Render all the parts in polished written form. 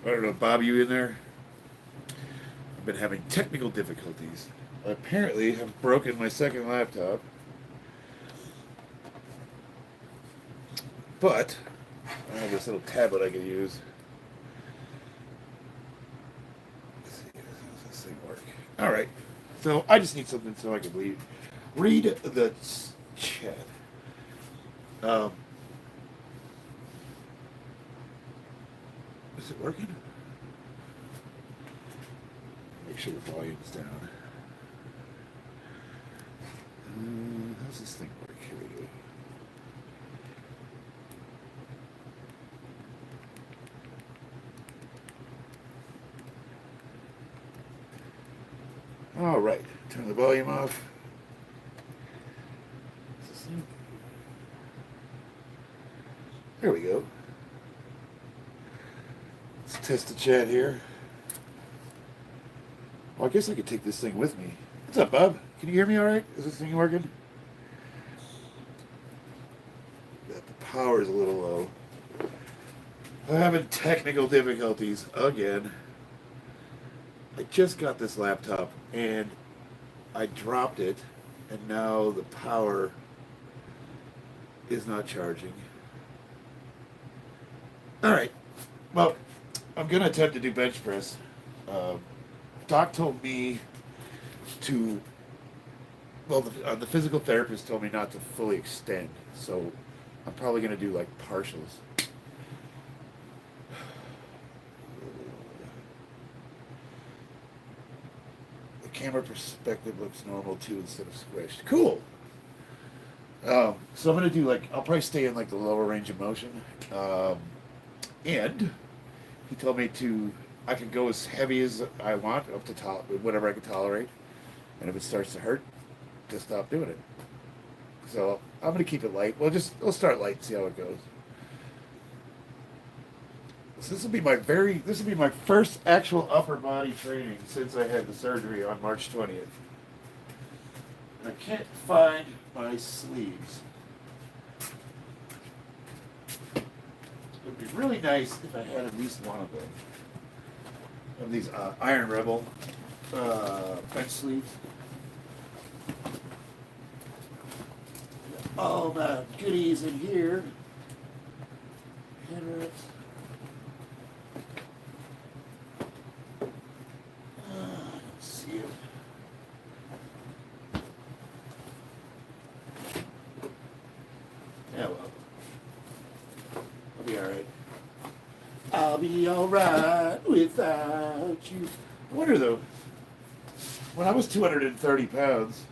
I don't know, Bob, you in there? I've been having technical difficulties. I apparently have broken my second laptop, but I have this little tablet I can use. Let's see, does this thing work? All right. So I just need something so I can read the chat. Um, is it working? Make sure the volume's down. How's this thing work? Here we go. All right. Turn the volume off. Is this thing? There we go. Let's test the chat here. Well, I guess I could take this thing with me. What's up, Bob? Can you hear me all right? Is this thing working? Yeah, the power is a little low. I'm having technical difficulties again. I just got this laptop and I dropped it, and now the power is not charging. All right. Well, I'm going to attempt to do bench press. Doc told me to, well, the physical therapist told me not to fully extend, so I'm probably going to do like partials. The camera perspective looks normal too instead of squished. Cool. So I'm going to do like, I'll probably stay in like the lower range of motion. And he told me I can go as heavy as I want, up to whatever I can tolerate. And if it starts to hurt, just stop doing it. So I'm going to keep it light. We'll start light and see how it goes. So this will be my first actual upper body training since I had the surgery on March 20th. And I can't find my sleeves. It would be really nice if I had at least one of them. Of these Iron Rebel bench sleeves. All my goodies in here. Handwrites. I don't see it. Yeah, well. I'll be alright. I'll be alright without you. I wonder though, when I was 230 pounds,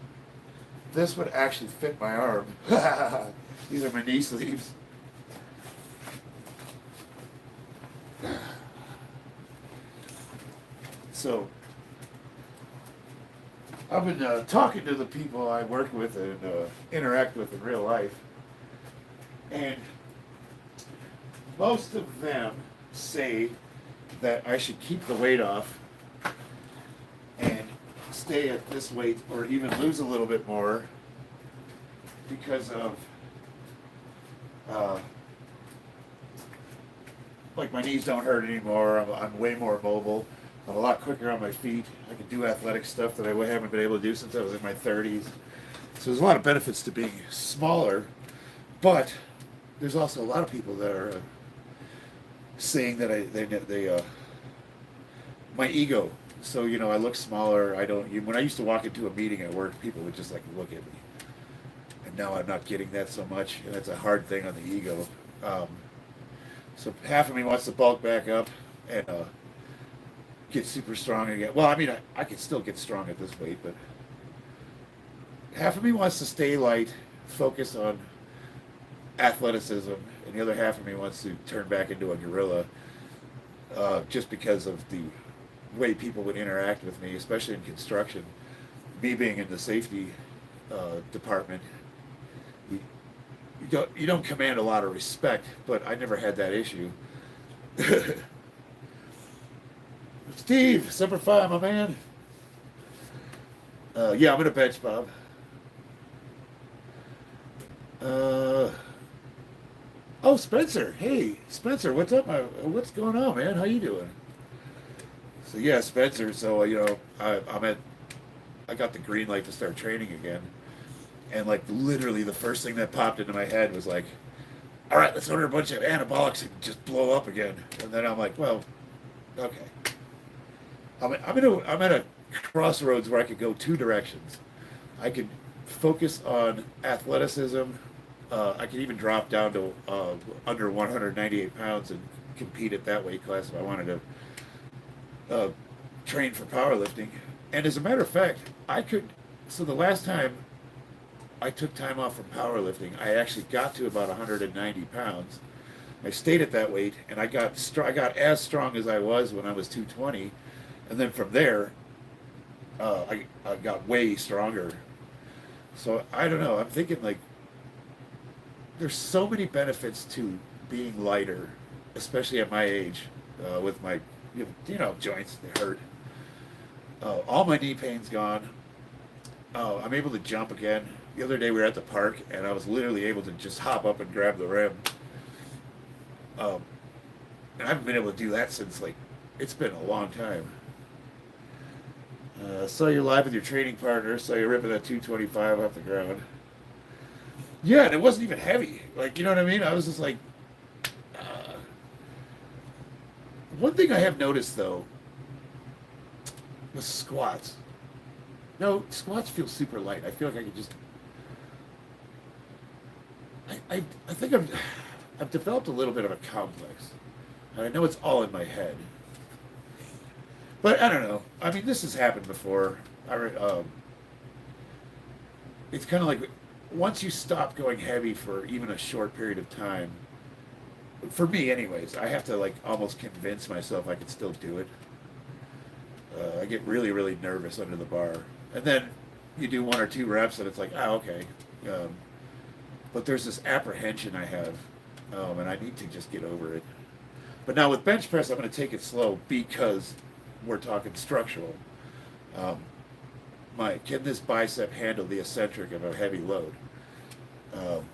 this would actually fit my arm. These are my knee sleeves. So, I've been talking to the people I work with and interact with in real life, and most of them say that I should keep the weight off and stay at this weight or even lose a little bit more because of like my knees don't hurt anymore. I'm way more mobile. I'm a lot quicker on my feet. I can do athletic stuff that I haven't been able to do since I was in my 30s. So there's a lot of benefits to being smaller, but there's also a lot of people that are saying that my ego. So I look smaller. When I used to walk into a meeting at work, people would just like look at me, and now I'm not getting that so much, and that's a hard thing on the ego. So half of me wants to bulk back up and get super strong again. Well, I mean, I can still get strong at this weight, but half of me wants to stay light, focus on athleticism, and the other half of me wants to turn back into a gorilla, just because of the way people would interact with me, especially in construction. Me being in the safety department, you don't command a lot of respect, but I never had that issue. Steve, Semper Fi, my man. Yeah, I'm gonna bench, Bob. Oh, Spencer. Hey, Spencer, what's up? What's going on, man? How you doing? So yeah, Spencer. So I got the green light to start training again, and like literally the first thing that popped into my head was like, all right, let's order a bunch of anabolics and just blow up again. And then I'm like, well, okay. I'm at a crossroads where I could go two directions. I could focus on athleticism. I could even drop down to under 198 pounds and compete at that weight class if I wanted to train for powerlifting. And as a matter of fact, I could. So the last time I took time off from powerlifting, I actually got to about 190 pounds. I stayed at that weight, and I got as strong as I was when I was 220, and then from there, I got way stronger. So I don't know. I'm thinking like there's so many benefits to being lighter, especially at my age, with my joints that hurt. All my knee pain's gone. I'm able to jump again. The other day we were at the park, and I was literally able to just hop up and grab the rim. And I haven't been able to do that since it's been a long time. Saw you live with your training partner. Saw you ripping that 225 off the ground. Yeah, and it wasn't even heavy. You know what I mean? I was just like, one thing I have noticed though was squats. No, squats feel super light. I feel like I could just. I think I've developed a little bit of a complex. And I know it's all in my head. But I don't know. I mean, this has happened before. It's kind of like once you stop going heavy for even a short period of time, for me anyways, I have to almost convince myself I can still do it. I get really, really nervous under the bar. And then you do one or two reps and it's like, okay. But there's this apprehension I have, and I need to just get over it. But now with bench press, I'm going to take it slow because we're talking structural. Can this bicep handle the eccentric of a heavy load? How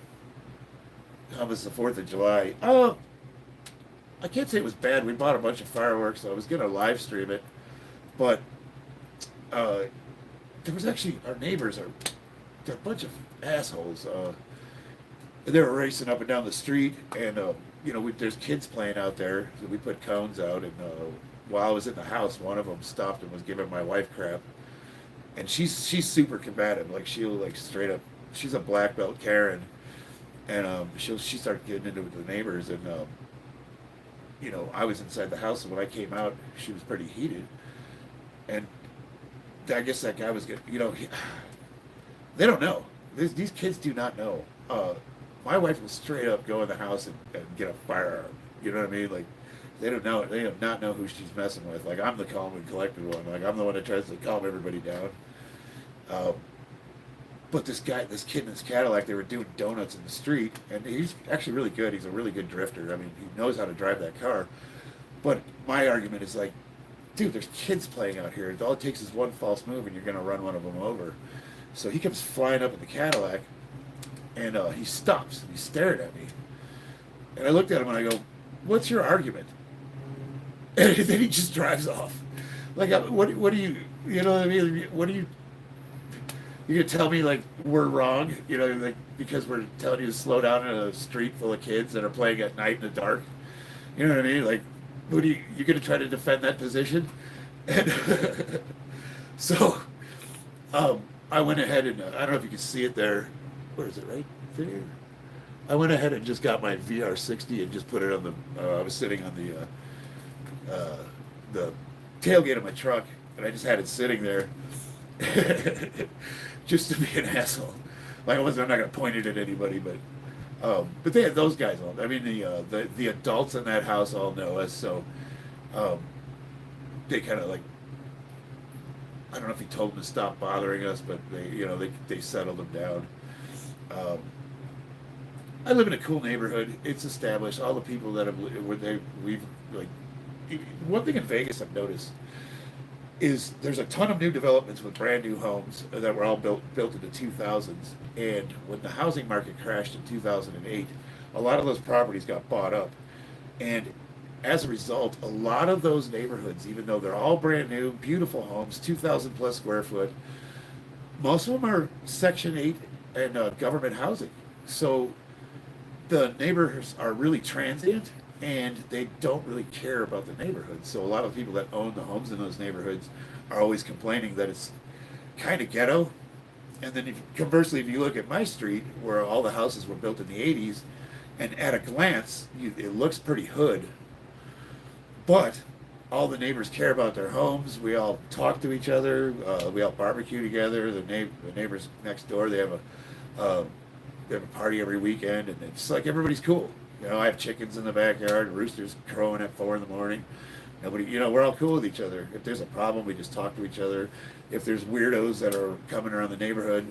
was the 4th of July? I can't say it was bad. We bought a bunch of fireworks, so I was going to live stream it. But there was actually, our neighbors they're a bunch of assholes. And they were racing up and down the street, and there's kids playing out there, so we put cones out. And while I was in the house, one of them stopped and was giving my wife crap. And she's super combative. She'll straight up. She's a black belt Karen, and she started getting into it with the neighbors. And I was inside the house, and when I came out, she was pretty heated. And I guess that guy was good. They don't know. These kids do not know. My wife will straight up go in the house and get a firearm. You know what I mean? They don't know. They do not know who she's messing with. I'm the calm and collected one. I'm the one that tries to calm everybody down. But this kid in his Cadillac, they were doing donuts in the street, and he's actually really good. He's a really good drifter. I mean, he knows how to drive that car. But my argument is dude, there's kids playing out here. All it takes is one false move, and you're going to run one of them over. So he comes flying up in the Cadillac, and he stops, and he stared at me. And I looked at him, and I go, what's your argument? And then he just drives off. What do you know what I mean? What do you going to tell me, we're wrong? Because we're telling you to slow down in a street full of kids that are playing at night in the dark? You know what I mean? What are you going to try to defend that position? And so I went ahead and, I don't know if you can see it there. Where is it, right there? I went ahead and just got my VR60 and just put it on I was sitting on the tailgate of my truck, and I just had it sitting there just to be an asshole. I'm not going to point it at anybody, but they had those guys all. I mean, the adults in that house all know us, so they kind of I don't know if he told them to stop bothering us, but they settled them down. I live in a cool neighborhood. It's established. All the people that one thing in Vegas I've noticed is there's a ton of new developments with brand new homes that were all built in the 2000s. And when the housing market crashed in 2008, a lot of those properties got bought up. And as a result, a lot of those neighborhoods, even though they're all brand new, beautiful homes, 2,000 plus square foot, most of them are Section 8 and government housing. So the neighbors are really transient and they don't really care about the neighborhood. So a lot of people that own the homes in those neighborhoods are always complaining that it's kind of ghetto. And then conversely, if you look at my street where all the houses were built in the 80s, and at a glance, it looks pretty hood. But all the neighbors care about their homes. We all talk to each other. We all barbecue together. The neighbors next door, uh, they have a party every weekend, and it's like everybody's cool. You know, I have chickens in the backyard, roosters crowing at 4 in the morning. Nobody, we're all cool with each other. If there's a problem, we just talk to each other. If there's weirdos that are coming around the neighborhood,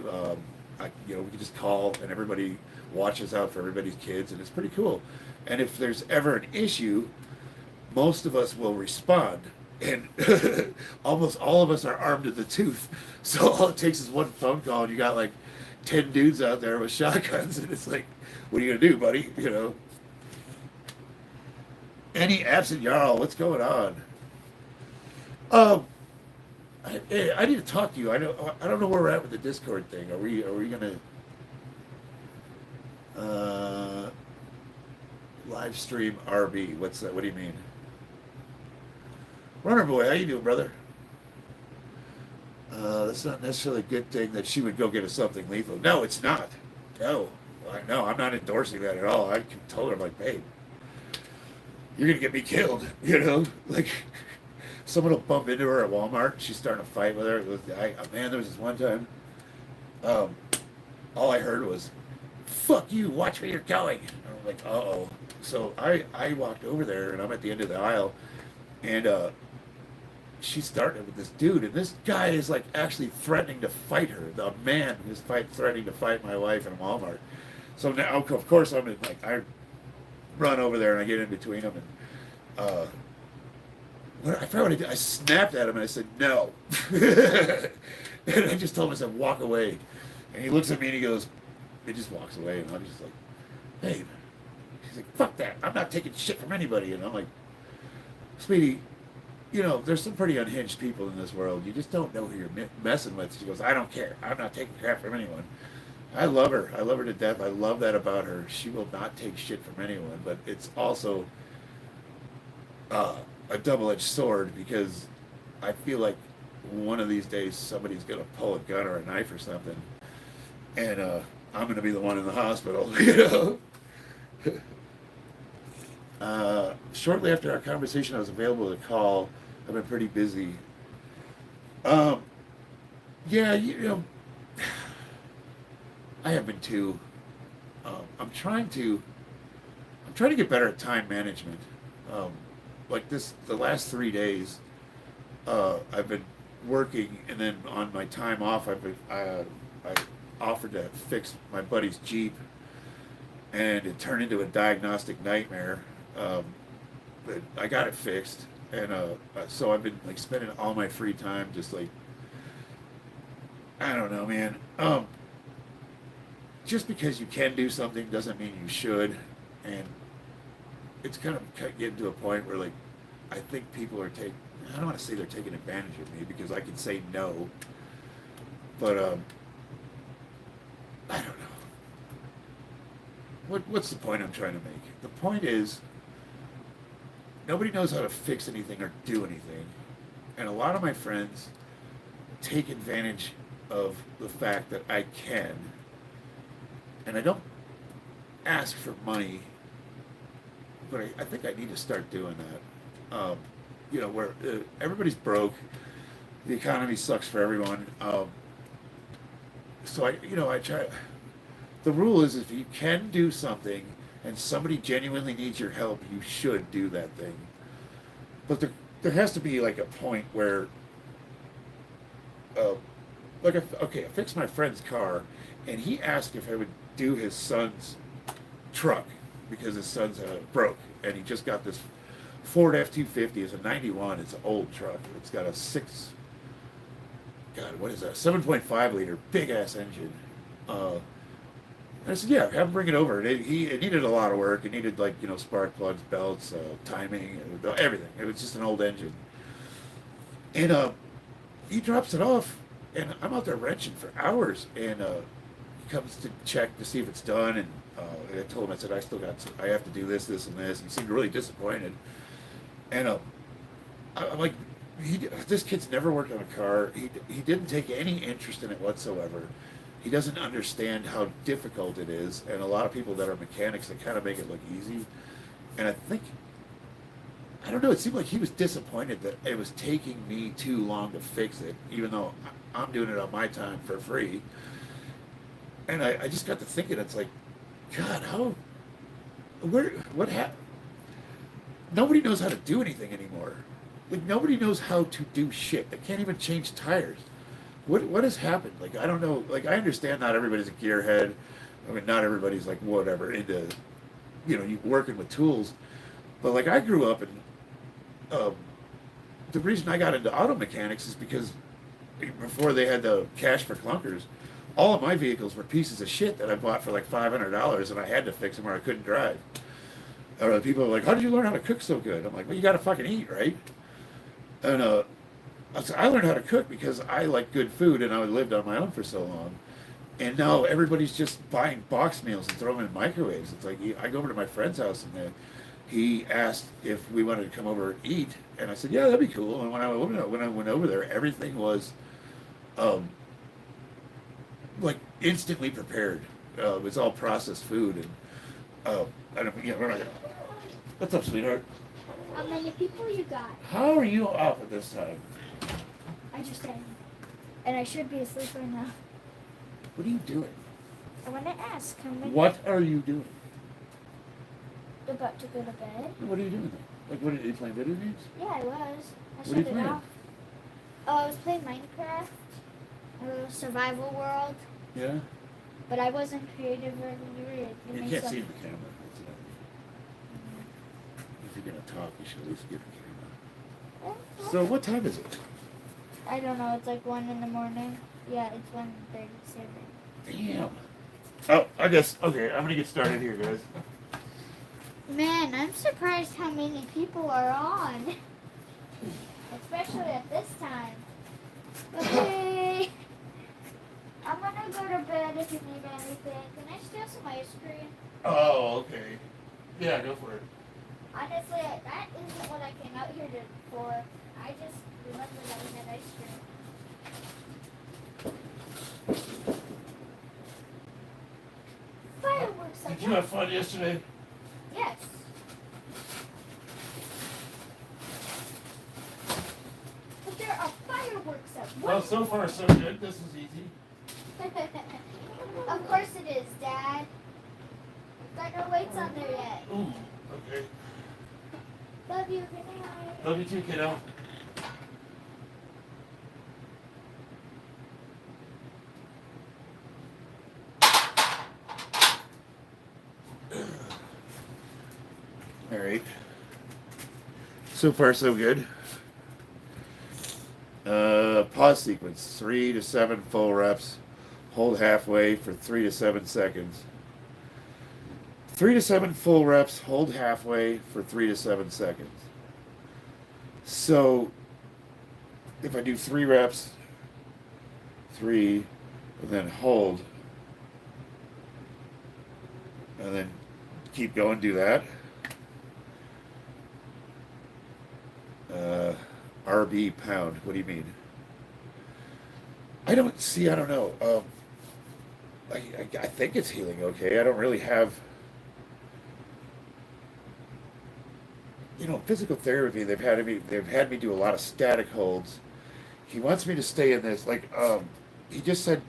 we can just call, and everybody watches out for everybody's kids, and it's pretty cool. And if there's ever an issue, most of us will respond, and almost all of us are armed to the tooth. So all it takes is one phone call, and you got like 10 dudes out there with shotguns, and it's like, what are you gonna do, buddy? Any absent Jarl, what's going on? I need to talk to you. I don't know where we're at with the Discord thing. Are we gonna live stream RB? What's that? What do you mean? Runner boy, how you doing, brother? That's not necessarily a good thing that she would go get us something lethal. No, it's not. No, I'm not endorsing that at all. I told her, I'm like, babe, you're gonna get me killed. Like someone will bump into her at Walmart. She's starting to fight with her. Man, there was this one time. All I heard was, "Fuck you! Watch where you're going." And I'm like, "Uh-oh." So I walked over there, and I'm at the end of the aisle, and she started with this dude, and this guy is like actually threatening to fight her. The man is threatening to fight my wife in Walmart. So now, of course, I run over there and I get in between them, and I forgot what I did. I snapped at him and I said no, and I just told him, I said, walk away. And he looks at me and he just walks away, and I'm just like, babe. He's like, fuck that. I'm not taking shit from anybody. And I'm like, sweetie, there's some pretty unhinged people in this world. You just don't know who you're messing with. She goes, I don't care. I'm not taking crap from anyone. I love her. I love her to death. I love that about her. She will not take shit from anyone. But it's also a double-edged sword, because I feel like one of these days somebody's going to pull a gun or a knife or something, and I'm going to be the one in the hospital. Shortly after our conversation, I was available to call. I've been pretty busy. Yeah, I have been too. I'm trying to get better at time management. Like the last 3 days, I've been working, and then on my time off, I offered to fix my buddy's Jeep, and it turned into a diagnostic nightmare. But I got it fixed, and so I've been like spending all my free time just like, I don't know, man. Just because you can do something doesn't mean you should, and it's kind of getting to a point where, like, I think people are I don't want to say they're taking advantage of me, because I can say no, but I don't know. What's the point I'm trying to make? The point is, nobody knows how to fix anything or do anything, and a lot of my friends take advantage of the fact that I can, and I don't ask for money, but I think I need to start doing that. Where everybody's broke, the economy sucks for everyone. So I try. The rule is, if you can do something and somebody genuinely needs your help, you should do that thing. But there has to be like a point where, I fixed my friend's car, and he asked if I would do his son's truck, because his son's broke, and he just got this Ford F-250. It's a 91. It's an old truck. It's got a 7.5 liter big ass engine. And I said, yeah, have him bring it over. It needed a lot of work. It needed like, spark plugs, belts, timing, everything. It was just an old engine. And he drops it off, and I'm out there wrenching for hours. And he comes to check to see if it's done. And I told him, I said, I have to do this, this, and this. And he seemed really disappointed. And I'm like, this kid's never worked on a car. He didn't take any interest in it whatsoever. He doesn't understand how difficult it is, and a lot of people that are mechanics, they kind of make it look easy. And I don't know, it seemed like he was disappointed that it was taking me too long to fix it, even though I'm doing it on my time for free. And I just got to thinking, it's like, God, what happened? Nobody knows how to do anything anymore. Like, nobody knows how to do shit. They can't even change tires. What has happened? Like, I don't know. Like, I understand not everybody's a gearhead. I mean, not everybody's like whatever into, you working with tools. But like, I grew up, and the reason I got into auto mechanics is because before they had the cash for clunkers, all of my vehicles were pieces of shit that I bought for like $500, and I had to fix them or I couldn't drive. Or people are like, "How did you learn how to cook so good?" I'm like, "Well, you got to fucking eat, right?" And I learned how to cook because I like good food, and I lived on my own for so long. And now everybody's just buying box meals and throwing them in microwaves. It's like, I go over to my friend's house, and he asked if we wanted to come over and eat, and I said, yeah, that'd be cool. And when I went over there, everything was like instantly prepared. It was all processed food, and I don't, we're not gonna. What's up, sweetheart? How many people you got? How are you up at this time? I just did. And I should be asleep right now. What are you doing? I want to ask how many. What are you doing? About to go to bed. What are you doing? Like, what are you playing video games? Yeah, I was. I What are shut you it playing? off. Oh, I was playing Minecraft. Survival World. Yeah? But I wasn't creative or weird. You can't see the camera. That's it. If you're going to talk, you should at least get the camera. So what time is it? I don't know. It's like 1 in the morning. Yeah, it's 1:37. Damn. Oh, I guess, okay, I'm going to get started here, guys. Man, I'm surprised how many people are on. Especially at this time. Okay. I'm gonna go to bed if you need anything. Can I steal some ice cream? Oh, okay. Yeah, go for it. Honestly, that isn't what I came out here for. I just remember that we had ice cream. Fireworks! Did you have fun yesterday? Yes. But there are fireworks at Well, so far so good. This is easy. Of course it is, Dad. Got no weights on there yet. Ooh, okay. Love you. Good night. Love you too, kiddo. All right. So far, so good. Pause sequence: 3 to 7 full reps. Hold halfway for 3 to 7 seconds. 3 to 7 full reps. Hold halfway for 3 to 7 seconds. So, if I do 3 reps, 3, and then hold, and then keep going, do that. RB pound. What do you mean? I don't know. I think it's healing okay. I don't really have, physical therapy. They've had me do a lot of static holds. He wants me to stay in this, he just said,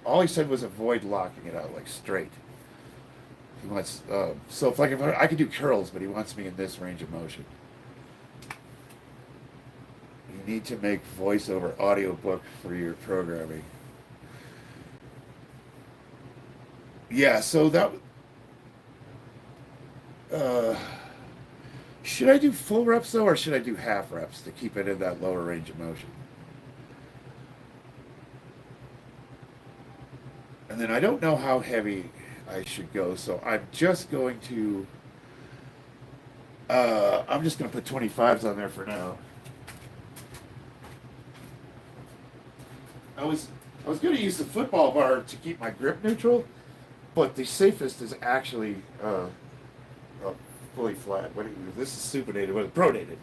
all he said was avoid locking it out, like straight. He wants, so if I could do curls, but he wants me in this range of motion. You need to make voiceover audiobook for your programming. Yeah, so that, should I do full reps though, or should I do half reps to keep it in that lower range of motion? And then I don't know how heavy, I should go. So I'm just going to put 25s on there for now. I was going to use the football bar to keep my grip neutral, but the safest is actually fully flat. This is supinated, but pronated.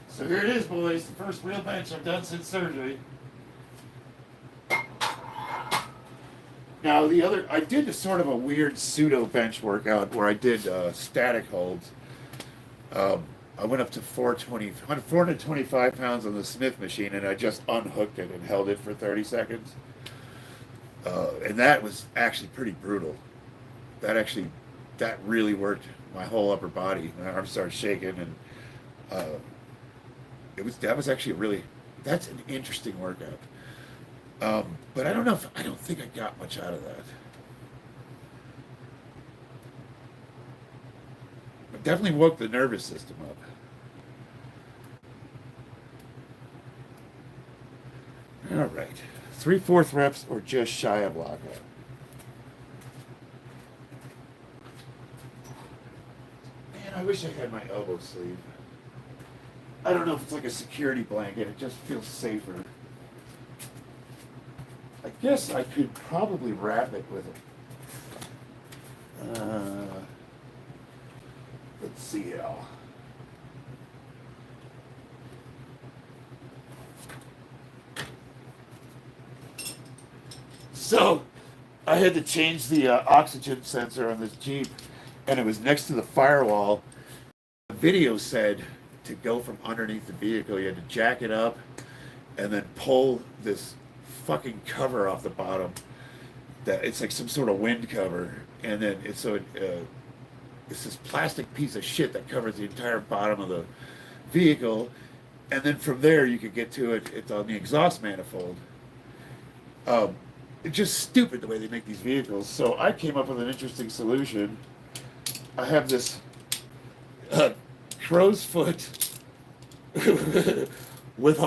So here it is, boys. The first real bench I've done since surgery. Now I did a sort of a weird pseudo bench workout where I did static holds. I went up to 425 pounds on the Smith machine, and I just unhooked it and held it for 30 seconds. And that was actually pretty brutal. That really worked my whole upper body. My arms started shaking, and that was actually that's an interesting workout. But I don't think I got much out of that. It definitely woke the nervous system up. All right, 3/4 reps or just shy of lockout. Man, I wish I had my elbow sleeve. I don't know if it's like a security blanket. It just feels safer. I guess I could probably wrap it with it. Let's see how. So, I had to change the oxygen sensor on this Jeep, and it was next to the firewall. The video said to go from underneath the vehicle, you had to jack it up and then pull this fucking cover off the bottom. That it's like some sort of wind cover, and then it's this plastic piece of shit that covers the entire bottom of the vehicle, and then from there you could get to it. It's on the exhaust manifold. It's just stupid the way they make these vehicles. So I came up with an interesting solution. I have this crow's foot with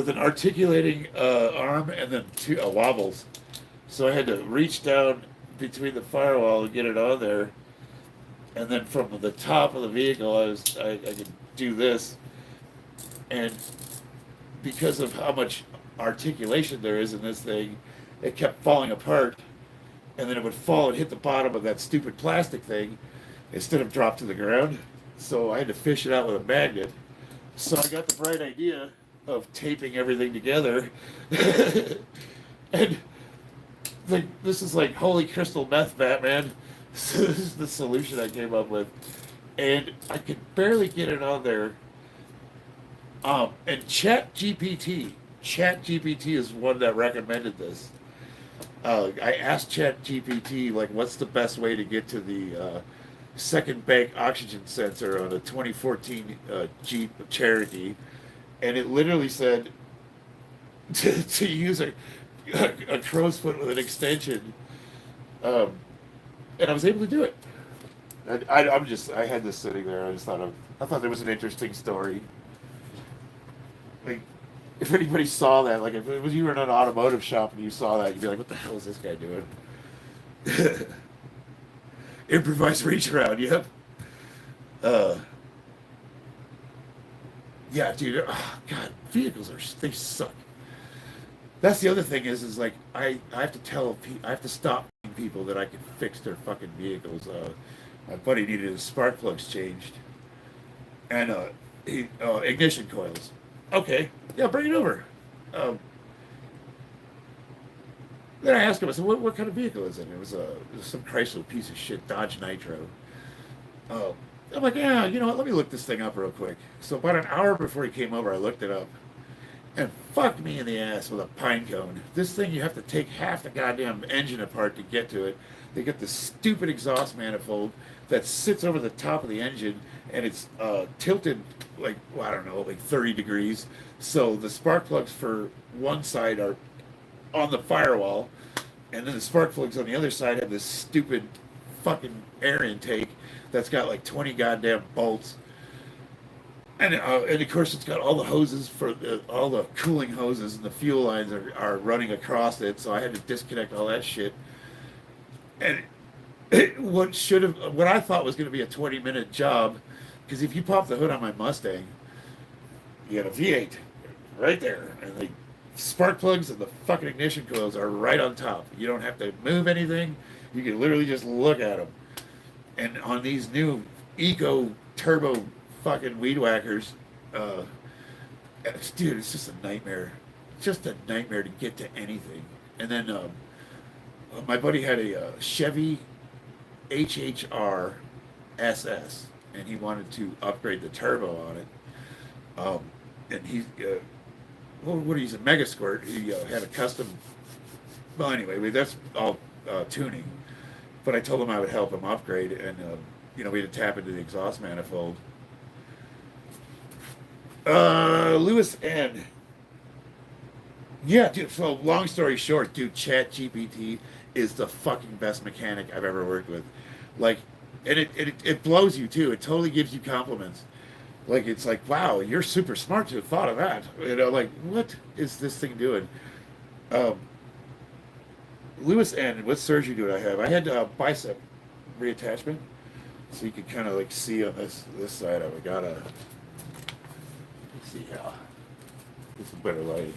an articulating arm and then two wobbles. So I had to reach down between the firewall and get it on there, and then from the top of the vehicle I could do this, and because of how much articulation there is in this thing, it kept falling apart, and then it would fall and hit the bottom of that stupid plastic thing instead of drop to the ground. So I had to fish it out with a magnet. So I got the bright idea of taping everything together. And this is like holy crystal meth, Batman. So this is the solution I came up with. And I could barely get it on there. And ChatGPT is one that recommended this. I asked ChatGPT, like, what's the best way to get to the second bank oxygen sensor on a 2014 Jeep Cherokee, and it literally said to use a crow's foot with an extension, and I was able to do it. I had this sitting there. I thought there was an interesting story. Like, if anybody saw that, like if it was you were in an automotive shop and you saw that, you'd be like, "What the hell is this guy doing?" Improvised reach around, yep. Yeah, dude. Oh, God, vehicles they suck. That's the other thing is like I have to stop telling people that I can fix their fucking vehicles. My buddy needed his spark plugs changed, and ignition coils. Okay, yeah, bring it over. Then I asked him, I said, what kind of vehicle is it? It was some Chrysler piece of shit, Dodge Nitro. I'm like, yeah, you know what, let me look this thing up real quick. So about an hour before he came over, I looked it up. And fucked me in the ass with a pine cone. This thing, you have to take half the goddamn engine apart to get to it. They get this stupid exhaust manifold that sits over the top of the engine, and it's tilted like, well, I don't know, like 30 degrees. So the spark plugs for one side are on the firewall, and then the spark plugs on the other side have this stupid fucking air intake that's got like 20 goddamn bolts. And of course, it's got all the hoses for all the cooling hoses, and the fuel lines are running across it. So I had to disconnect all that shit. And what I thought was going to be a 20-minute job, because if you pop the hood on my Mustang, you got a V8 right there, and the spark plugs and the fucking ignition coils are right on top. You don't have to move anything. You can literally just look at them. And on these new eco turbo fucking weed whackers, dude, it's just a nightmare. Just a nightmare to get to anything. And then my buddy had a Chevy HHR SS, and he wanted to upgrade the turbo on it. And he's a Mega Squirt. He had a custom. Well, anyway, that's all tuning. But I told him I would help him upgrade, and we had to tap into the exhaust manifold. Lewis N. Yeah, dude. So long story short, dude, ChatGPT is the fucking best mechanic I've ever worked with. Like, and it blows you too. It totally gives you compliments. Like, it's like, wow, you're super smart to have thought of that. Like, what is this thing doing? Lewis N., what surgery do I have? I had bicep reattachment. So you can kind of like see on this side of it. Let's see how. It's a better lighting.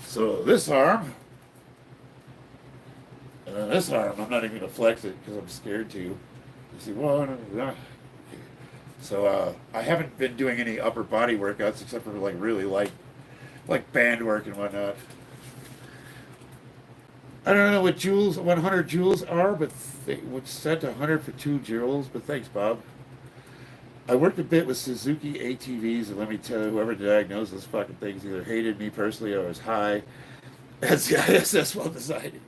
So this arm, and then this arm, I'm not even going to flex it because I'm scared to. You see, so I haven't been doing any upper body workouts except for like really light, like band work and whatnot. I don't know what 100 joules are, but would set 100 for 2 joules. But thanks, Bob. I worked a bit with Suzuki ATVs, and let me tell you, whoever diagnosed those fucking things either hated me personally or was high. As the ISS well designed.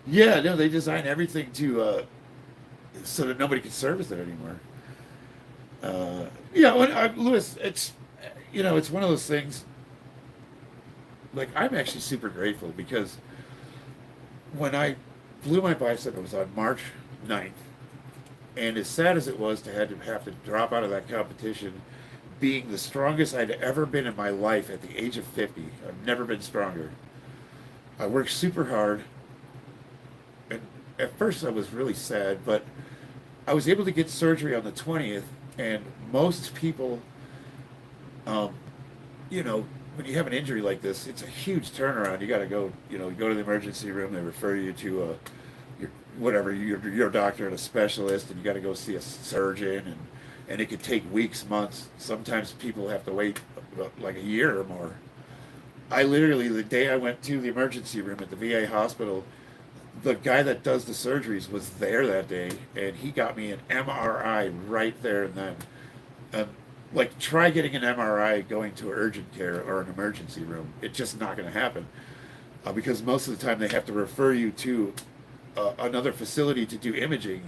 Yeah, no, they design everything to so that nobody can service it anymore. Lewis, it's it's one of those things. Like, I'm actually super grateful because when I blew my bicep, it was on March 9th. And as sad as it was to have to drop out of that competition, being the strongest I'd ever been in my life at the age of 50, I've never been stronger. I worked super hard. And at first I was really sad, but I was able to get surgery on the 20th, and most people, when you have an injury like this, it's a huge turnaround. You got to go, go to the emergency room. They refer you to your doctor and a specialist, and you got to go see a surgeon, and it could take weeks, months. Sometimes people have to wait like a year or more. I literally, the day I went to the emergency room at the VA hospital, the guy that does the surgeries was there that day, and he got me an MRI right there and then. Try getting an MRI going to urgent care or an emergency room. It's just not going to happen because most of the time they have to refer you to another facility to do imaging.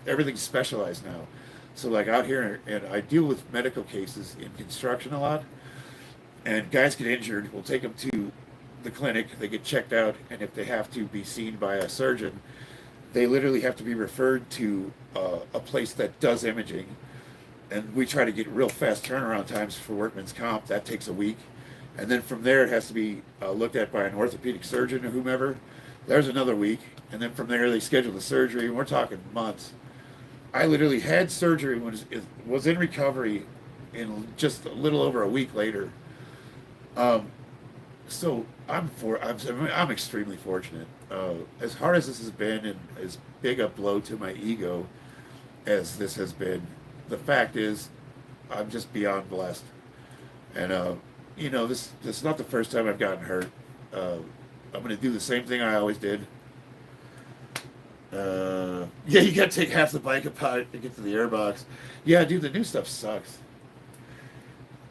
Everything's specialized now. So like out here, and I deal with medical cases in construction a lot, and guys get injured. We'll take them to the clinic. They get checked out, and if they have to be seen by a surgeon, they literally have to be referred to a place that does imaging. And we try to get real fast turnaround times for workman's comp. That takes a week. And then from there, it has to be looked at by an orthopedic surgeon or whomever. There's another week. And then from there, they schedule the surgery. And we're talking months. I literally had surgery when was in recovery in just a little over a week later. So I'm extremely fortunate. As hard as this has been, and as big a blow to my ego as this has been, the fact is, I'm just beyond blessed. And, this is not the first time I've gotten hurt. I'm going to do the same thing I always did. You got to take half the bike apart to get to the airbox. Yeah, dude, the new stuff sucks.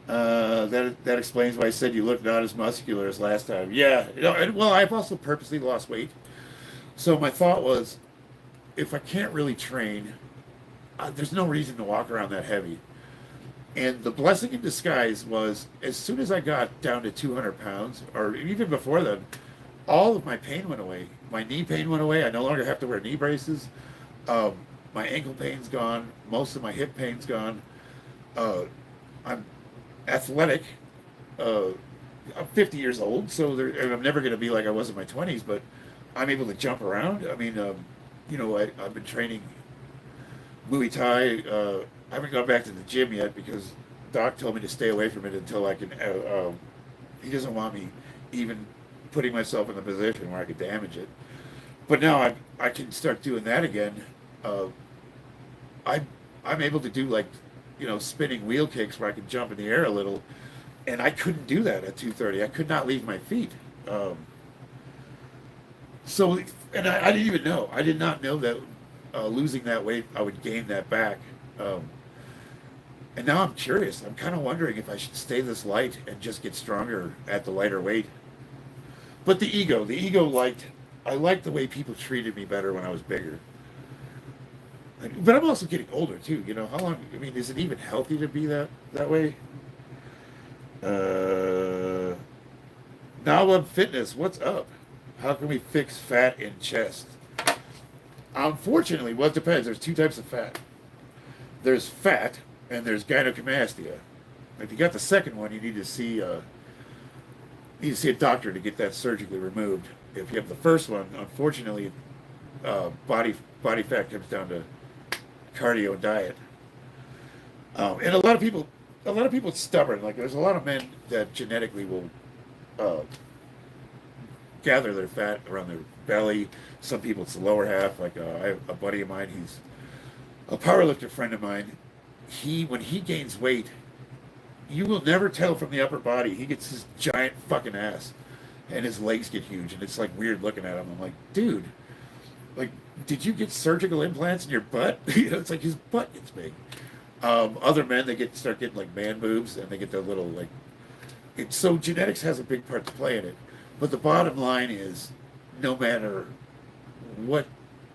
That explains why I said you look not as muscular as last time. Yeah, I've also purposely lost weight. So my thought was, if I can't really train, there's no reason to walk around that heavy. And the blessing in disguise was, as soon as I got down to 200 pounds, or even before then, all of my pain went away. My knee pain went away. I no longer have to wear knee braces. Um, my ankle pain's gone. Most of my hip pain's gone. Uh, I'm athletic. Uh, I'm 50 years old, so and I'm never going to be like I was in my 20s, but I'm able to jump around. I mean, I've been training Muay Thai. I haven't gone back to the gym yet because Doc told me to stay away from it until I can. He doesn't want me even putting myself in a position where I could damage it. But now I can start doing that again. Uh, I'm able to do like, spinning wheel kicks where I can jump in the air a little, and I couldn't do that at 230. I could not leave my feet. So, and I didn't even know. I did not know that losing that weight, I would gain that back. And now I'm curious. I'm kind of wondering if I should stay this light and just get stronger at the lighter weight. But I liked the way people treated me better when I was bigger. But I'm also getting older too. How long? I mean, is it even healthy to be that way? Now on fitness, what's up? How can we fix fat in chest? Unfortunately, well, it depends. There's two types of fat. There's fat, and there's gynecomastia. If you got the second one, you need to see a doctor to get that surgically removed. If you have the first one, unfortunately, body fat comes down to cardio and diet. And a lot of people, it's stubborn. Like there's a lot of men that genetically will gather their fat around their belly. Some people it's the lower half. Like I have a buddy of mine, he's a powerlifter friend of mine. When he gains weight, you will never tell from the upper body. He gets this giant fucking ass, and his legs get huge, and it's like weird looking at him. I'm like, dude, like, did you get surgical implants in your butt? It's like his butt gets big. Other men, they start getting like man boobs, and they get their little like. So genetics has a big part to play in it, but the bottom line is, no matter what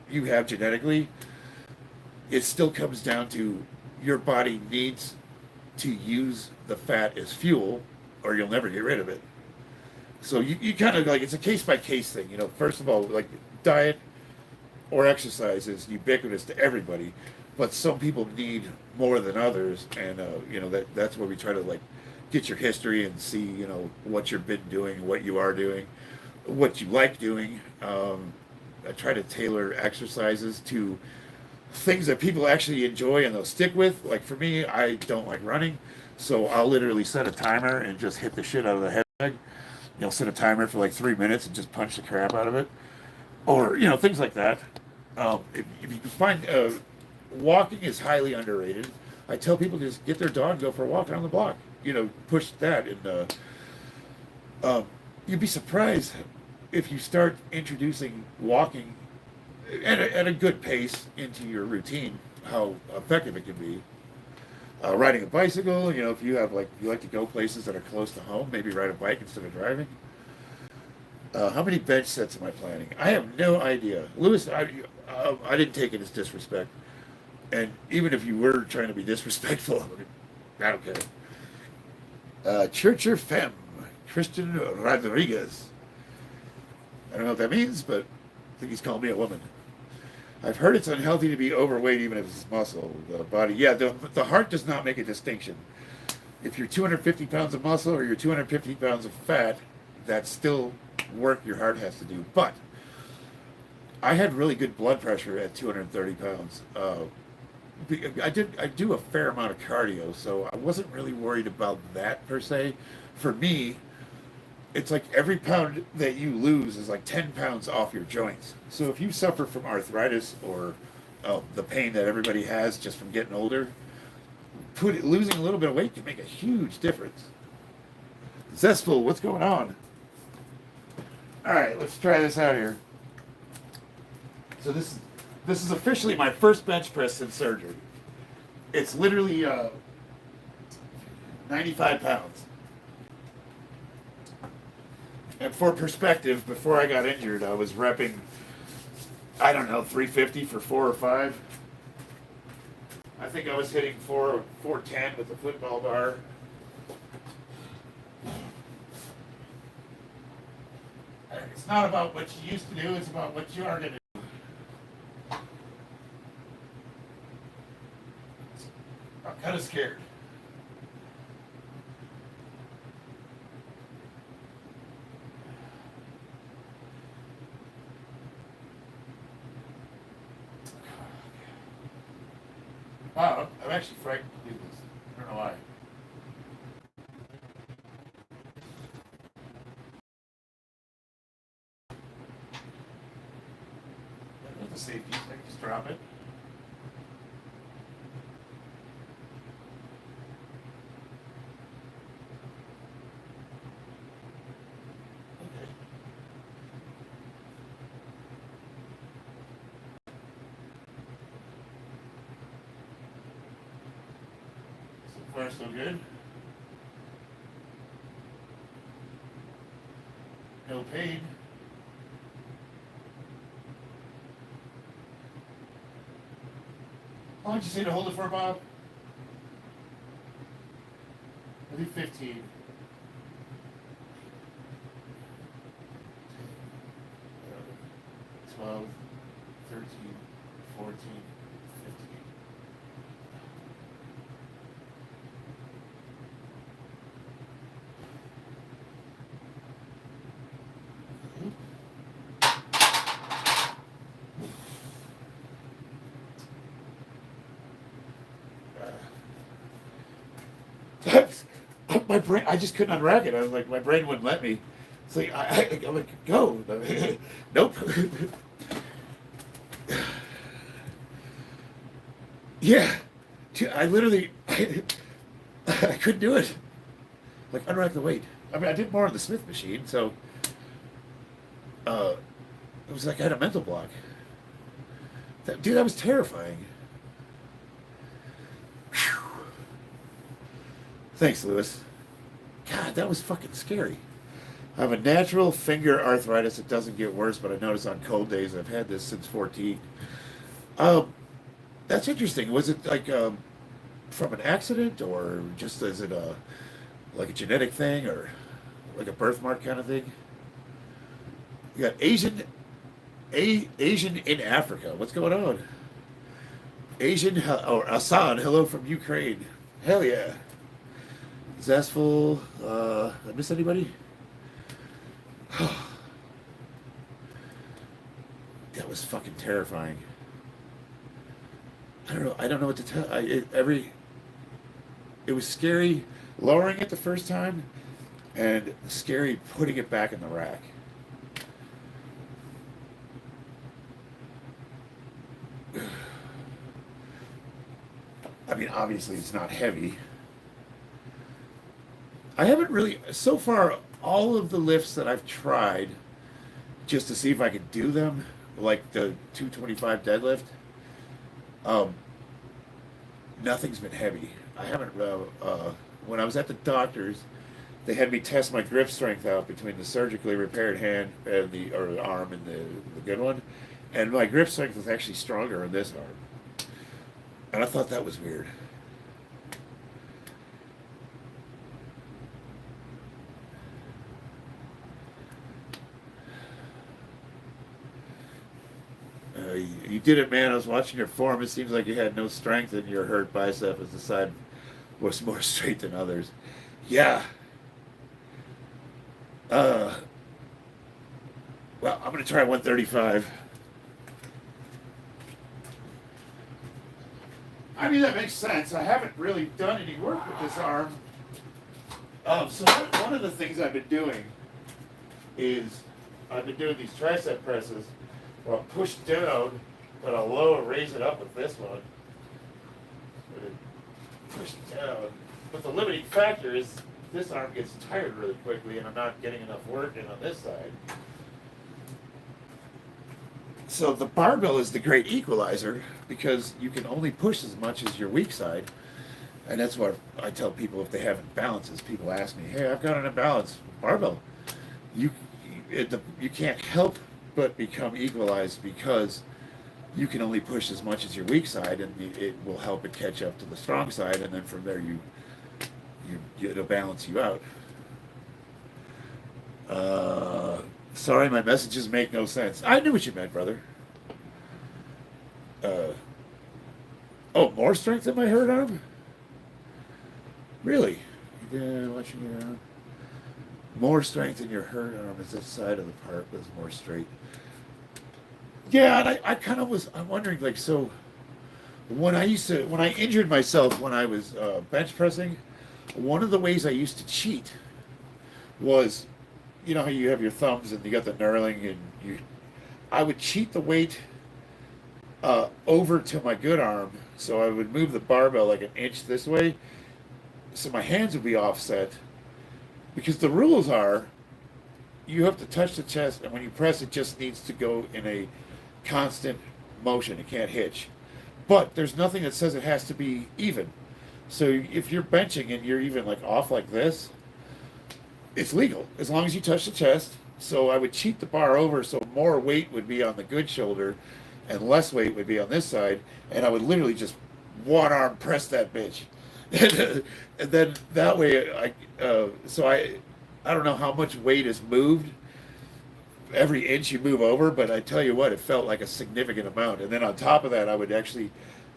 you have genetically, it still comes down to your body needs to use the fat as fuel, or you'll never get rid of it. So you kind of like, it's a case by case thing. First of all, like diet or exercise is ubiquitous to everybody, but some people need more than others, and that's where we try to like get your history and see what you've been doing, what you are doing, what you like doing. I try to tailor exercises to things that people actually enjoy and they'll stick with. Like for me, I don't like running, so I'll literally set a timer and just hit the shit out of the head. Set a timer for like 3 minutes and just punch the crap out of it, or things like that. If you find walking is highly underrated. I tell people to just get their dog, go for a walk around the block. Push that, and you'd be surprised if you start introducing walking at a good pace into your routine, how effective it can be. Riding a bicycle, if you like to go places that are close to home, maybe ride a bike instead of driving. How many bench sets am I planning? I have no idea. Lewis, I didn't take it as disrespect. And even if you were trying to be disrespectful, I don't care. Church or Femme, Christian Rodriguez. I don't know what that means, but I think he's calling me a woman. I've heard it's unhealthy to be overweight even if it's muscle. The body, yeah, the heart does not make a distinction. If you're 250 pounds of muscle or you're 250 pounds of fat, that's still work your heart has to do. But I had really good blood pressure at 230 pounds. I do a fair amount of cardio, so I wasn't really worried about that per se. For me, it's like every pound that you lose is like 10 pounds off your joints. So if you suffer from arthritis or the pain that everybody has just from getting older, losing a little bit of weight can make a huge difference. Zestful, what's going on? All right, let's try this out here. So this is officially my first bench press since surgery. It's literally 95 pounds. And for perspective, before I got injured, I was repping, 350 for 4 or 5. I think I was hitting 410 with the football bar. It's not about what you used to do, it's about what you are going to do. I'm kind of scared. Wow, I'm actually frightened to do this. I don't know why. With the safety, I can just drop it. Okay. So far, so good. No pain. How long did you say to hold it for, Bob? I think 15. 12, 13, 14, 15. My brain, I just couldn't unrack it. I was like, my brain wouldn't let me. It's like, I'm like, go. Nope. Yeah. I literally, I couldn't do it. Like, unrack the weight. I mean, I did more on the Smith machine, so it was like I had a mental block. Dude, that was terrifying. Whew. Thanks, Lewis. God, that was fucking scary. I have a natural finger arthritis. It doesn't get worse, but I notice on cold days I've had this since 14. That's interesting. Was it like from an accident, or just is it like a genetic thing, or like a birthmark kind of thing? You got Asian in Africa. What's going on? Asian or Assad. Hello from Ukraine. Hell yeah. Zestful. I miss anybody? That was fucking terrifying. I don't know. I don't know what to tell. It was scary lowering it the first time, and scary putting it back in the rack. I mean, obviously it's not heavy. I haven't really, so far, all of the lifts that I've tried, just to see if I could do them, like the 225 deadlift, um, nothing's been heavy. I haven't, when I was at the doctor's, they had me test my grip strength out between the surgically repaired hand and or arm and the good one. And my grip strength was actually stronger in this arm. And I thought that was weird. You did it, man. I was watching your form. It seems like you had no strength in your hurt bicep as the side was more straight than others. Yeah. Uh, well, I'm going to try 135. I mean, that makes sense. I haven't really done any work with this arm. So one of the things I've been doing is I've been doing these tricep presses where I'll push down, but I'll lower, raise it up with this one. Push down. But the limiting factor is this arm gets tired really quickly, and I'm not getting enough work in on this side. So the barbell is the great equalizer because you can only push as much as your weak side. And that's what I tell people if they have imbalances. People ask me, hey, I've got an imbalance. Barbell. You can't help but become equalized because you can only push as much as your weak side, and it will help it catch up to the strong side, and then from there it'll balance you out. Sorry, my messages make no sense. I knew what you meant, brother. Uh, oh, more strength in my hurt arm? Really? Yeah, watching your arm. More strength in your hurt arm is this side of the part was more straight. Yeah, and I kind of was. I'm wondering, like, so when I injured myself when I was bench pressing, one of the ways I used to cheat was, you know how you have your thumbs and you got the knurling and I would cheat the weight over to my good arm, so I would move the barbell like an inch this way, so my hands would be offset. Because the rules are, you have to touch the chest, and when you press, it just needs to go in a constant motion. It can't hitch. But there's nothing that says it has to be even. So if you're benching and you're even like off like this, it's legal as long as you touch the chest. So I would cheat the bar over so more weight would be on the good shoulder and less weight would be on this side, and I would literally just one arm press that bitch. And then that way I don't know how much weight is moved every inch you move over, but I tell you what, it felt like a significant amount. And then on top of that, I would actually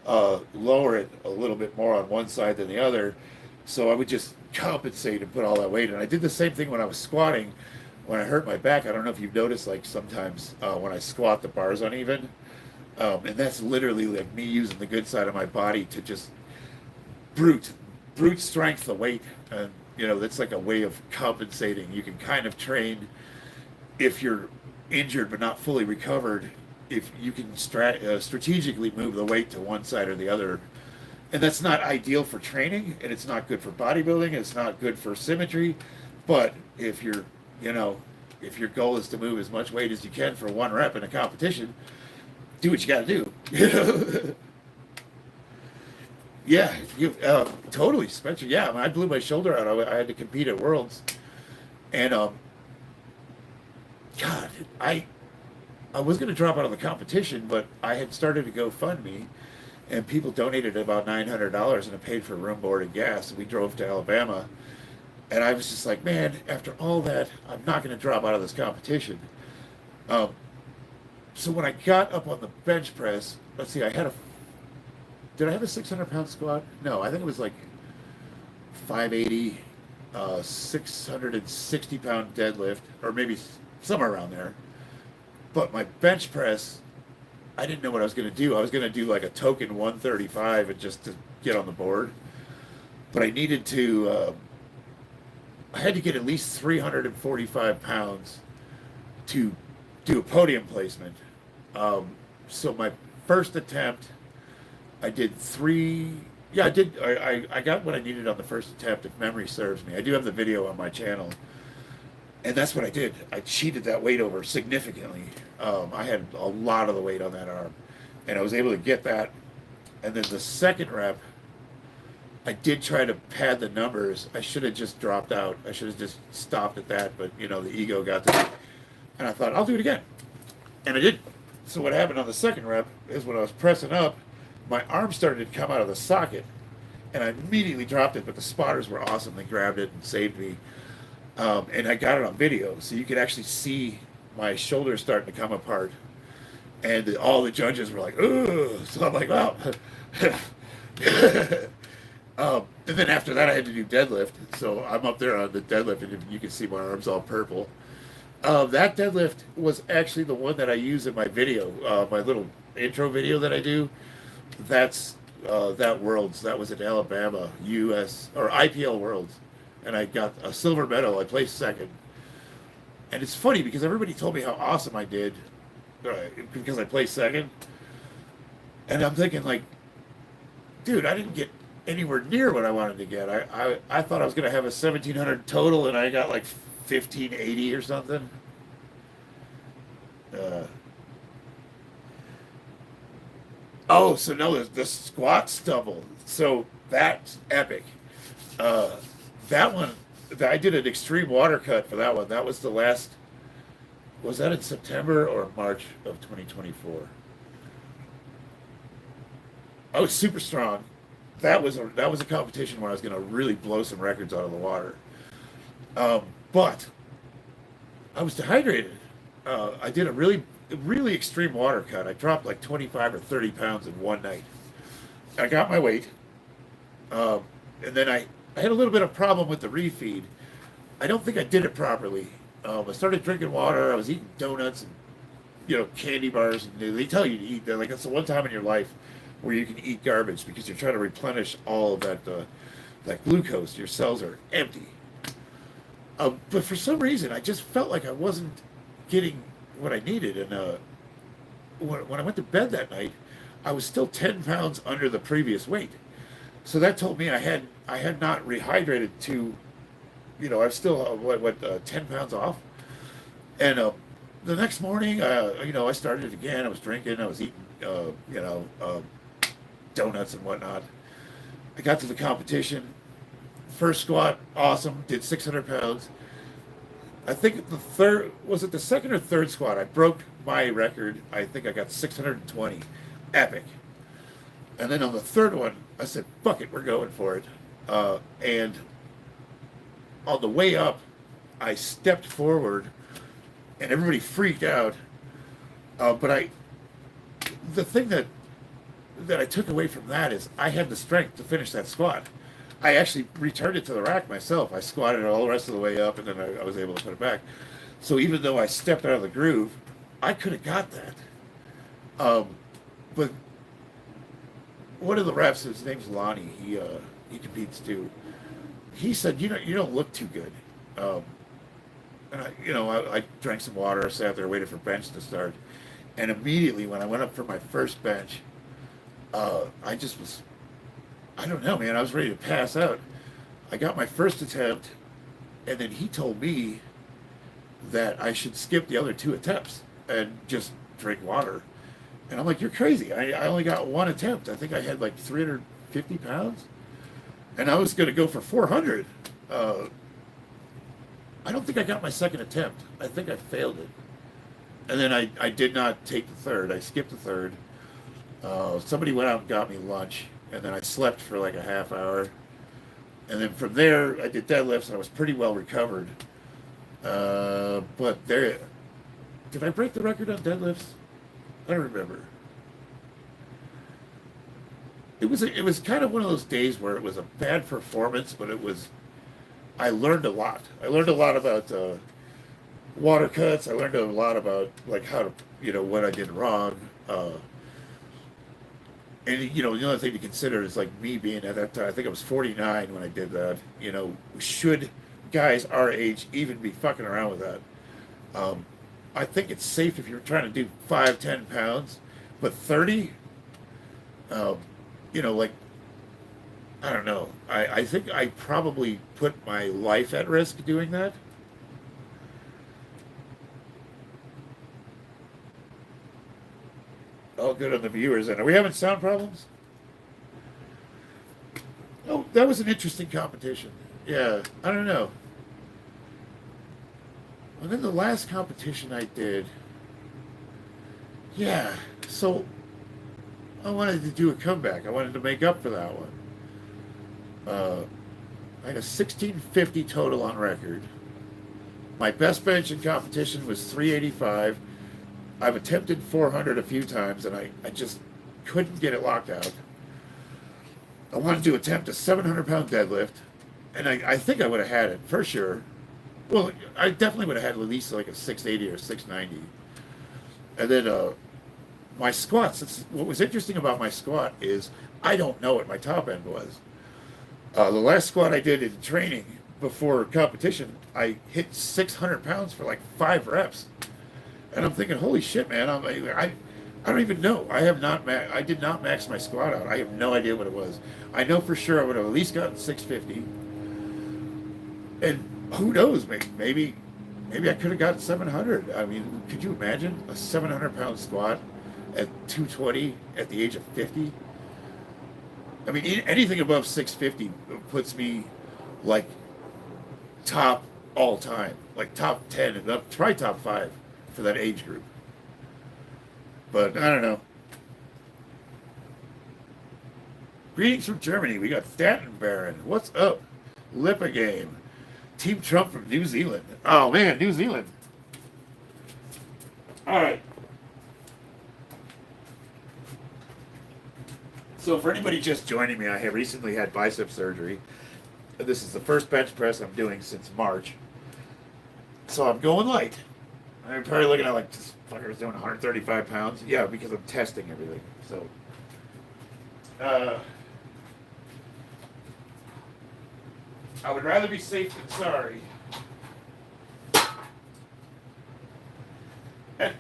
lower it a little bit more on one side than the other, so I would just compensate and put all that weight. And I did the same thing when I was squatting. When I hurt my back, I don't know if you've noticed, like sometimes when I squat, the bar's uneven, and that's literally like me using the good side of my body to just brute strength the weight. And that's like a way of compensating. You can kind of train if you're injured but not fully recovered, if you can strategically move the weight to one side or the other. And that's not ideal for training, and it's not good for bodybuilding, and it's not good for symmetry. But if if your goal is to move as much weight as you can for one rep in a competition, do what you got to do. Yeah, you totally, Spencer. Yeah, I blew my shoulder out. I had to compete at Worlds, and God, I was going to drop out of the competition, but I had started to GoFundMe, and people donated about $900, and it paid for room, board, and gas. And we drove to Alabama, and I was just like, man, after all that, I'm not going to drop out of this competition. So when I got up on the bench press, let's see, did I have a 600-pound squat? No, I think it was like 580, 660-pound deadlift, or maybe somewhere around there. But my bench press, I didn't know what I was going to do. I was going to do like a token 135 and just to get on the board. But I needed to, I had to get at least 345 pounds to do a podium placement. So my first attempt, I did I got what I needed on the first attempt, if memory serves me. I do have the video on my channel. And that's what I did. I cheated that weight over significantly. I had a lot of the weight on that arm. And I was able to get that. And then the second rep, I did try to pad the numbers. I should have just dropped out. I should have just stopped at that. But, the ego got to me. And I thought, I'll do it again. And I did. So what happened on the second rep is when I was pressing up, my arm started to come out of the socket, and I immediately dropped it, but the spotters were awesome. They grabbed it and saved me. And I got it on video, so you could actually see my shoulders starting to come apart. And all the judges were like, "Ooh!" So I'm like, "Wow." And then after that, I had to do deadlift. So I'm up there on the deadlift, and you can see my arms all purple. That deadlift was actually the one that I use in my video, my little intro video that I do. That's that Worlds. That was in Alabama, U.S. or IPL Worlds, and I got a silver medal. I placed second, and it's funny because everybody told me how awesome I did because I placed second, and I'm thinking like, dude, I didn't get anywhere near what I wanted to get. I thought I was going to have a 1,700 total, and I got like 1,580 or something. Oh, so no, the squat stumble. So that's epic. That one, I did an extreme water cut for that one. That was the last. Was that in September or March of 2024? I was super strong. That was a competition where I was going to really blow some records out of the water. But I was dehydrated. I did a really extreme water cut. I dropped like 25 or 30 pounds in one night. I got my weight, um, and then I had a little bit of problem with the refeed. I don't think I did it properly. I started drinking water. I was eating donuts and candy bars. And they tell you to eat. They're like, it's the one time in your life where you can eat garbage because you're trying to replenish all of that glucose. Your cells are empty. But for some reason, I just felt like I wasn't getting what I needed. And when I went to bed that night, I was still 10 pounds under the previous weight. So that told me I had not rehydrated to, I was still 10 pounds off. And the next morning, I started again. I was drinking. I was eating, donuts and whatnot. I got to the competition. First squat, awesome. Did 600 pounds. I think the second or third squat? I broke my record. I think I got 620. Epic. And then on the third one, I said, fuck it, we're going for it. And on the way up, I stepped forward and everybody freaked out. But the thing that I took away from that is I had the strength to finish that squat. I actually returned it to the rack myself. I squatted it all the rest of the way up, and then I was able to put it back. So even though I stepped out of the groove, I could have got that. But one of the refs, his name's Lonnie, he competes too. He said, you don't look too good. And I drank some water, sat there, waited for bench to start. And immediately when I went up for my first bench, I don't know, man. I was ready to pass out. I got my first attempt, and then he told me that I should skip the other two attempts and just drink water. And I'm like, you're crazy. I only got one attempt. I think I had like 350 pounds, and I was going to go for 400. I don't think I got my second attempt. I think I failed it. And then I did not take the third. I skipped the third. Somebody went out and got me lunch. And then I slept for like a half hour. And then from there, I did deadlifts, and I was pretty well recovered. But did I break the record on deadlifts? I don't remember. It was kind of one of those days where it was a bad performance, but I learned a lot. I learned a lot about water cuts. I learned a lot about like how to, what I did wrong. And, the other thing to consider is like me being at that time, I think I was 49 when I did that. Should guys our age even be fucking around with that? I think it's safe if you're trying to do 5-10 pounds, but 30, like, I don't know. I think I probably put my life at risk doing that. All good on the viewers. And are we having sound problems? Oh, that was an interesting competition. Yeah, I don't know. And then the last competition I did, yeah, so I wanted to do a comeback. I wanted to make up for that one. I had a 1650 total on record. My best bench in competition was 385. I've attempted 400 a few times, and I just couldn't get it locked out. I wanted to attempt a 700-pound deadlift, and I think I would have had it, for sure. Well, I definitely would have had at least like a 680 or 690. And then my squats, what was interesting about my squat is I don't know what my top end was. The last squat I did in training before competition, I hit 600 pounds for like 5 reps. And I'm thinking, holy shit, man! I don't even know. I did not max my squat out. I have no idea what it was. I know for sure I would have at least gotten 650. And who knows? Maybe I could have gotten 700. I mean, could you imagine a 700-pound squat at 220 at the age of 50? I mean, anything above 650 puts me like top all time, like top 10 and up, try top 5. For that age group. But I don't know. Greetings from Germany. We got Stanton Baron. What's up? Lippa Game. Team Trump from New Zealand. Oh man, New Zealand. All right. So for anybody just joining me, I have recently had bicep surgery. This is the first bench press I'm doing since March. So I'm going light. I'm probably looking at like this fucker's doing 135 pounds. Yeah, because I'm testing everything. So I would rather be safe than sorry. And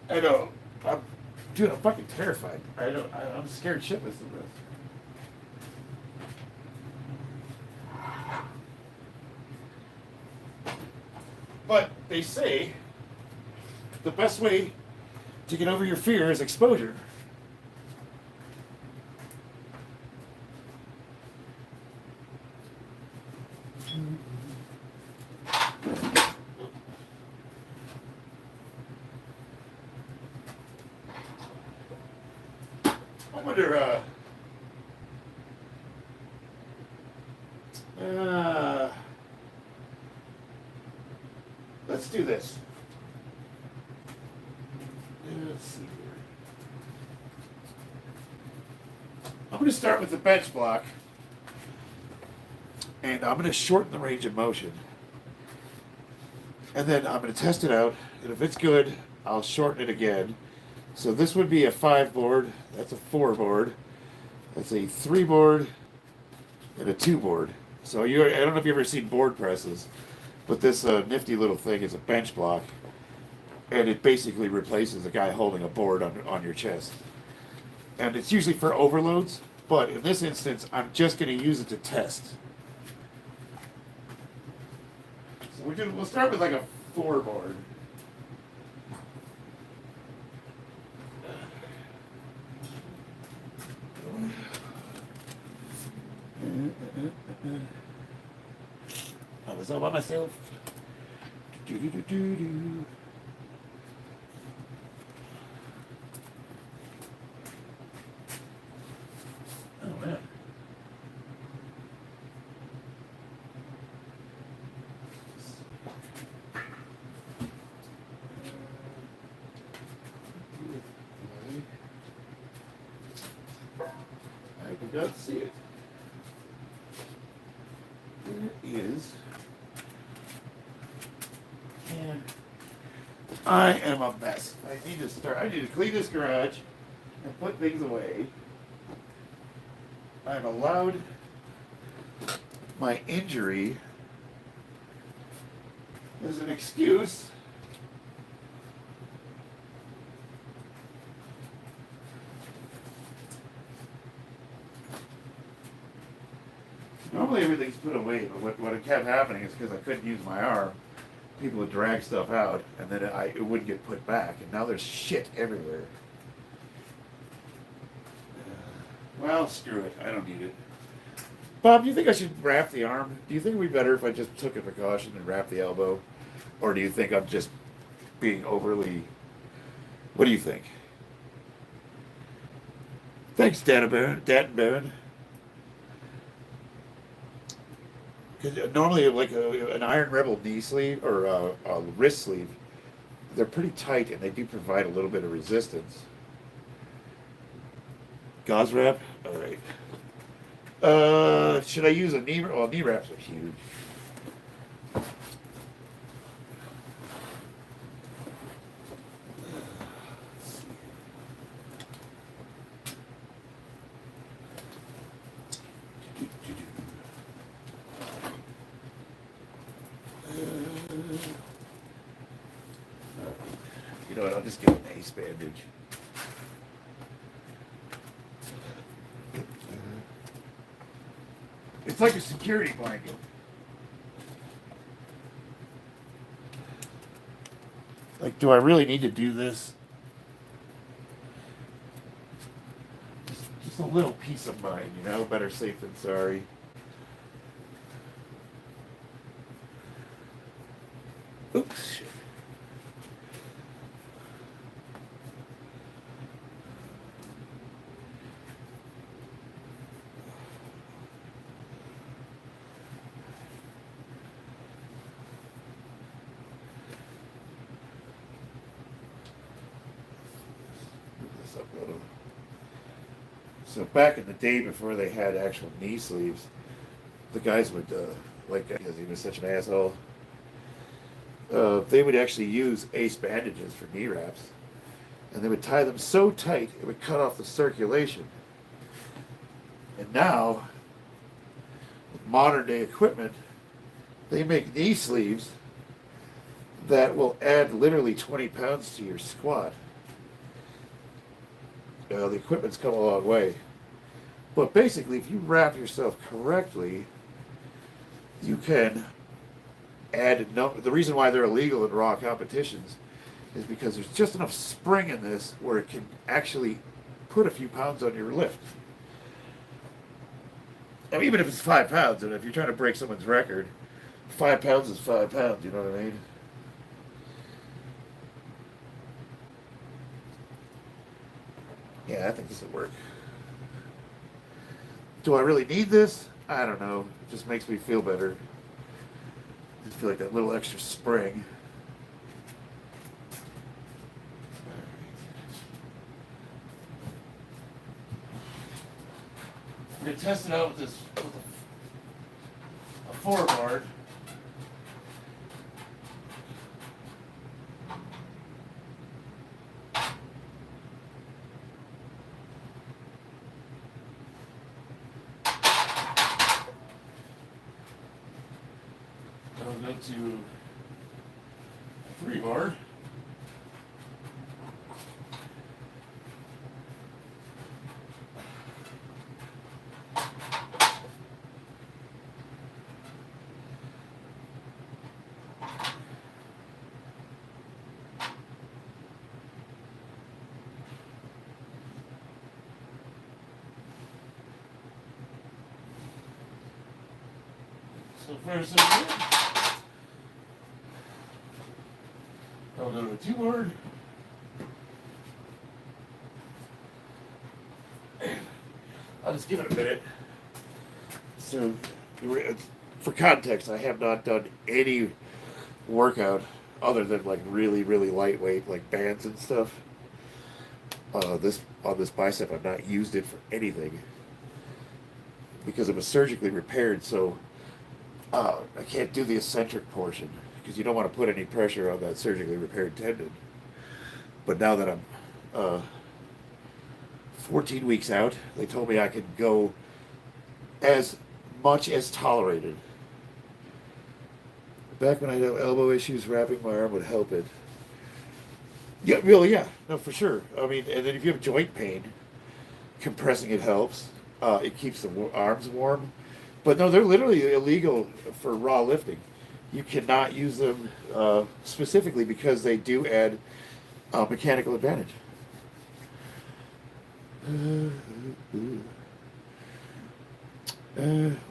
I know. Dude, I'm fucking terrified. I'm scared shitless of this. But they say the best way to get over your fear is exposure. I wonder, let's do this. Let's see here. I'm going to start with the bench block, and I'm going to shorten the range of motion. And then I'm going to test it out, and if it's good, I'll shorten it again. So this would be a 5 board, that's a 4 board, that's a 3 board, and a 2 board. So I don't know if you've ever seen board presses, but this nifty little thing is a bench block, and it basically replaces a guy holding a board on your chest. And it's usually for overloads, but in this instance, I'm just going to use it to test. So we'll start with like a 4 board. I was all by myself. Do. Oh man. I did not see it. There is. And I am a mess. I need to clean this garage and put things away. I've allowed my injury as an excuse normally everything's put away, but what kept happening is because I couldn't use my arm, people would drag stuff out, and then it wouldn't get put back, and now there's shit everywhere. Well, screw it. I don't need it. Bob, do you think I should wrap the arm? Do you think it would be better if I just took a precaution and wrapped the elbow? Or do you think I'm just being overly... What do you think? Thanks, Baron. Normally, like an Iron Rebel knee sleeve or a wrist sleeve, they're pretty tight and they do provide a little bit of resistance. Gauze wrap? All right. Should I use a knee wrap? Well, knee wraps are huge. You know what? I'll just get an ace bandage. It's like a security blanket. Like, do I really need to do this? Just a little peace of mind, you know? Better safe than sorry. Oops, shit. So back in the day before they had actual knee sleeves, the guys would, because he was such an asshole, they would actually use ace bandages for knee wraps. And they would tie them so tight, it would cut off the circulation. And now, with modern day equipment, they make knee sleeves that will add literally 20 pounds to your squat. The equipment's come a long way. But basically, if you wrap yourself correctly, you can add the reason why they're illegal in raw competitions is because there's just enough spring in this where it can actually put a few pounds on your lift. Now, even if it's 5 pounds, and if you're trying to break someone's record, 5 pounds is 5 pounds, you know what I mean? Yeah, I think this will work. Do I really need this? I don't know. It just makes me feel better. I feel like that little extra spring. I'm going to test it out with this with a 4-bar. I'll go to a 3-bar. So far, so good. I'll go to a 2-bar. I'll just give it a minute. So, for context, I have not done any workout other than like really, really lightweight, like bands and stuff. On this bicep, I've not used it for anything because it was surgically repaired. So I can't do the eccentric portion because you don't want to put any pressure on that surgically repaired tendon. But now that I'm 14 weeks out, they told me I could go as much as tolerated. Back when I had elbow issues, wrapping my arm would help it. Yeah, really, yeah, no, for sure. I mean, and then if you have joint pain, compressing it helps. It keeps the arms warm. But no, they're literally illegal for raw lifting. You cannot use them specifically because they do add mechanical advantage.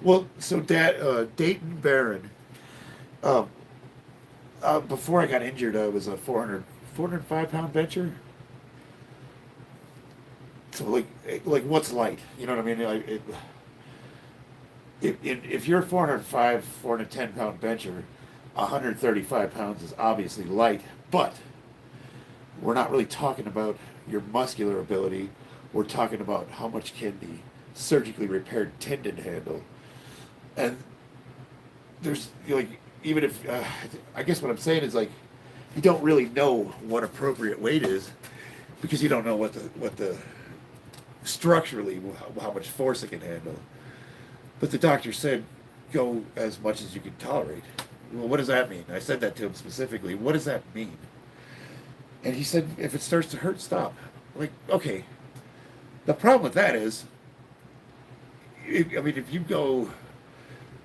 Well, so Dayton Barron. Before I got injured, I was a 405-pound bencher. So like what's light? You know what I mean? If you're a 410-pound bencher, 135 pounds is obviously light, but we're not really talking about your muscular ability. We're talking about how much can the surgically repaired tendon handle. And there's even if I guess what I'm saying is like you don't really know what appropriate weight is because you don't know what the structurally how much force it can handle. But the doctor said go as much as you can tolerate. Well, what does that mean? I said that to him specifically. What does that mean? And he said, if it starts to hurt, stop. I'm like, okay. The problem with that is, if you go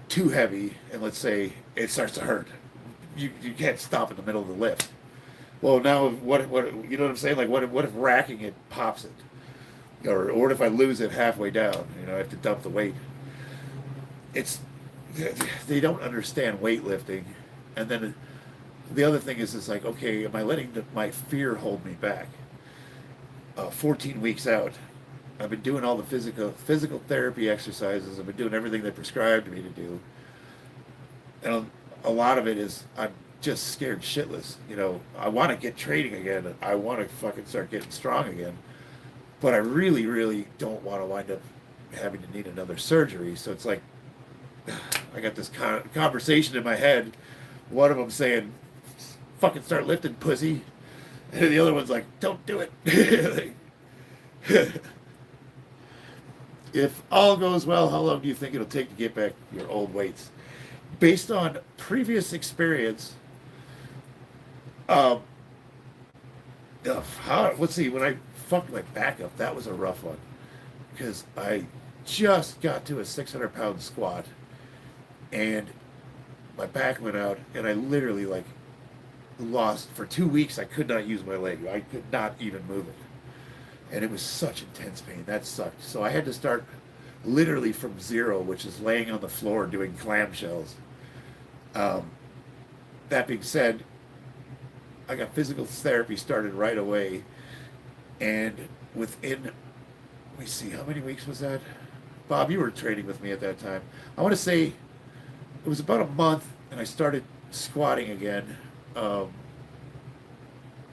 too heavy and let's say it starts to hurt, you can't stop in the middle of the lift. Well, now what you know what I'm saying? Like what if racking it pops it, or what if I lose it halfway down? I have to dump the weight. They don't understand weightlifting, and then the other thing is, it's like, okay, am I letting my fear hold me back? 14 weeks out, I've been doing all the physical therapy exercises. I've been doing everything they prescribed me to do, and a lot of it is I'm just scared shitless. I want to get training again. I want to fucking start getting strong again, but I really, really don't want to wind up having to need another surgery. So it's like, I got this conversation in my head. One of them saying, fucking start lifting, pussy. And the other one's like, don't do it. If all goes well, how long do you think it'll take to get back your old weights? Based on previous experience, let's see, when I fucked my back up, that was a rough one. Because I just got to a 600-pound squat, and my back went out, and I literally, like, lost, for 2 weeks, I could not use my leg. I could not even move it. And it was such intense pain. That sucked. So I had to start literally from zero, which is laying on the floor doing clamshells. That being said, I got physical therapy started right away. And within, let me see, how many weeks was that? Bob, you were training with me at that time. I want to say it was about a month, and I started squatting again.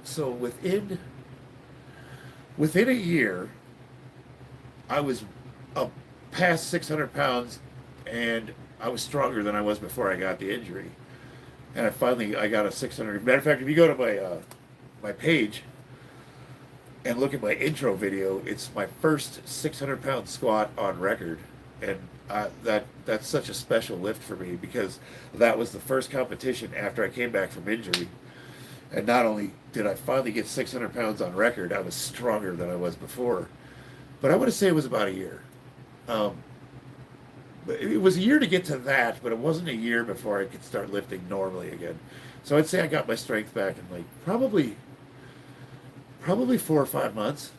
So within a year, I was up past 600 pounds, and I was stronger than I was before I got the injury. And I got a 600. Matter of fact, if you go to my page and look at my intro video, it's my first 600-pound squat on record, and that's such a special lift for me because that was the first competition after I came back from injury. And not only did I finally get 600 pounds on record, I was stronger than I was before. But I want to say it was about a year. But it was a year to get to that, but it wasn't a year before I could start lifting normally again. So I'd say I got my strength back in like probably 4 or 5 months.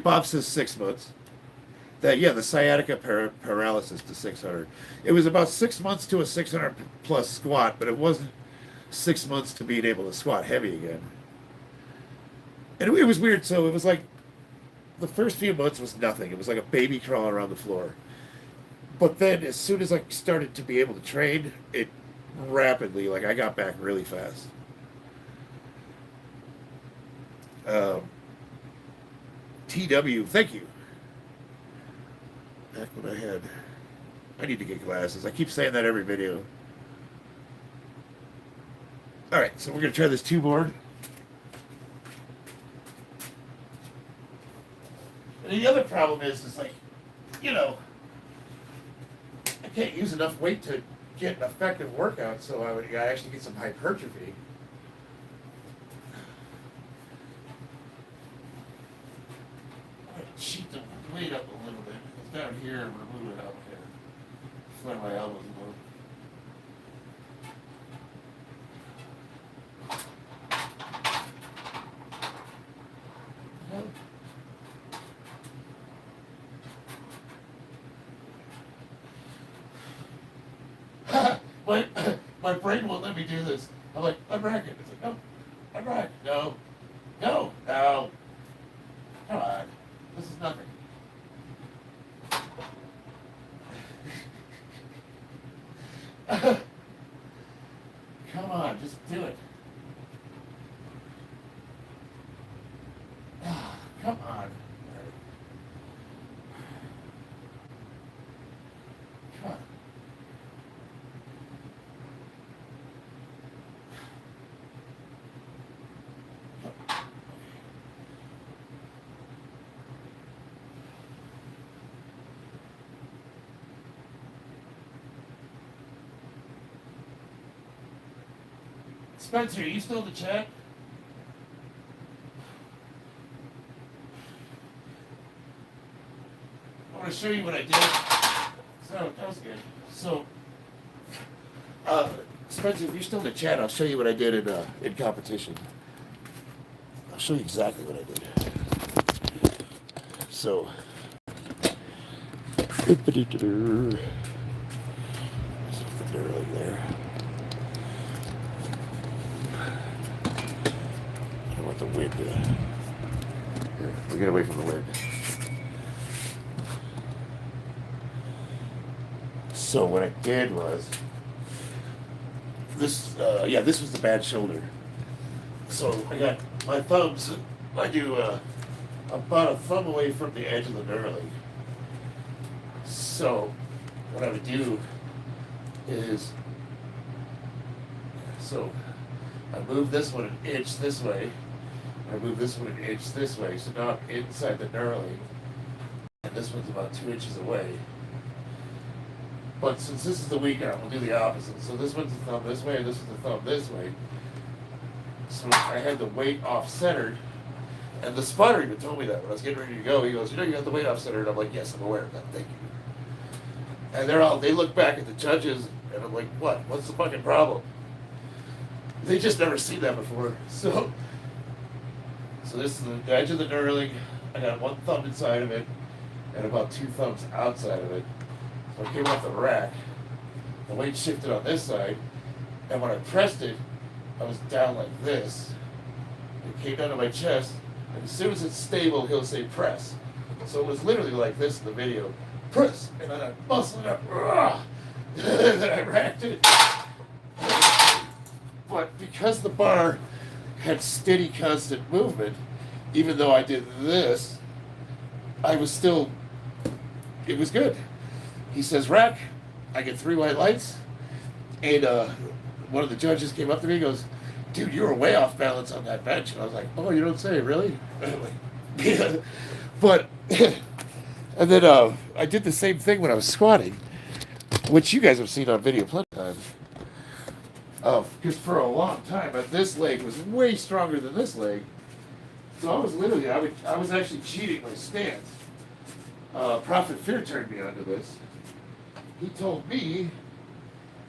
Bob says 6 months. The sciatica paralysis to 600. It was about 6 months to a 600 plus squat, but it wasn't 6 months to being able to squat heavy again. And it was weird. So it was like the first few months was nothing. It was like a baby crawling around the floor. But then as soon as I started to be able to train, it rapidly, like I got back really fast. TW, thank you. Back when I need to get glasses. I keep saying that every video. All right, so we're going to try this 2 board. And the other problem is like, I can't use enough weight to get an effective workout, so I actually get some hypertrophy. I'm going to cheat the weight up a little bit. It's down here and remove it out here. Flare my elbows a little. My brain won't let me do this. I'm like, I'm racking. It's like, no, I'm racking. No. Come on. This is nothing. Come on, just do it. Come on. Come on. Spencer, are you still in the chat? I want to show you what I did. So, that was good. So, Spencer, if you're still in the chat, I'll show you what I did in competition. I'll show you exactly what I did. So, there's the knurling there. I don't want the wind to... Here, we get away from the wind. So what I did was this. This was the bad shoulder. So I got my thumbs I do about a thumb away from the edge of the knurling. So what I would do is, so I move this one an inch this way, I move this one an inch this way, so now I'm inside the knurling, and this one's about 2 inches away. But since this is the weak arm, we'll do the opposite. So this one's the thumb this way, and this one's the thumb this way. So I had the weight off-centered, and the spotter even told me that when I was getting ready to go. He goes, you know, you got the weight off-centered. I'm like, yes, I'm aware of that. Thank you. And they look back at the judges, and I'm like, what? What's the fucking problem? They just never seen that before. So this is the edge of the knurling. I got one thumb inside of it, and about 2 thumbs outside of it. So I came off the rack. The weight shifted on this side, and when I pressed it, I was down like this. It came down to my chest, and as soon as it's stable, he'll say press. So it was literally like this in the video. Press! And then I muscled it up. And then I racked it. But because the bar had steady, constant movement, even though I did this, I was still, it was good. He says, rack. I get 3 white lights. And one of the judges came up to me and goes, dude, you were way off balance on that bench. And I was like, oh, you don't say, really? Yeah. But, and then I did the same thing when I was squatting, which you guys have seen on video plenty of times. Because for a long time, this leg was way stronger than this leg. So I was literally, I was actually cheating my stance. Prophet Fear turned me onto this. He told me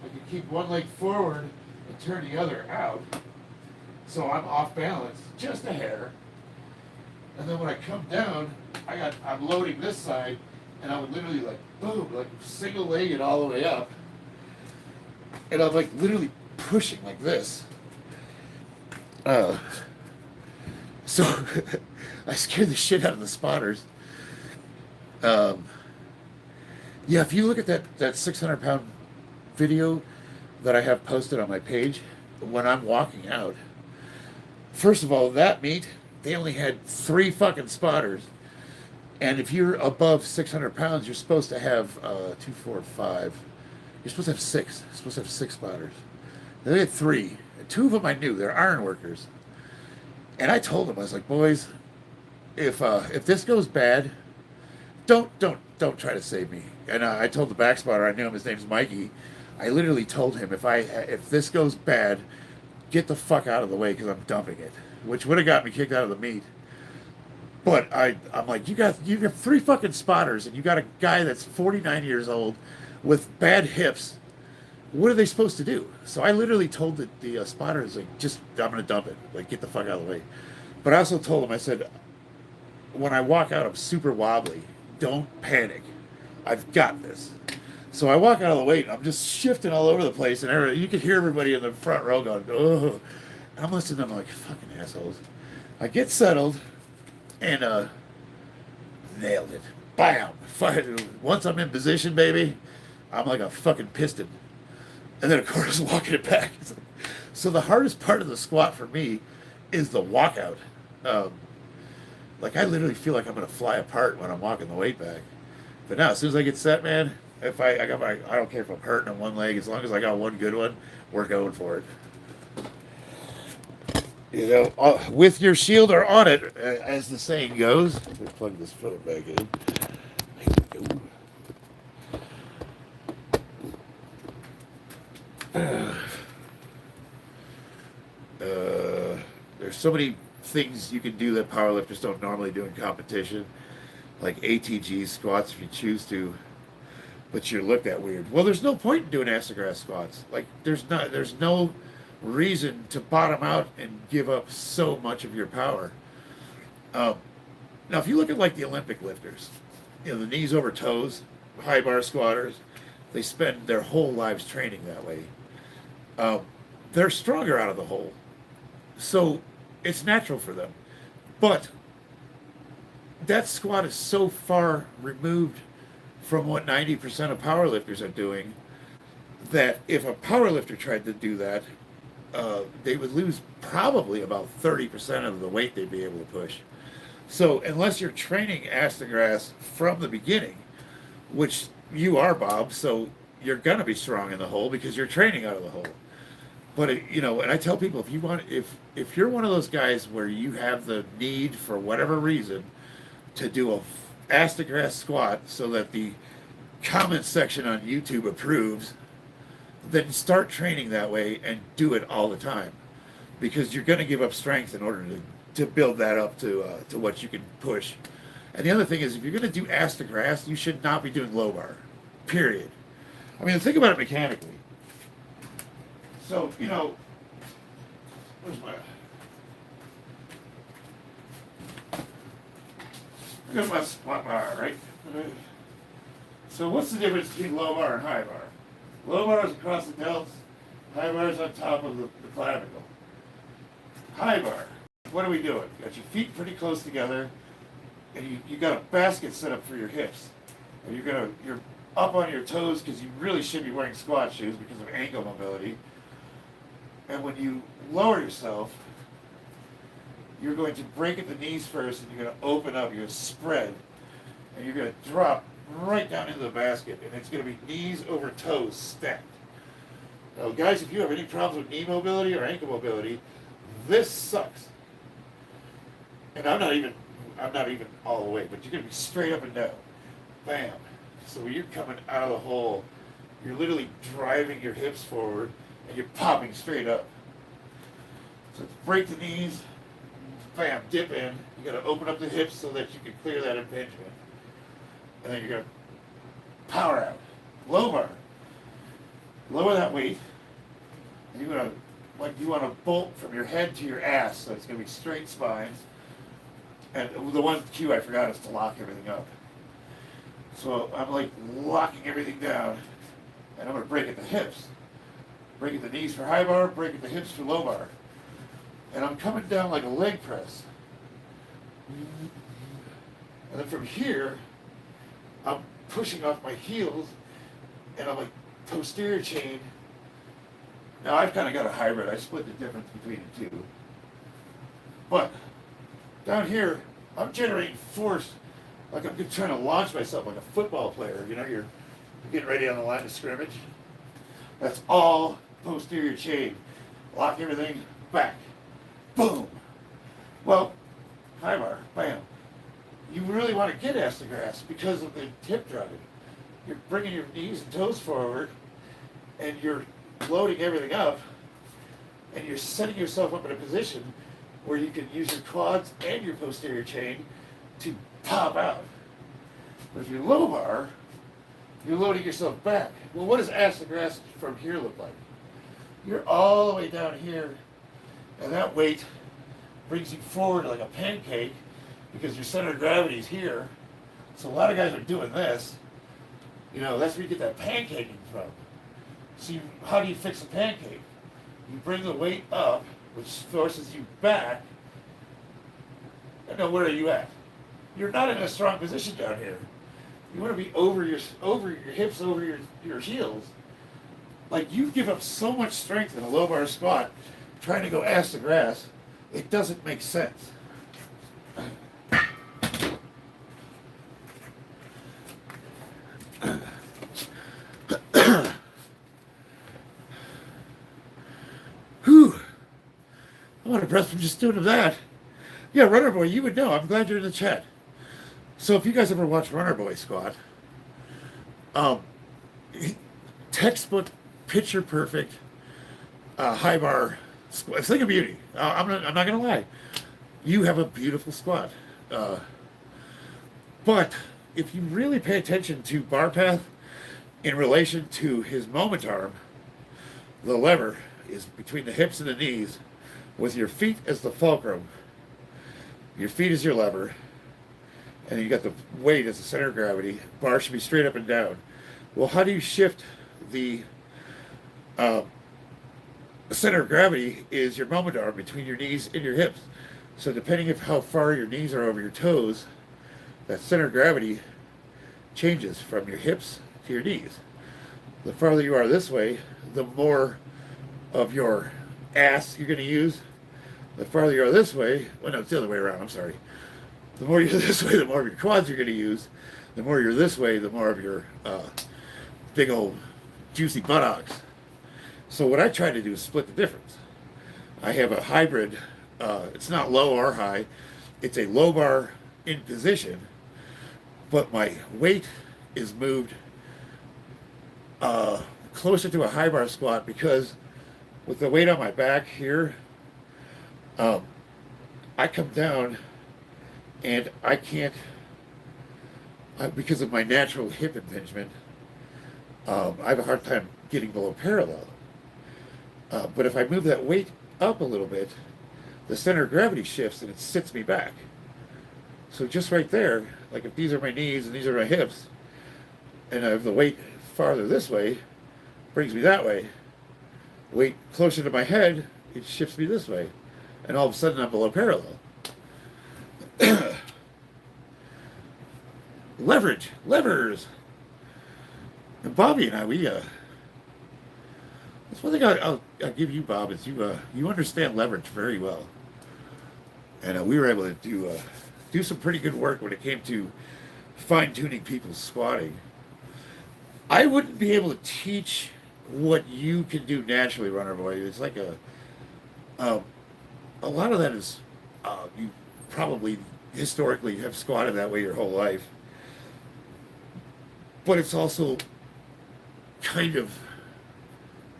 I could keep one leg forward and turn the other out. So I'm off balance, just a hair. And then when I come down, I'm loading this side, and I would literally like, boom, like single leg it all the way up. And I'm like literally pushing like this. So I scared the shit out of the spotters. Yeah, if you look at that 600-pound video that I have posted on my page, when I'm walking out, first of all, that meet, they only had 3 fucking spotters. And if you're above 600 pounds, you're supposed to have 2, 4, 5. You're supposed to have 6. You're supposed to have 6 spotters. They had 3. 2 of them I knew. They're iron workers. And I told them, I was like, boys, if this goes bad, don't try to save me. And I told the back spotter, I knew him, his name's Mikey. I literally told him, if this goes bad, get the fuck out of the way because I'm dumping it, which would have got me kicked out of the meet. But I'm like, you have 3 fucking spotters, and you got a guy that's 49 years old with bad hips. What are they supposed to do? So I literally told the spotters, like, I'm gonna dump it, like, get the fuck out of the way. But I also told him, I said, when I walk out, I'm super wobbly. Don't panic. I've got this. So I walk out of the way, and I'm just shifting all over the place, and you can hear everybody in the front row going, oh. And I'm listening to them like, fucking assholes. I get settled, and nailed it. Bam! Once I'm in position, baby, I'm like a fucking piston. And then, of course, walking it back. So the hardest part of the squat for me is the walkout. Like, I literally feel like I'm going to fly apart when I'm walking the weight back. But now, as soon as I get set, man, if I don't care if I'm hurting on one leg, as long as I got one good one, we're going for it. You know, with your shield or on it, as the saying goes. Let me plug this phone back in. There's so many things you can do that powerlifters don't normally do in competition, like ATG squats if you choose to, but you're looked at weird. Well, there's no point in doing ass-to-grass squats. Like, there's no reason to bottom out and give up so much of your power. Now, if you look at like the Olympic lifters, you know, the knees over toes, high bar squatters, they spend their whole lives training that way. They're stronger out of the hole, so it's natural for them. But that squat is so far removed from what 90% of powerlifters are doing that if a powerlifter tried to do that, they would lose probably about 30% of the weight they'd be able to push. So unless you're training ass to grass from the beginning, which you are, Bob, so you're gonna be strong in the hole because you're training out of the hole. But and I tell people, if you're one of those guys where you have the need for whatever reason to do a ass to grass squat so that the comment section on YouTube approves, then start training that way and do it all the time, because you're going to give up strength in order to build that up to what you can push. And the other thing is, if you're going to do ass to grass, you should not be doing low bar, period. I mean, think about it mechanically. So, where's my... I got my squat bar, right? So what's the difference between low bar and high bar? Low bar is across the delts, high bar is on top of the clavicle. High bar, what are we doing? You got your feet pretty close together, and you got a basket set up for your hips. And you're up on your toes because you really should be wearing squat shoes because of ankle mobility. And when you lower yourself, you're going to break at the knees first, and you're going to open up, you're going to spread, and you're going to drop right down into the basket, and it's going to be knees over toes stacked. Now, guys, if you have any problems with knee mobility or ankle mobility, this sucks. And I'm not even all the way, but you're going to be straight up and down. Bam. So when you're coming out of the hole, you're literally driving your hips forward, and you're popping straight up. So break the knees, bam, dip in. You got to open up the hips so that you can clear that impingement. And then you're going to power out. Low bar. Lower that weight. And you're going to, you want to bolt from your head to your ass, so it's going to be straight spines. And the one cue I forgot is to lock everything up. So I'm like locking everything down, and I'm going to break at the hips. Break at the knees for high bar, break at the hips for low bar. And I'm coming down like a leg press. And then from here, I'm pushing off my heels, and I'm like posterior chain. Now I've kind of got a hybrid. I split the difference between the two. But down here, I'm generating force like I'm trying to launch myself like a football player. You're getting ready on the line of scrimmage. That's all posterior chain. Lock everything back. Boom. Well, high bar, bam. You really want to get ass to grass because of the hip driving. You're bringing your knees and toes forward, and you're loading everything up, and you're setting yourself up in a position where you can use your quads and your posterior chain to pop out. But if you're low bar, you're loading yourself back. Well, what does ass to grass from here look like? You're all the way down here, and that weight brings you forward like a pancake because your center of gravity is here. So a lot of guys are doing this. That's where you get that pancaking from. So how do you fix a pancake? You bring the weight up, which forces you back. And now where are you at? You're not in a strong position down here. You want to be over your hips, over your heels. Like, you give up so much strength in a low bar squat trying to go ass to grass, it doesn't make sense. Whew. I'm out of breath from just doing that. Yeah, Runner Boy, you would know. I'm glad you're in the chat. So if you guys ever watch Runner Boy squat, textbook, picture perfect, high bar squat. It's like a beauty. I'm not gonna lie. You have a beautiful squat. But if you really pay attention to bar path in relation to his moment arm, the lever is between the hips and the knees, with your feet as the fulcrum. Your feet is your lever, and you got the weight as the center of gravity. Bar should be straight up and down. Well, how do you shift the center of gravity is your moment arm between your knees and your hips. So depending on how far your knees are over your toes, that center of gravity changes from your hips to your knees. The farther you are this way, the more of your ass you're going to use, the farther you are this way, well, no, it's the other way around, I'm sorry. The more you're this way, the more of your quads you're going to use. The more you're this way, the more of your big old juicy buttocks. So what I try to do is split the difference. I have a hybrid. It's not low or high. It's a low bar in position, but my weight is moved closer to a high bar squat because with the weight on my back here, I come down and I can't, because of my natural hip impingement, I have a hard time getting below parallel. But if I move that weight up a little bit, the center of gravity shifts and it sits me back. So just right there, like if these are my knees and these are my hips, and I have the weight farther this way, brings me that way. Weight closer to my head, it shifts me this way. And all of a sudden I'm below parallel. Levers. And Bobby and I, that's one thing I'll give you, Bob, is you understand leverage very well. And we were able to do some pretty good work when it came to fine-tuning people's squatting. I wouldn't be able to teach what you can do naturally, Runner Boy. It's like a lot of that is you probably historically have squatted that way your whole life. But it's also kind of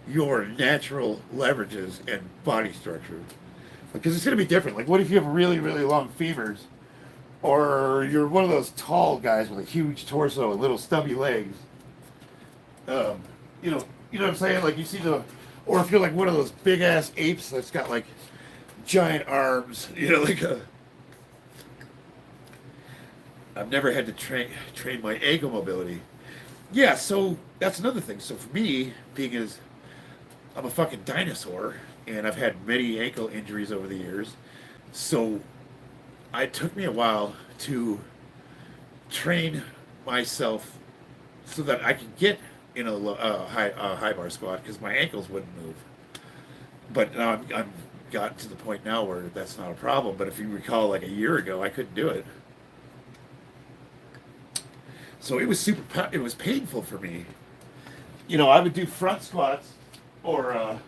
your natural leverages and body structure. Because it's going to be different. Like, what if you have really, really long femurs? Or you're one of those tall guys with a huge torso and little stubby legs. You know what I'm saying? Like, you see or if you're like one of those big ass apes that's got like giant arms, I've never had to train my ankle mobility. Yeah, so that's another thing. So for me, being as I'm a fucking dinosaur, and I've had many ankle injuries over the years, so it took me a while to train myself so that I could get in a high bar squat because my ankles wouldn't move. But now I'm got to the point now where that's not a problem. But if you recall, like a year ago, I couldn't do it. So it was painful for me. I would do front squats, or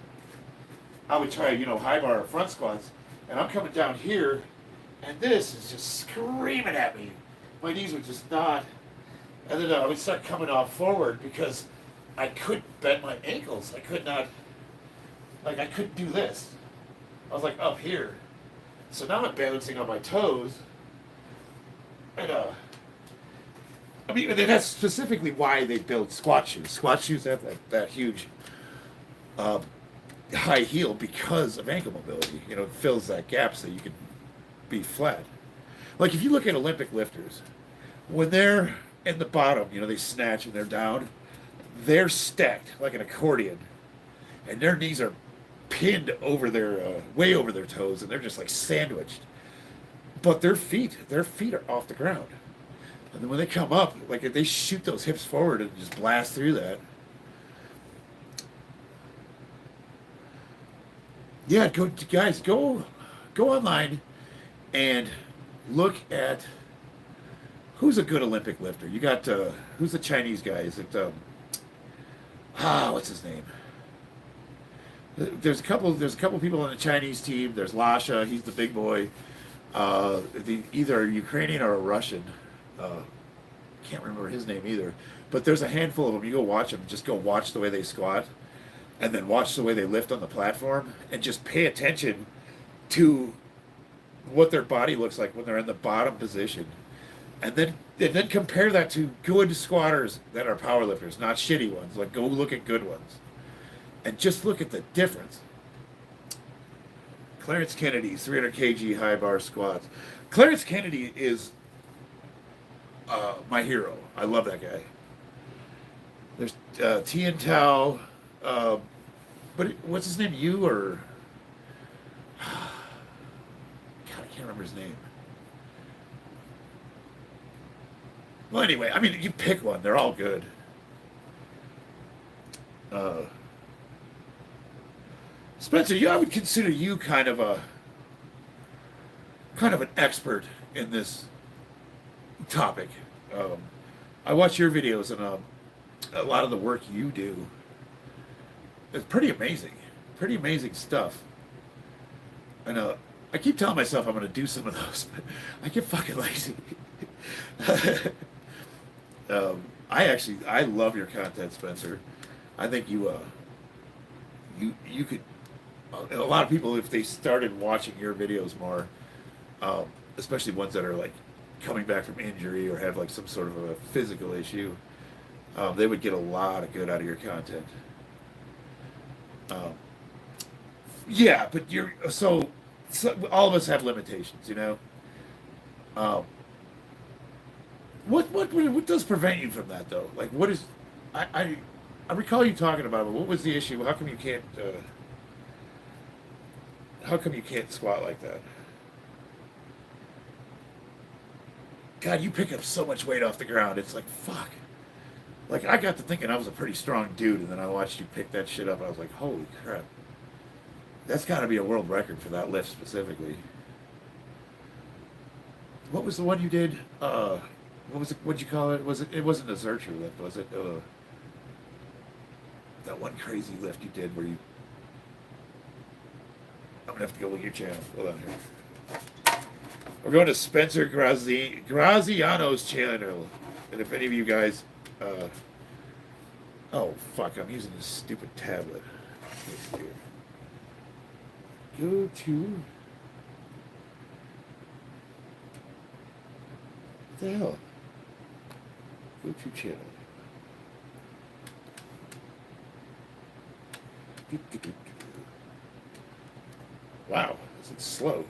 I would try, high bar or front squats, and I'm coming down here, and this is just screaming at me. My knees would just not, and then I would start coming off forward because I couldn't bend my ankles. I could not, I couldn't do this. I was like up here. So now I'm balancing on my toes, and and that's specifically why they build squat shoes. Squat shoes have that huge high heel because of ankle mobility. It fills that gap so you can be flat. Like if you look at Olympic lifters, when they're in the bottom, they snatch and they're down, they're stacked like an accordion, and their knees are pinned over way over their toes, and they're just like sandwiched. But their feet are off the ground. And then when they come up, like they shoot those hips forward and just blast through that. Yeah, go online and look at who's a good Olympic lifter. You got who's the Chinese guy? Is it what's his name? There's a couple people on the Chinese team. There's Lasha, he's the big boy. Either a Ukrainian or a Russian. Can't remember his name either. But there's a handful of them. You go watch them. Just go watch the way they squat, and then watch the way they lift on the platform, and just pay attention to what their body looks like when they're in the bottom position, and then compare that to good squatters that are powerlifters, not shitty ones. Like go look at good ones, and just look at the difference. Clarence Kennedy's 300 kg high bar squats. Clarence Kennedy is my hero. I love that guy. There's Tien Tao, but what's his name? God, I can't remember his name. Well, anyway, you pick one. They're all good. Spencer, I would consider you kind of an expert in this topic. Um, I watch your videos, and a lot of the work you do is pretty amazing stuff. And I keep telling myself I'm going to do some of those, but I get fucking lazy. I love your content, Spencer. I think you could. A lot of people, if they started watching your videos more, especially ones that are like coming back from injury or have like some sort of a physical issue, they would get a lot of good out of your content. Yeah, but so all of us have limitations, you know. Um, what does prevent you from that though? Like, what is I recall you talking about it. What was the issue? How come you can't? How come you can't squat like that? God, you pick up so much weight off the ground. It's like, fuck. Like, I got to thinking I was a pretty strong dude, and then I watched you pick that shit up, and I was like, holy crap. That's got to be a world record for that lift specifically. What was the one you did? What was it? What'd you call it? It wasn't a Zercher lift, was it? That one crazy lift you did where you... I'm going to have to go look at your channel. Hold on here. We're going to Spencer Graziano's channel. And if any of you guys... oh, fuck. I'm using this stupid tablet. Let's see here. Go to... What the hell? Go to channel. Wow, this is slow.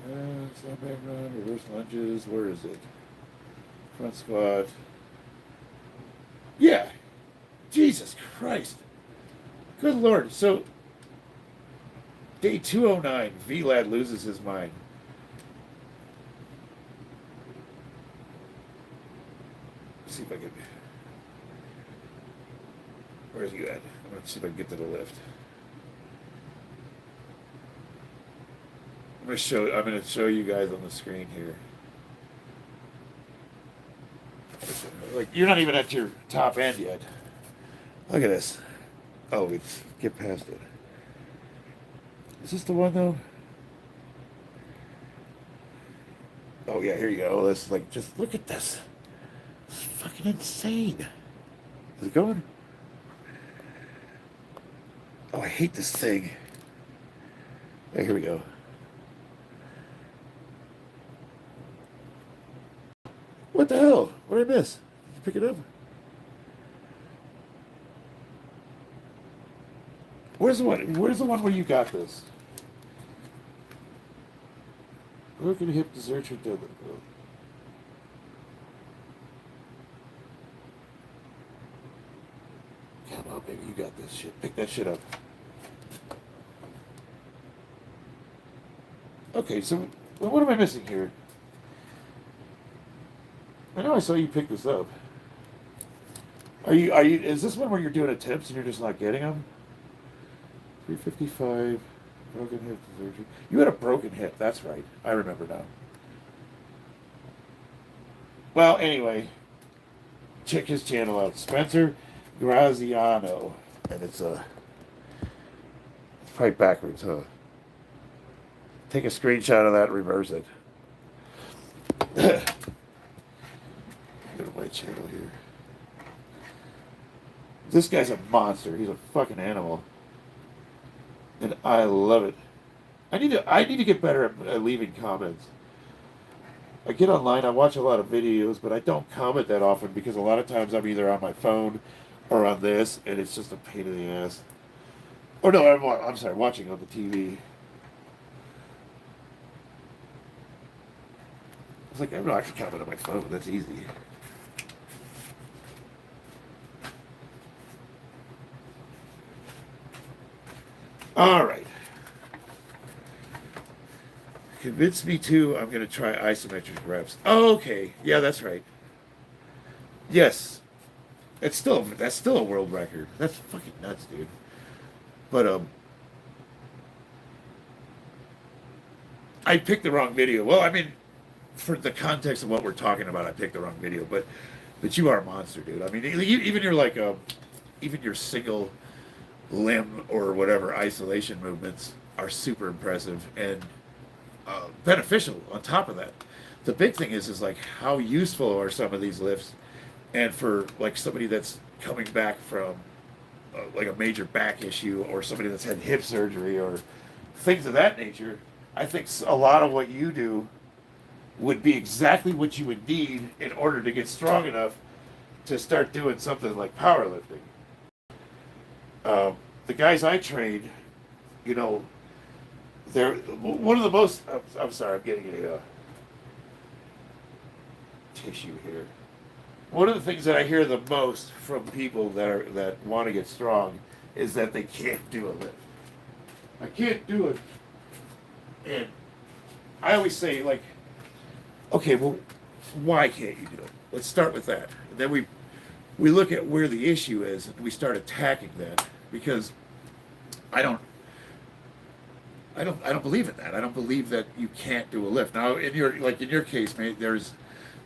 Side back run, reverse lunges. Where is it? Front squat. Yeah. Jesus Christ. Good Lord. So, day 209, V-Lad loses his mind. Let's see if I can... Where's he at? I'm going to see if I can get to the lift. I'm going to show you guys on the screen here. Like, you're not even at your top end yet. Look at this. Oh, get past it. Is this the one though? Oh yeah, here you go. This like just look at this. It's fucking insane. Is it going? Oh, I hate this thing. Hey, here we go. What the hell? What did I miss? Did you pick it up? Where's the one? Where's the one where you got this? Broken hip deserter deadlift. Come on, baby, you got this shit. Pick that shit up. Okay, so what am I missing here? I know I saw you pick this up. Is this one where you're doing attempts and you're just not getting them? 355, broken hip surgery. You had a broken hip, that's right. I remember now. Well, anyway, check his channel out. Spencer Graziano. And it's probably backwards, huh? Take a screenshot of that and reverse it. Go to my channel here. This guy's a monster. He's a fucking animal. And I love it. I need to get better at leaving comments. I get online, I watch a lot of videos, but I don't comment that often because a lot of times I'm either on my phone or on this, and it's just a pain in the ass. Or no, I'm sorry, watching on the TV. I was like, I'm not actually comment on my phone. That's easy. All right. Convince me to, I'm going to try isometric reps. Oh, okay. Yeah, that's right. Yes. That's still a world record. That's fucking nuts, dude. But I picked the wrong video. Well, I mean, for the context of what we're talking about, I picked the wrong video. But you are a monster, dude. I mean, even your like even your single limb or whatever isolation movements are super impressive and beneficial. On top of that, the big thing is like how useful are some of these lifts, and for like somebody that's coming back from like a major back issue or somebody that's had hip surgery or things of that nature. I think a lot of what you do would be exactly what you would need in order to get strong enough to start doing something like powerlifting. The guys I trained, you know, they're one of the most. I'm sorry, I'm getting a tissue here. One of the things that I hear the most from people that want to get strong is that they can't do a lift. I can't do it, and I always say like, okay, well, why can't you do it? Let's start with that. And then we look at where the issue is and we start attacking that, because I don't believe in that. I don't believe that you can't do a lift. Now in your case, mate,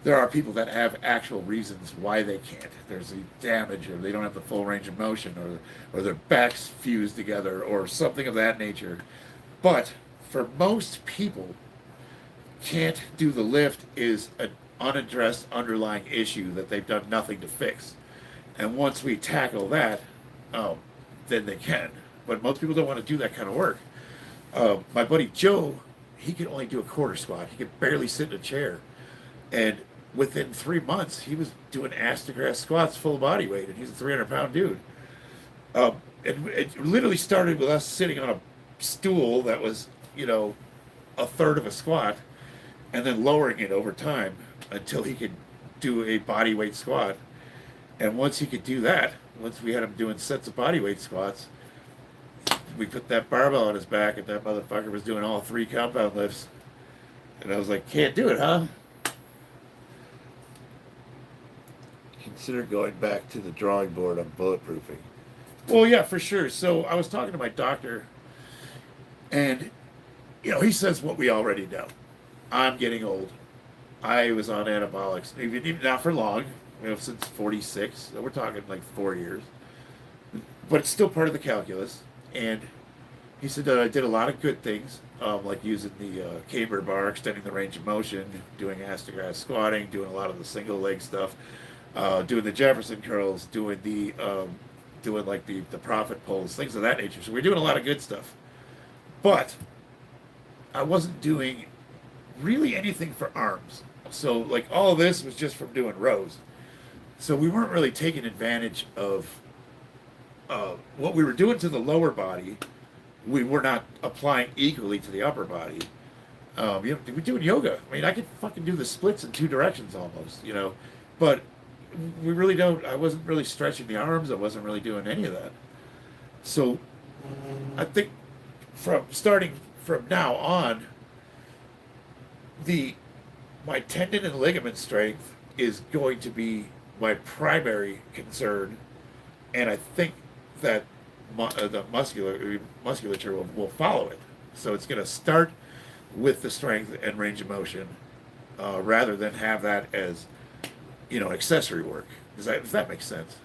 there are people that have actual reasons why they can't. There's the damage, or they don't have the full range of motion, or their backs fused together, or something of that nature. But for most people, can't do the lift is an unaddressed underlying issue that they've done nothing to fix. And once we tackle that, then they can. But most people don't want to do that kind of work. My buddy Joe, he could only do a quarter squat. He could barely sit in a chair. And within 3 months, he was doing ass to grass squats full body weight, and he's a 300-pound dude. It literally started with us sitting on a stool that was, a third of a squat, and then lowering it over time until he could do a body weight squat. And once he could do that, once we had him doing sets of body weight squats, we put that barbell on his back, and that motherfucker was doing all 3 compound lifts. And I was like, can't do it, huh? Consider going back to the drawing board on bulletproofing. Well, yeah, for sure. So I was talking to my doctor, and, he says what we already know. I'm getting old. I was on anabolics, even not for long, since 46. So we're talking like 4 years. But it's still part of the calculus. And he said that I did a lot of good things, like using the camber bar, extending the range of motion, doing ass to grass squatting, doing a lot of the single leg stuff, doing the Jefferson curls, doing the profit pulls, things of that nature. So we're doing a lot of good stuff. But I wasn't doing really anything for arms. So like all of this was just from doing rows. So we weren't really taking advantage of what we were doing to the lower body. We were not applying equally to the upper body. We're doing yoga. I mean, I could fucking do the splits in 2 directions almost, but we really don't. I wasn't really stretching the arms. I wasn't really doing any of that. So I think starting from now on, my tendon and ligament strength is going to be my primary concern, and I think that the musculature will follow it. So it's going to start with the strength and range of motion, rather than have that as accessory work. Does that make sense?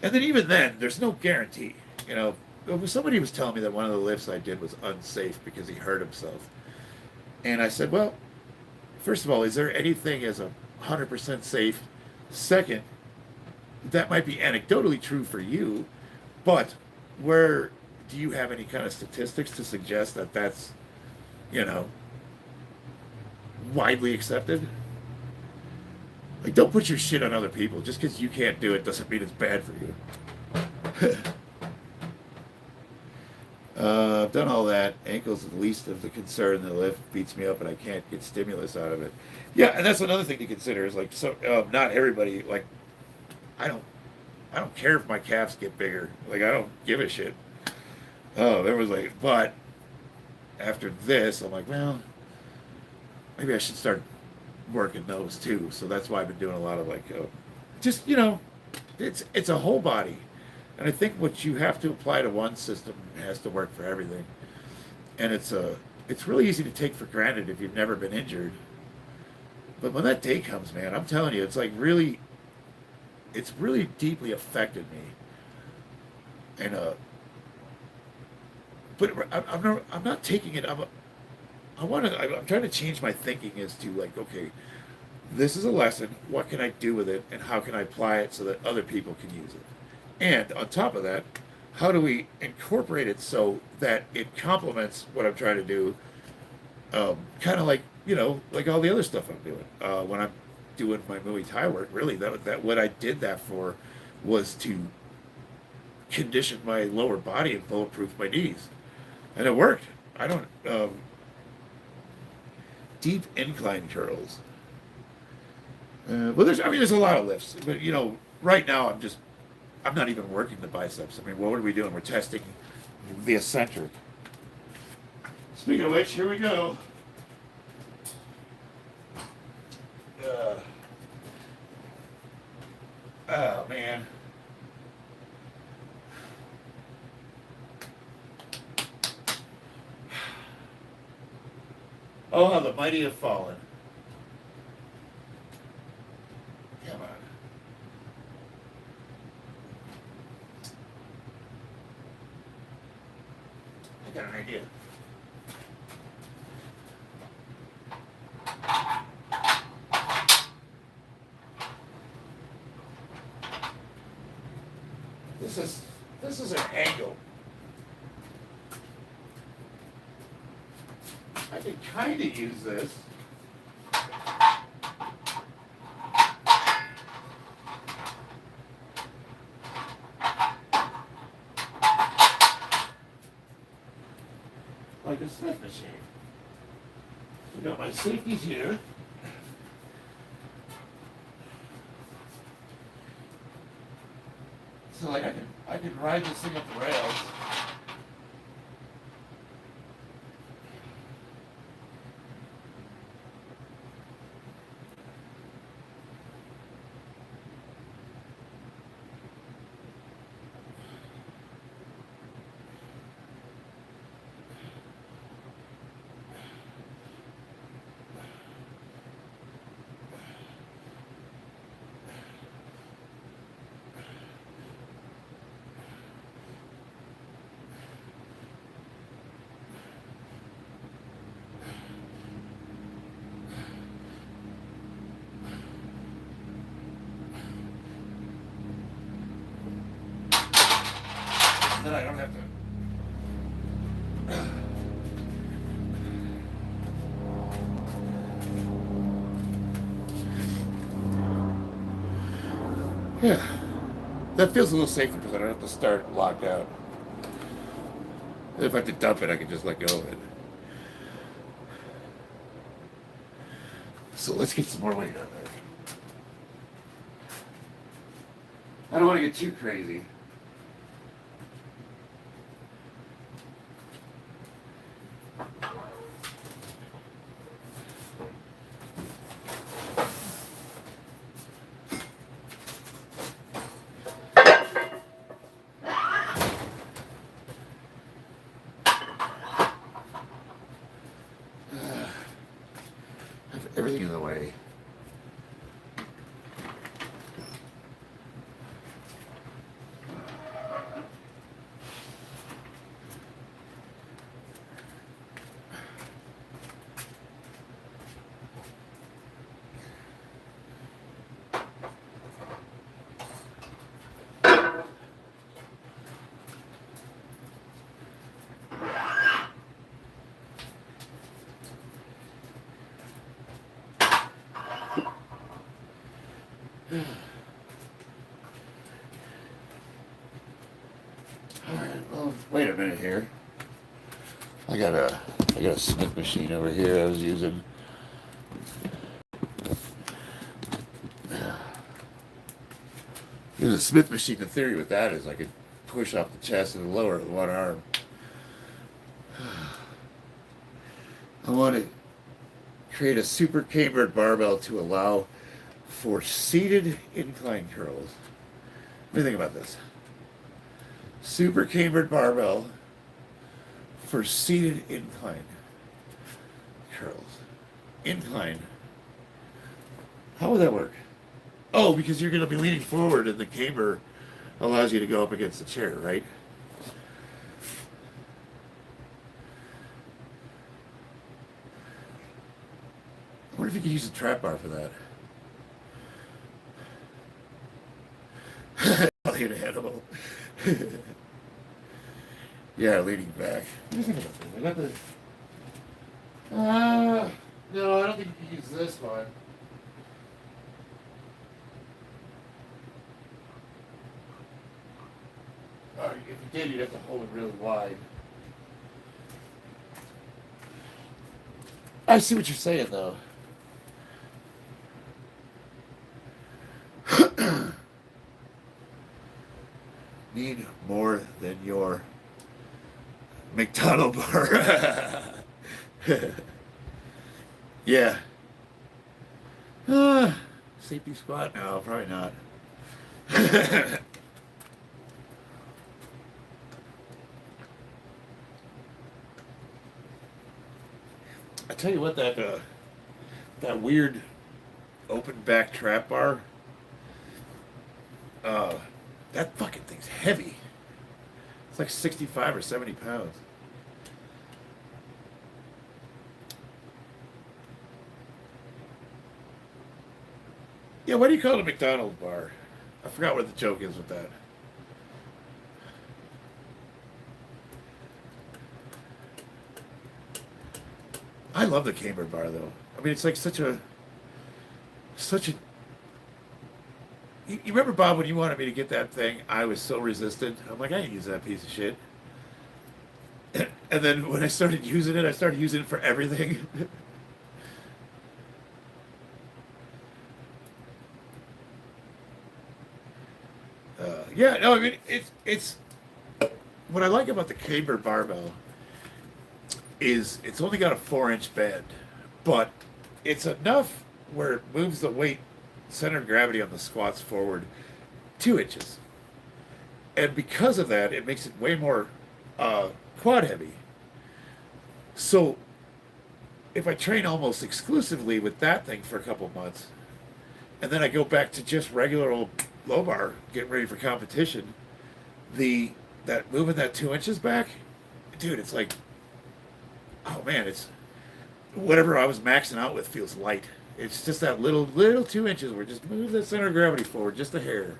And then even then, there's no guarantee. Somebody was telling me that one of the lifts I did was unsafe because he hurt himself. And I said, well, first of all, is there anything as 100% safe? Second, that might be anecdotally true for you, but where do you have any kind of statistics to suggest that that's, widely accepted? Like, don't put your shit on other people. Just because you can't do it doesn't mean it's bad for you. I've done all that. Ankles are the least of the concern. The lift beats me up and I can't get stimulus out of it. Yeah, and that's another thing to consider is like, so not everybody, like, I don't care if my calves get bigger. Like, I don't give a shit. There was like, but after this, I'm like, well, maybe I should start working those too. So that's why I've been doing a lot of like just it's a whole body, and I think what you have to apply to one system has to work for everything, and it's really easy to take for granted if you've never been injured. But when that day comes, man, I'm telling you, it's really deeply affected me. And but I'm not taking it. I'm trying to change my thinking as to like, okay, this is a lesson. What can I do with it, and how can I apply it so that other people can use it? And on top of that, how do we incorporate it so that it complements what I'm trying to do? Kind of like like all the other stuff I'm doing. When I'm doing my Muay Thai work, really, that what I did that for was to condition my lower body and bulletproof my knees, and it worked. I don't deep incline curls. Well, there's a lot of lifts, but right now I'm not even working the biceps. I mean, what are we doing? We're testing the eccentric. Speaking of which, here we go. Oh man. Oh, how the mighty have fallen. Come on. I got an idea. This is an angle. I can kind of use this. Like a Smith machine. I got my safeties here. So like I can ride this thing up the rails. Then I don't have to. Yeah, that feels a little safer because I don't have to start locked out. If I have to dump it, I can just let go of it. So let's get some more weight on there. I don't want to get too crazy. Everything in the way. Wait a minute here. I got a Smith machine over here I was using. Use a Smith machine. The theory with that is I could push off the chest and lower with one arm. I want to create a super cambered barbell to allow for seated incline curls. What do you think about this? Super cambered barbell for seated incline curls. Incline. How would that work? Oh, because you're going to be leaning forward and the camber allows you to go up against the chair, right? I wonder if you could use a trap bar for that. Like an animal. Yeah, leaning back. What do you think about this? I got the... no, I don't think you can use this one. If you did, you'd have to hold it really wide. I see what you're saying, though. Need more than your McDonald bar. Yeah. Safety squat? No, probably not. I tell you what, that weird open back trap bar, that fucking thing's heavy. It's like 65 or 70 pounds. Yeah, why do you call it a McDonald's bar? I forgot what the joke is with that. I love the camber bar though. I mean, it's like such a. You remember, Bob, when you wanted me to get that thing? I was so resistant. I'm like, I ain't use that piece of shit. And then when I started using it for everything. Yeah, no, I mean, it's what I like about the camber barbell is it's only got a 4-inch bend, but it's enough where it moves the weight center of gravity on the squats forward 2 inches, and because of that, it makes it way more quad heavy. So if I train almost exclusively with that thing for a couple months, and then I go back to just regular old low bar, getting ready for competition, that moving that 2 inches back, dude, it's like, oh man, it's whatever I was maxing out with feels light. It's just that little 2 inches where just move the center of gravity forward just a hair.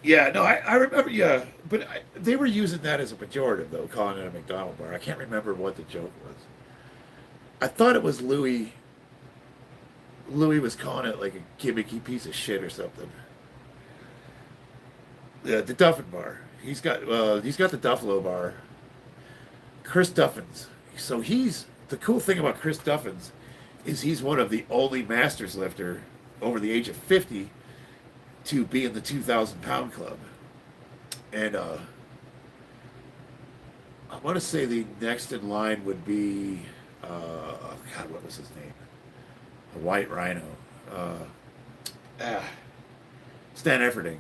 Yeah, no, I remember, yeah, but they were using that as a pejorative though, calling it a McDonald's bar. I can't remember what the joke was. I thought it was Louis. Louis was calling it like a gimmicky piece of shit or something. The Duffin bar. He's got the Duffalo bar. Chris Duffins. So the cool thing about Chris Duffins is he's one of the only masters lifter over the age of 50 to be in the 2,000-pound club. And I want to say the next in line would be oh God, what was his name? A White Rhino. Stan Efferding.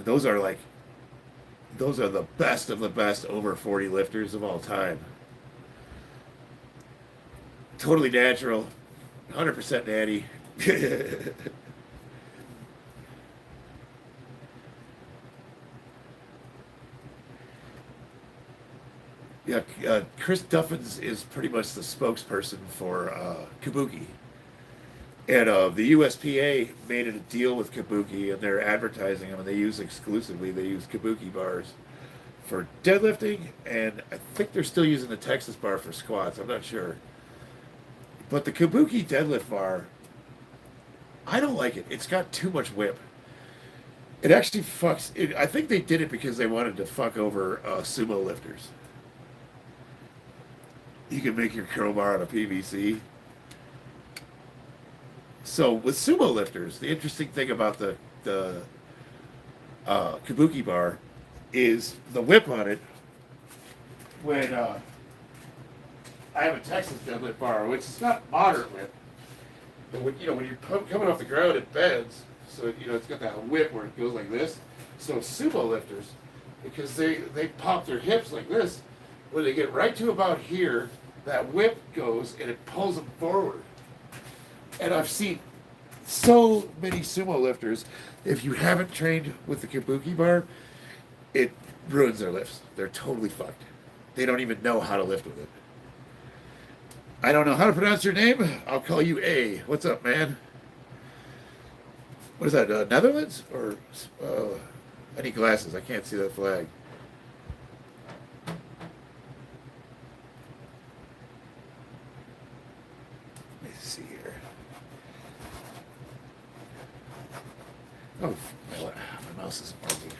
Those are the best of the best over 40 lifters of all time. Totally natural, 100% natty. Yeah, Chris Duffins is pretty much the spokesperson for Kabuki. And the USPA made it a deal with Kabuki, and they're advertising them, and they use Kabuki bars for deadlifting, and I think they're still using the Texas bar for squats. I'm not sure. But the Kabuki deadlift bar, I don't like it. It's got too much whip. It actually fucks. I think they did it because they wanted to fuck over sumo lifters. You can make your curl bar out of PVC. So with sumo lifters, the interesting thing about the Kabuki bar is the whip on it when I have a Texas deadlift bar, which is not moderate lift, but when you're coming off the ground, it bends. So it's got that whip where it goes like this. So sumo lifters, because they pop their hips like this, when they get right to about here, that whip goes and it pulls them forward. And I've seen so many sumo lifters, if you haven't trained with the kabuki bar, it ruins their lifts. They're totally fucked. They don't even know how to lift with it. I don't know how to pronounce your name. I'll call you A. What's up, man? What is that, Netherlands? Or I need glasses. I can't see that flag. Let me see here. Oh, my mouse isn't working.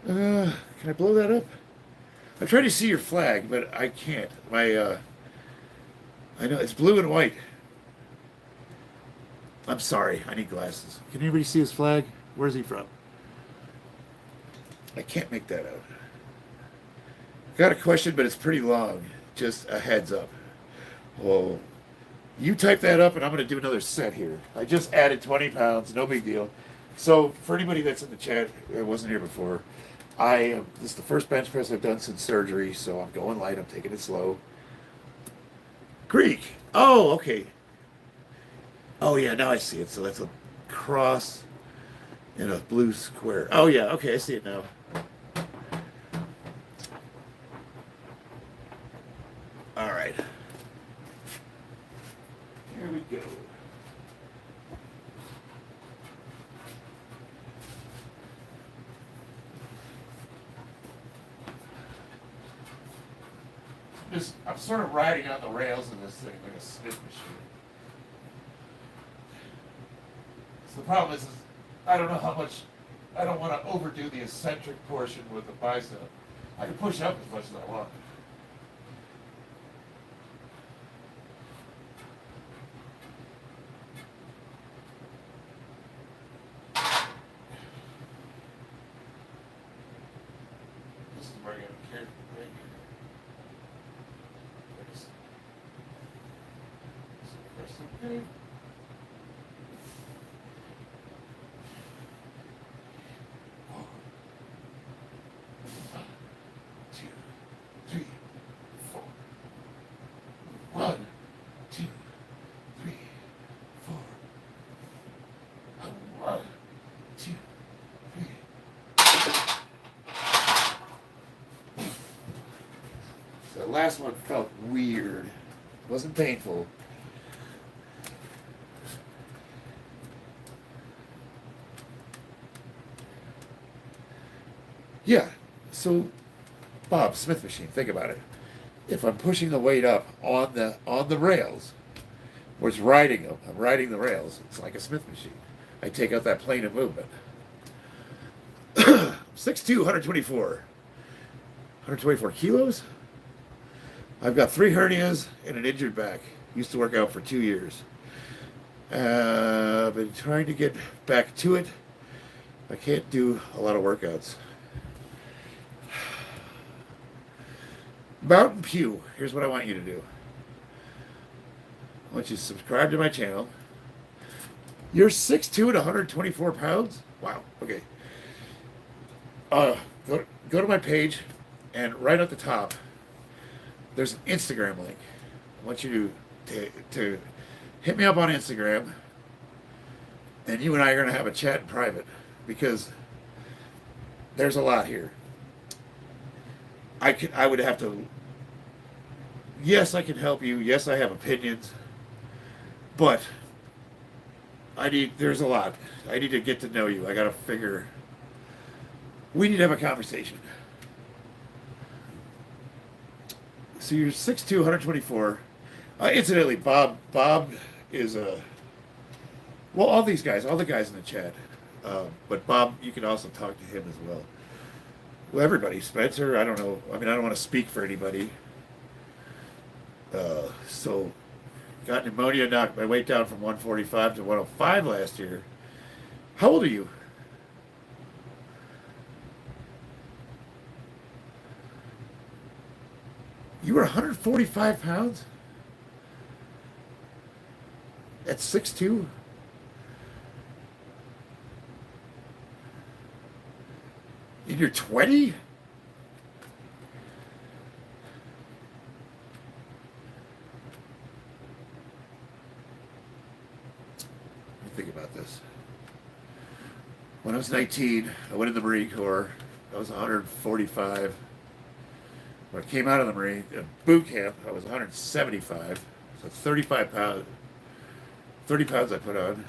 Can I blow that up? I'm trying to see your flag, but I can't. I know it's blue and white. I'm sorry. I need glasses. Can anybody see his flag? Where's he from? I can't make that out. Got a question, but it's pretty long. Just a heads up. Well, you type that up, and I'm going to do another set here. I just added 20 pounds. No big deal. So for anybody that's in the chat, I wasn't here before. This is the first bench press I've done since surgery, so I'm going light. I'm taking it slow. Greek. Oh, okay. Oh, yeah, now I see it. So that's a cross and a blue square. Oh, yeah, okay, I see it now. All right. Here we go. I'm sort of riding on the rails of this thing like a Smith machine. So the problem is I don't know how much, I don't want to overdo the eccentric portion with the bicep. I can push up as much as I want. This is where I got to carry right here. Okay. One, two, three, four. 1, 2, 3. So the last one felt weird. It wasn't painful. Yeah, so Bob, Smith machine, think about it. If I'm pushing the weight up on the rails, or it's riding them, I'm riding the rails, it's like a Smith machine. I take out that plane of movement. 6'2", 124 kilos. I've got 3 hernias and an injured back. Used to work out for 2 years. I've been trying to get back to it. I can't do a lot of workouts. Mountain Pew, here's what I want you to do. I want you to subscribe to my channel. You're 6'2" and 124 pounds? Wow, okay. Go to my page, and right at the top, there's an Instagram link. I want you to hit me up on Instagram, and you and I are going to have a chat in private, because there's a lot here. I would have to, yes, I can help you. Yes, I have opinions, but there's a lot. I need to get to know you. I got to figure, we need to have a conversation. So you're 6'2", 124. Incidentally, Bob is well, all the guys in the chat. But Bob, you can also talk to him as well. Well, everybody, Spencer, I don't know. I mean, I don't want to speak for anybody. So, got pneumonia, knocked my weight down from 145 to 105 last year. How old are you? You were 145 pounds? At 6'2"? In your 20? Think about this. When I was 19, I went in the Marine Corps. I was 145. When I came out of the Marine boot camp, I was 175. So 35 pounds. 30 pounds I put on.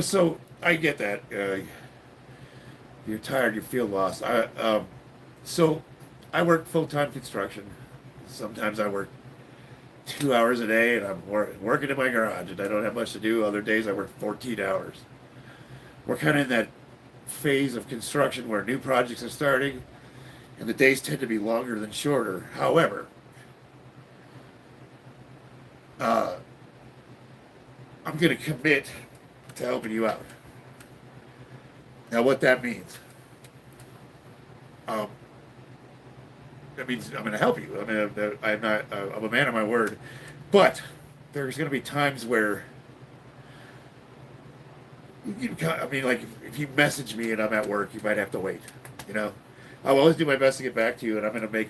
So I get that. You're tired. You feel lost. So I work full-time construction. Sometimes I work 2 hours a day, and I'm working in my garage, and I don't have much to do. Other days I work 14 hours. We're kind of in that phase of construction where new projects are starting, and the days tend to be longer than shorter. However, I'm going to commit to helping you out. Now, what that means, that means I'm going to help you. I mean, I'm not. I'm a man of my word, but there's going to be times where like if you message me and I'm at work, you might have to wait. You know, I'll always do my best to get back to you, and I'm going to make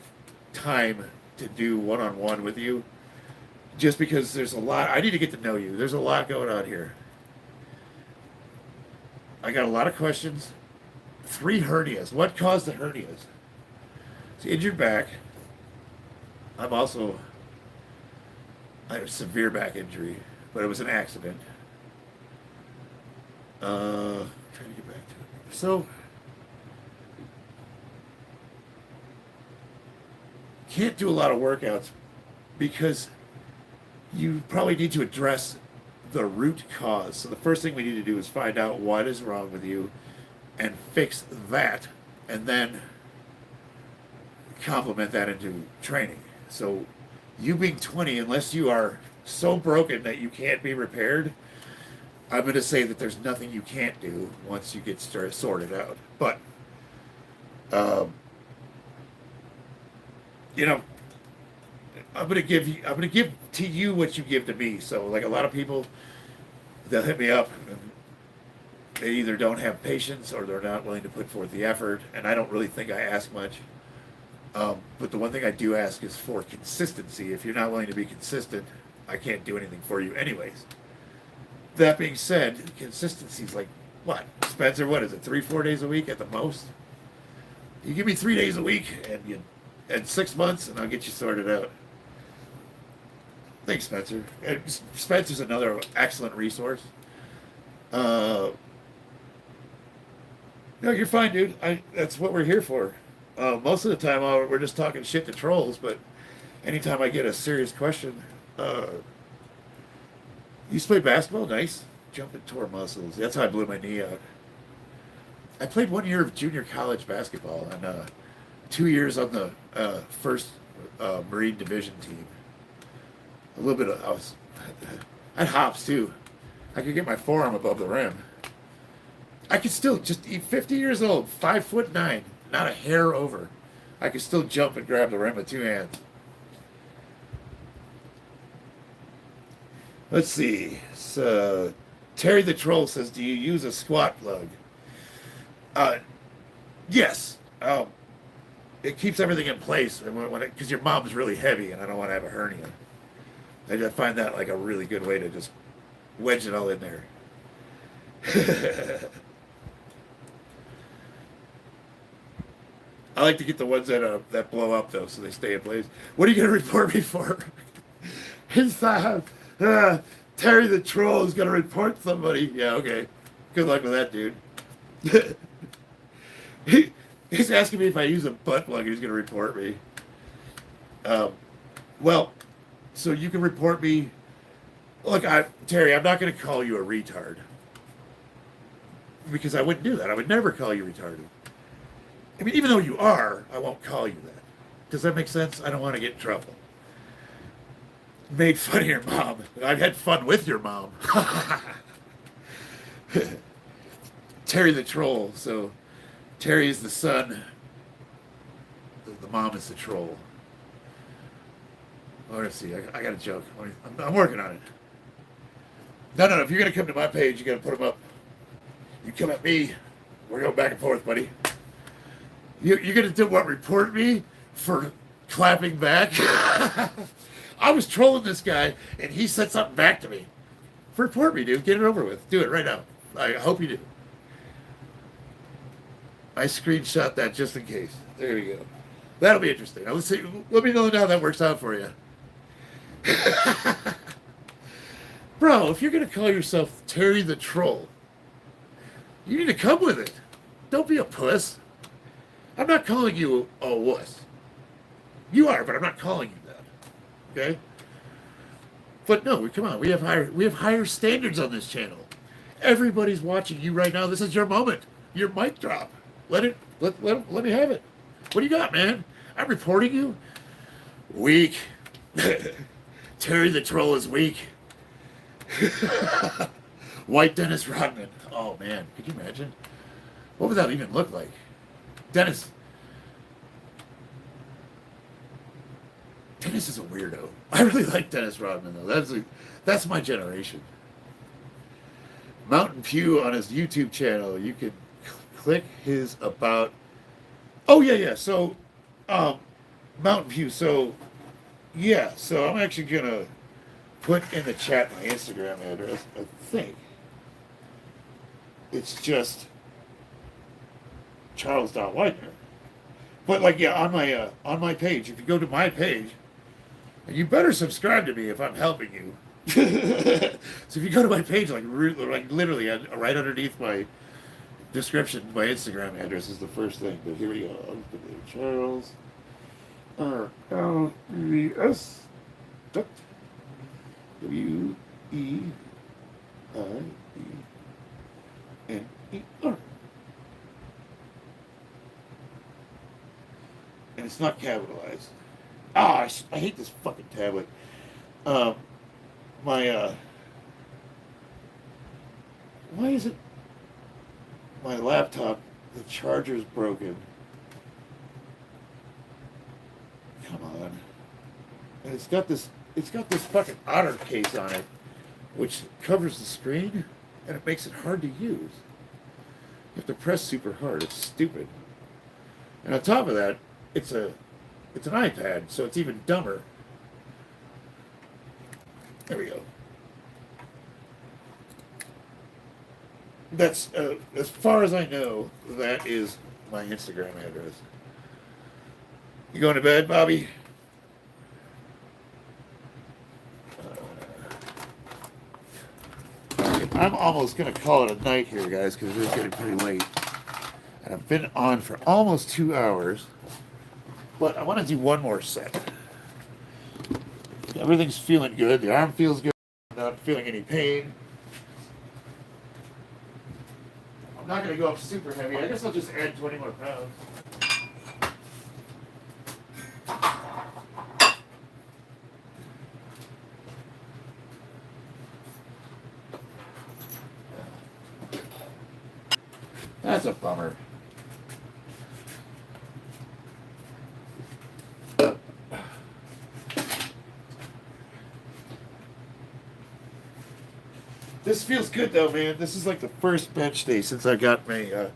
time to do one-on-one with you, just because there's a lot. I need to get to know you. There's a lot going on here. I got a lot of questions. 3 hernias. What caused the hernias? It's injured back. I have a severe back injury, but it was an accident. Trying to get back to it. So, can't do a lot of workouts because you probably need to address the root cause. So the first thing we need to do is find out what is wrong with you and fix that, and then complement that into training. So you being 20, unless you are so broken that you can't be repaired, I'm going to say that there's nothing you can't do once you get sorted out. But, I'm going to give to you what you give to me. So like a lot of people, they'll hit me up and they either don't have patience or they're not willing to put forth the effort. And I don't really think I ask much. But the one thing I do ask is for consistency. If you're not willing to be consistent, I can't do anything for you anyways. That being said, consistency is like, what? Spencer, what is it, 3-4 days a week at the most? You give me 3 days a week and 6 months and I'll get you sorted out. Thanks, Spencer. And Spencer's another excellent resource. No, you're fine, dude. That's what we're here for. Most of the time, we're just talking shit to trolls, but anytime I get a serious question, you used to play basketball? Nice. Jumping tore muscles. That's how I blew my knee out. I played 1 year of junior college basketball and 2 years on the first Marine Division team. A little bit of, I had hops too. I could get my forearm above the rim. I could still just 50 years old, 5'9", not a hair over. I could still jump and grab the rim with 2 hands. Let's see. So, Terry the Troll says, do you use a squat plug? Yes. It keeps everything in place because your mom's really heavy and I don't want to have a hernia. I just find that like a really good way to just wedge it all in there. I like to get the ones that blow up though, so they stay in place. What are you gonna report me for? Terry the Troll is gonna report somebody. Yeah, okay. Good luck with that, dude. He's asking me if I use a butt plug. He's gonna report me. Well, so you can report me. Look, Terry, I'm not gonna call you a retard because I wouldn't do that. I would never call you retarded. I mean, even though you are, I won't call you that. Does that make sense? I don't want to get in trouble. Made fun of your mom. I've had fun with your mom. Terry the Troll. So, Terry is the son. The mom is the troll. Oh, let's see. I got a joke. I'm working on it. No. If you're going to come to my page, you got to put them up. You come at me. We're going back and forth, buddy. You're going to do what? Report me for clapping back? I was trolling this guy, and he said something back to me. Report me, dude. Get it over with. Do it right now. I hope you do. I screenshot that just in case. There we go. That'll be interesting. Now, let's see. Let me know how that works out for you. Bro, if you're going to call yourself Terry the Troll, you need to come with it. Don't be a puss. I'm not calling you a wuss. You are, but I'm not calling you that. Okay? But no, come on. We have higher standards on this channel. Everybody's watching you right now. This is your moment. Your mic drop. Let me have it. What do you got, man? I'm reporting you. Weak. Terry the Troll is weak. White Dennis Rodman. Oh man, could you imagine? What would that even look like? Dennis is a weirdo. I really like Dennis Rodman though. That's my generation. Mountain Pew on his YouTube channel. You can click his about. Oh yeah. So, Mountain Pew. So, yeah. So I'm actually gonna put in the chat my Instagram address. I think it's just Charles.Widener. But like, yeah, on my page. If you go to my page, and you better subscribe to me if I'm helping you. So if you go to my page, like literally right underneath my description, my Instagram address is the first thing. But here we go. I'll put there, Charles RLVS WEIENER. And it's not capitalized. I hate this fucking tablet. Why is it my laptop, the charger's broken? Come on. And it's got this fucking otter case on it, which covers the screen, and it makes it hard to use. You have to press super hard. It's stupid. And on top of that, it's an iPad, so it's even dumber. There we go. That's as far as I know. That is my Instagram address. You going to bed, Bobby? I'm almost gonna call it a night here, guys, because it's getting pretty late, and I've been on for almost 2 hours. But I want to do one more set. Everything's feeling good. The arm feels good. I'm not feeling any pain. I'm not going to go up super heavy. I guess I'll just add 20 more pounds. That's a bummer. This feels good though, man. This is like the first bench day since I got my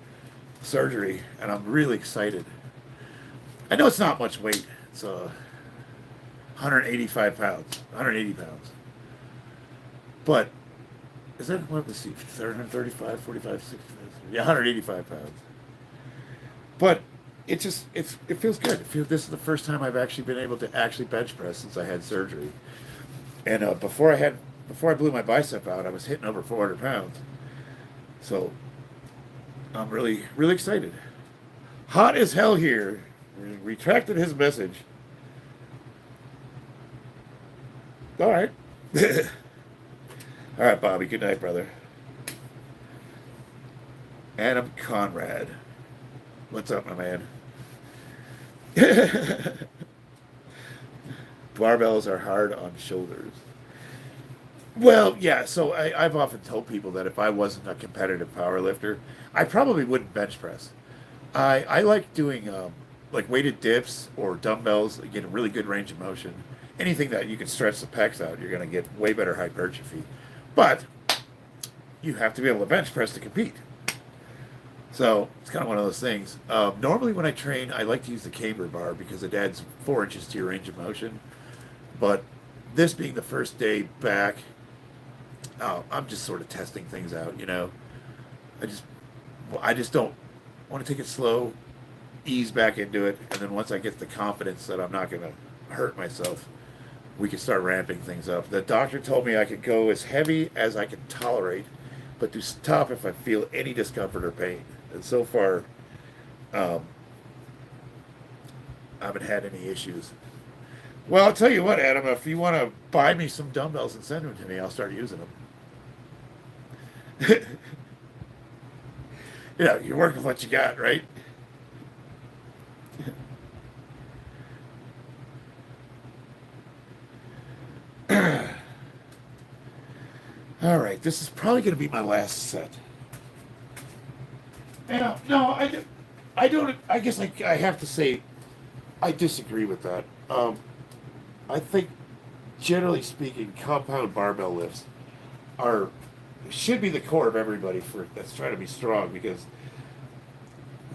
surgery, and I'm really excited. I know it's not much weight. It's 185 pounds, 180 pounds. But is that, let's see, 135, 45, 60, yeah, 185 pounds. But it feels good. This is the first time I've actually been able to actually bench press since I had surgery. And before I blew my bicep out, I was hitting over 400 pounds. So I'm really, really excited. Hot as hell here. Retracted his message. All right. All right, Bobby. Good night, brother. Adam Conrad. What's up, my man? Barbells are hard on shoulders. Well, yeah, so I've often told people that if I wasn't a competitive power lifter, I probably wouldn't bench press. I like doing like weighted dips or dumbbells. You get a really good range of motion. Anything that you can stretch the pecs out, you're going to get way better hypertrophy. But you have to be able to bench press to compete. So it's kind of one of those things. Normally, when I train, I like to use the camber bar because it adds 4 inches to your range of motion. But this being the first day back, I'm just sort of testing things out. I just I just don't want to take it slow, ease back into it, and then once I get the confidence that I'm not going to hurt myself, we can start ramping things up. The doctor told me I could go as heavy as I can tolerate, but to stop if I feel any discomfort or pain. And so far, um, I haven't had any issues. Well, I'll tell you what, Adam, if you want to buy me some dumbbells and send them to me, I'll start using them. You work with what you got, right? All right, this is probably going to be my last set. And, no, I don't. I guess I have to say I disagree with that. I think, generally speaking, compound barbell lifts are should be the core of everybody that's trying to be strong because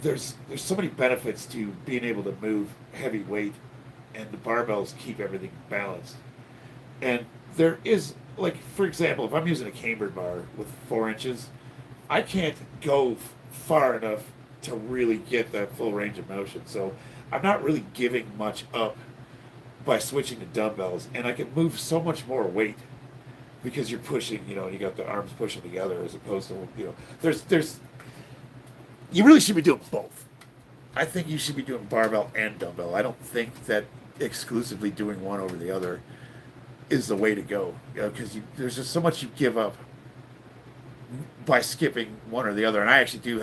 there's so many benefits to being able to move heavy weight, and the barbells keep everything balanced. And there is, like, for example, if I'm using a cambered bar with 4 inches, I can't go far enough to really get that full range of motion. So I'm not really giving much up by switching to dumbbells, and I can move so much more weight because you're pushing, you got the arms pushing together as opposed to, there's you really should be doing both. I think you should be doing barbell and dumbbell. I don't think that exclusively doing one over the other is the way to go, because there's just so much you give up by skipping one or the other. And I actually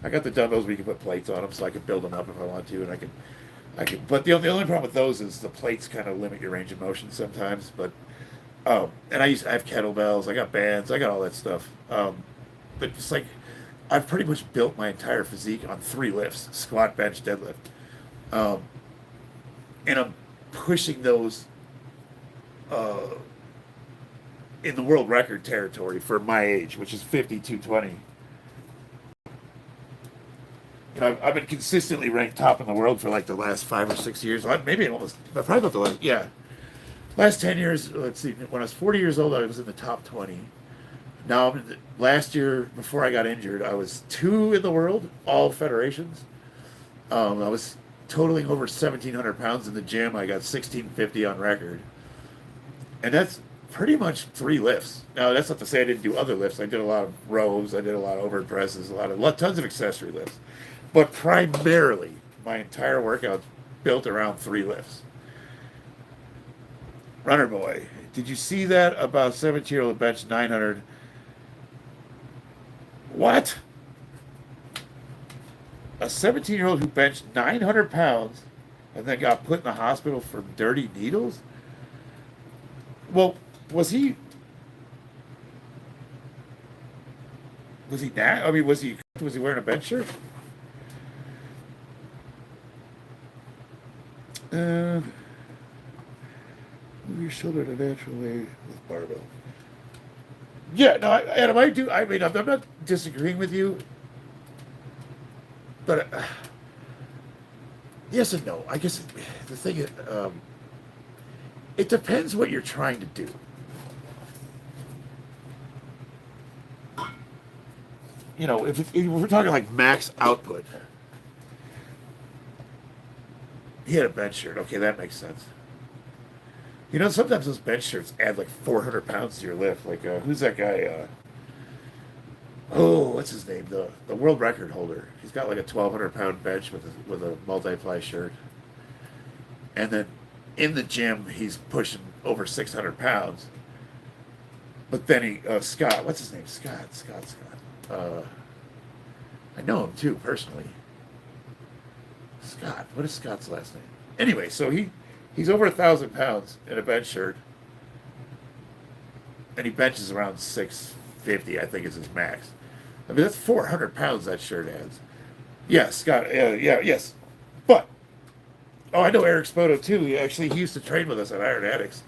I got the dumbbells where you can put plates on them, so I can build them up if I want to, and I can. But the only problem with those is the plates kind of limit your range of motion sometimes. But and I have kettlebells, I got bands, I got all that stuff. But it's like I've pretty much built my entire physique on 3 lifts: squat, bench, deadlift, um, and I'm pushing those in the world record territory for my age, which is 5220. I've been consistently ranked top in the world for like the last 5 or 6 years. Maybe almost, probably about last 10 years. Let's see. When I was 40 years old, I was in the top 20. Now, last year, before I got injured, I was 2 in the world, all federations. I was totaling over 1,700 pounds in the gym. I got 1,650 on record. And that's pretty much 3 lifts. Now, that's not to say I didn't do other lifts. I did a lot of rows. I did a lot of overhead presses, tons of accessory lifts. But primarily, my entire workout's built around 3 lifts. Runner boy, did you see that about 17-year-old bench 900? What? A 17-year-old who benched 900 pounds and then got put in the hospital for dirty needles? Well, was he that? I mean, was he wearing a bench shirt? Move your shoulder the natural way with barbell. Yeah, no, Adam, I do. I mean, I'm not disagreeing with you, but yes and no. I guess the thing is, it depends what you're trying to do. If we're talking like max output, he had a bench shirt. Okay, that makes sense. Sometimes those bench shirts add like 400 pounds to your lift. Like, who's that guy? What's his name? The world record holder. He's got like a 1,200-pound bench with a multi-ply shirt. And then in the gym, he's pushing over 600 pounds. But then Scott, what's his name? Scott. I know him too, personally. Scott, what is Scott's last name? Anyway, so he's over 1,000 pounds in a bench shirt, and he benches around 650, I think is his max. I mean, that's 400 pounds that shirt adds. Yeah, Scott. Yes. But I know Eric Spoto too. He used to train with us at Iron Addicts.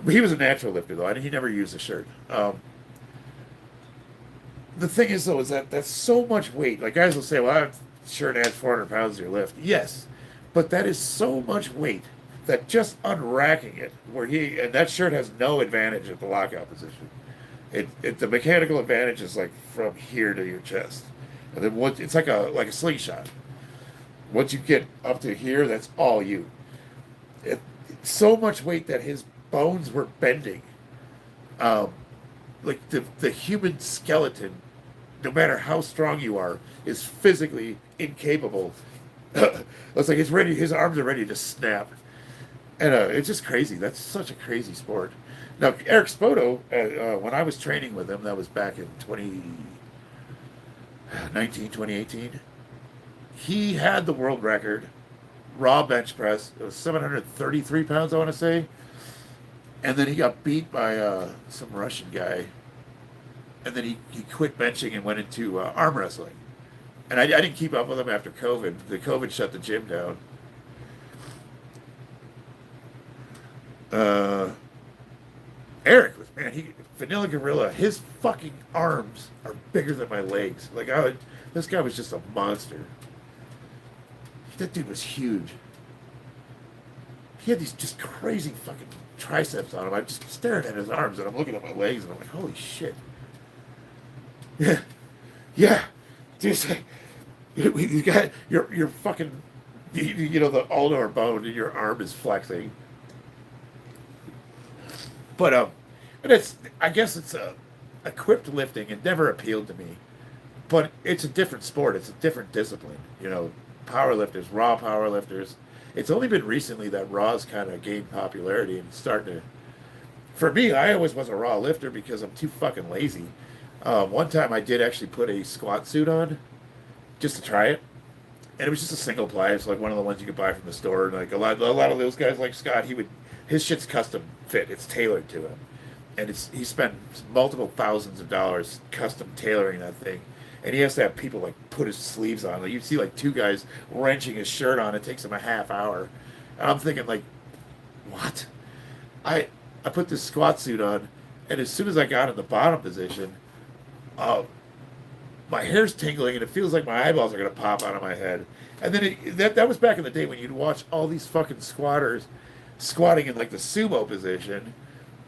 But he was a natural lifter though. He never used a shirt. The thing is though, is that that's so much weight. Like guys will say, "Well, I'm sure adds 400 pounds to your lift." Yes, but that is so much weight that just unracking it, and that shirt has no advantage at the lockout position. The mechanical advantage is like from here to your chest, and then it's like a slingshot. Once you get up to here, that's all you. It, so much weight that his bones were bending. Um, like the human skeleton, no matter how strong you are, is physically incapable. It's like his arms are ready to snap, and it's just crazy. That's such a crazy sport. Now Eric Spoto, when I was training with him, that was back in 2018. He had the world record raw bench press. It was 733 pounds, I want to say, and then he got beat by some Russian guy, and then he quit benching and went into arm wrestling. And I didn't keep up with him after COVID. The COVID shut the gym down. Uh, Eric was, man, Vanilla Gorilla. His fucking arms are bigger than my legs. This guy was just a monster. That dude was huge. He had these just crazy fucking triceps on him. I'm just staring at his arms and I'm looking at my legs and I'm like, holy shit. Yeah, yeah. Just like, you got your fucking, the ulnar bone in your arm is flexing. But I guess it's equipped lifting. It never appealed to me, but it's a different sport. It's a different discipline. Power lifters, raw power lifters. It's only been recently that raw's kind of gained popularity and starting to. For me, I always was a raw lifter because I'm too fucking lazy. One time I did actually put a squat suit on just to try it, and it was just a single ply. It's like one of the ones you could buy from the store. And like a lot of those guys, like Scott, his shit's custom fit. It's tailored to him, and he spent multiple thousands of dollars custom tailoring that thing. And he has to have people like put his sleeves on. Like you see like two guys wrenching his shirt on. It takes him a half hour. And I'm thinking like, what? I put this squat suit on, and as soon as I got in the bottom position, my hair's tingling, and it feels like my eyeballs are gonna pop out of my head. And then that was back in the day when you'd watch all these fucking squatters squatting in like the sumo position,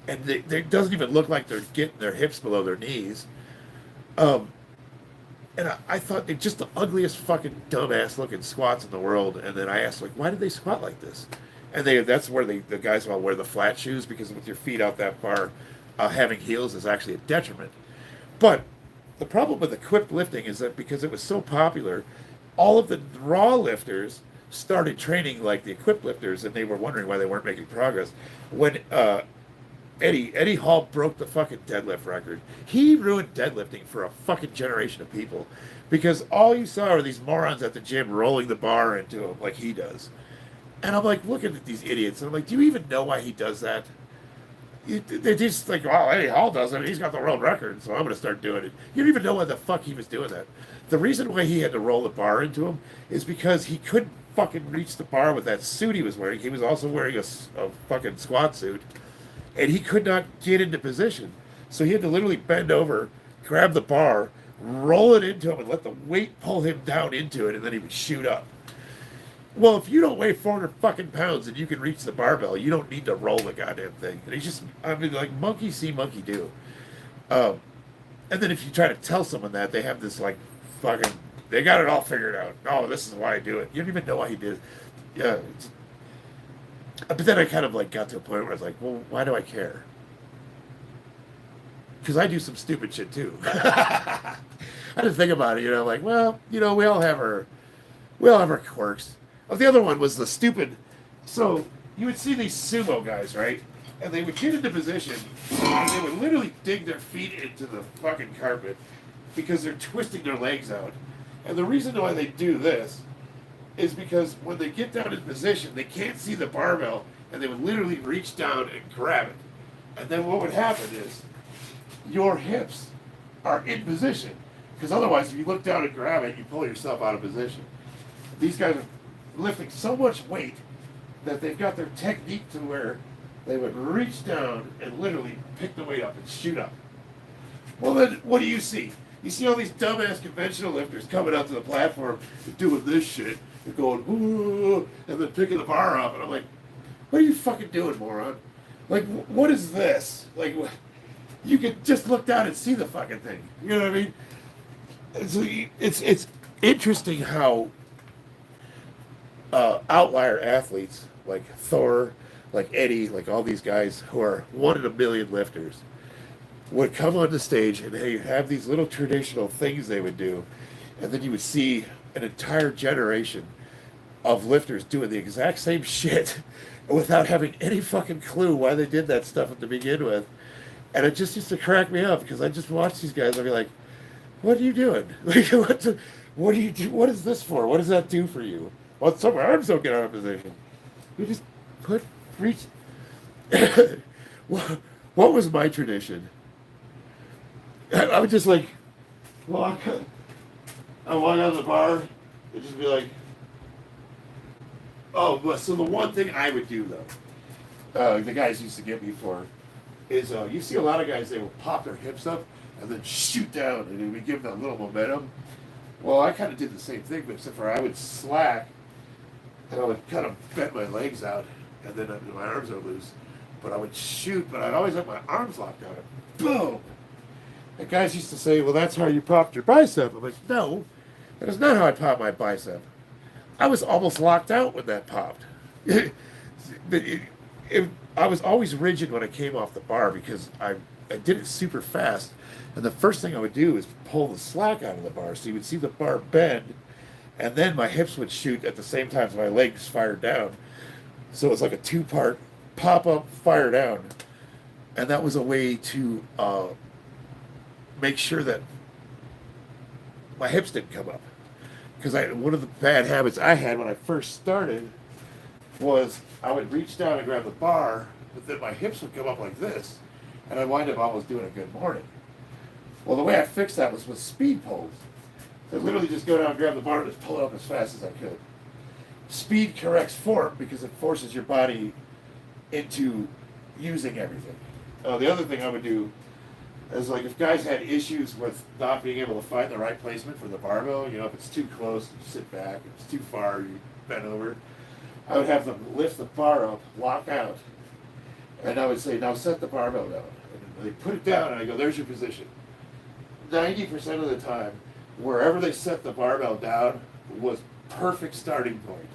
and it doesn't even look like they're getting their hips below their knees. And I thought they're just the ugliest fucking dumbass looking squats in the world. And then I asked, like, why do they squat like this? And that's where the guys all wear the flat shoes, because with your feet out that far, having heels is actually a detriment. But the problem with equipped lifting is that because it was so popular, all of the raw lifters started training like the equipped lifters, and they were wondering why they weren't making progress. When Eddie Hall broke the fucking deadlift record. He ruined deadlifting for a fucking generation of people, because all you saw are these morons at the gym rolling the bar into him like he does. And I'm like looking at these idiots, and I'm like, do you even know why he does that? They just like, well, Eddie Hall does it. He's got the world record, so I'm going to start doing it. You don't even know why the fuck he was doing that. The reason why he had to roll the bar into him is because he couldn't fucking reach the bar with that suit he was wearing. He was also wearing a fucking squat suit, and he could not get into position. So he had to literally bend over, grab the bar, roll it into him, and let the weight pull him down into it, and then he would shoot up. Well, if you don't weigh 400 fucking pounds and you can reach the barbell, you don't need to roll the goddamn thing. And like monkey see, monkey do. And then if you try to tell someone that, they have this like fucking, they got it all figured out. Oh, this is why I do it. You don't even know why he did it. Yeah. But then I kind of like got to a point where I was like, well, why do I care? Because I do some stupid shit too. I didn't think about it, like, well, we all have our quirks. Oh, the other one was the stupid. So you would see these sumo guys, right? And they would get into position, and they would literally dig their feet into the fucking carpet because they're twisting their legs out. And the reason why they do this is because when they get down in position, they can't see the barbell, and they would literally reach down and grab it. And then what would happen is your hips are in position. Because otherwise, if you look down and grab it, you pull yourself out of position. These guys are lifting so much weight that they've got their technique to where they would reach down and literally pick the weight up and shoot up. Well, then what do you see? You see all these dumbass conventional lifters coming out to the platform and doing this shit and going, ooh, and then picking the bar up. And I'm like, what are you fucking doing, moron? Like, what is this? Like, you could just look down and see the fucking thing. You know what I mean? It's interesting how outlier athletes like Thor, like Eddie, like all these guys who are 1 in a million lifters would come on the stage and they have these little traditional things they would do, and then you would see an entire generation of lifters doing the exact same shit without having any fucking clue why they did that stuff to begin with. And it just used to crack me up because I just watch these guys and I'd be like, what are you doing? Like, what do you do? What is this for? What does that do for you? Well, some arms don't get out of position. You just reach. What was my tradition? I would just like walk. I walk out of the bar and just be like, oh, but so the one thing I would do though, the guys used to get me for, is you see a lot of guys, they will pop their hips up and then shoot down and it would give them that little momentum. Well, I kind of did the same thing, but except for I would slack and I would kind of bend my legs out and then my arms are loose. But I would shoot, but I'd always have my arms locked out. Boom! And guys used to say, well, that's how you popped your bicep. I'm like, no, that is not how I popped my bicep. I was almost locked out when that popped. I was always rigid when I came off the bar because I did it super fast. And the first thing I would do is pull the slack out of the bar. So you would see the bar bend, and then my hips would shoot at the same time as my legs fired down. So it's like a 2-part pop up, fire down. And that was a way to make sure that my hips didn't come up. Because one of the bad habits I had when I first started was I would reach down and grab the bar, but then my hips would come up like this, and I'd wind up almost doing a good morning. Well, the way I fixed that was with speed pulls. I'd literally just go down, grab the bar, and just pull it up as fast as I could. Speed corrects form because it forces your body into using everything. The other thing I would do is, like, if guys had issues with not being able to find the right placement for the barbell, you know, if it's too close, you sit back. If it's too far, you bend over. I would have them lift the bar up, lock out, and I would say, now set the barbell down. And they put it down, and I go, there's your position. 90% of the time, wherever they set the barbell down was perfect starting point.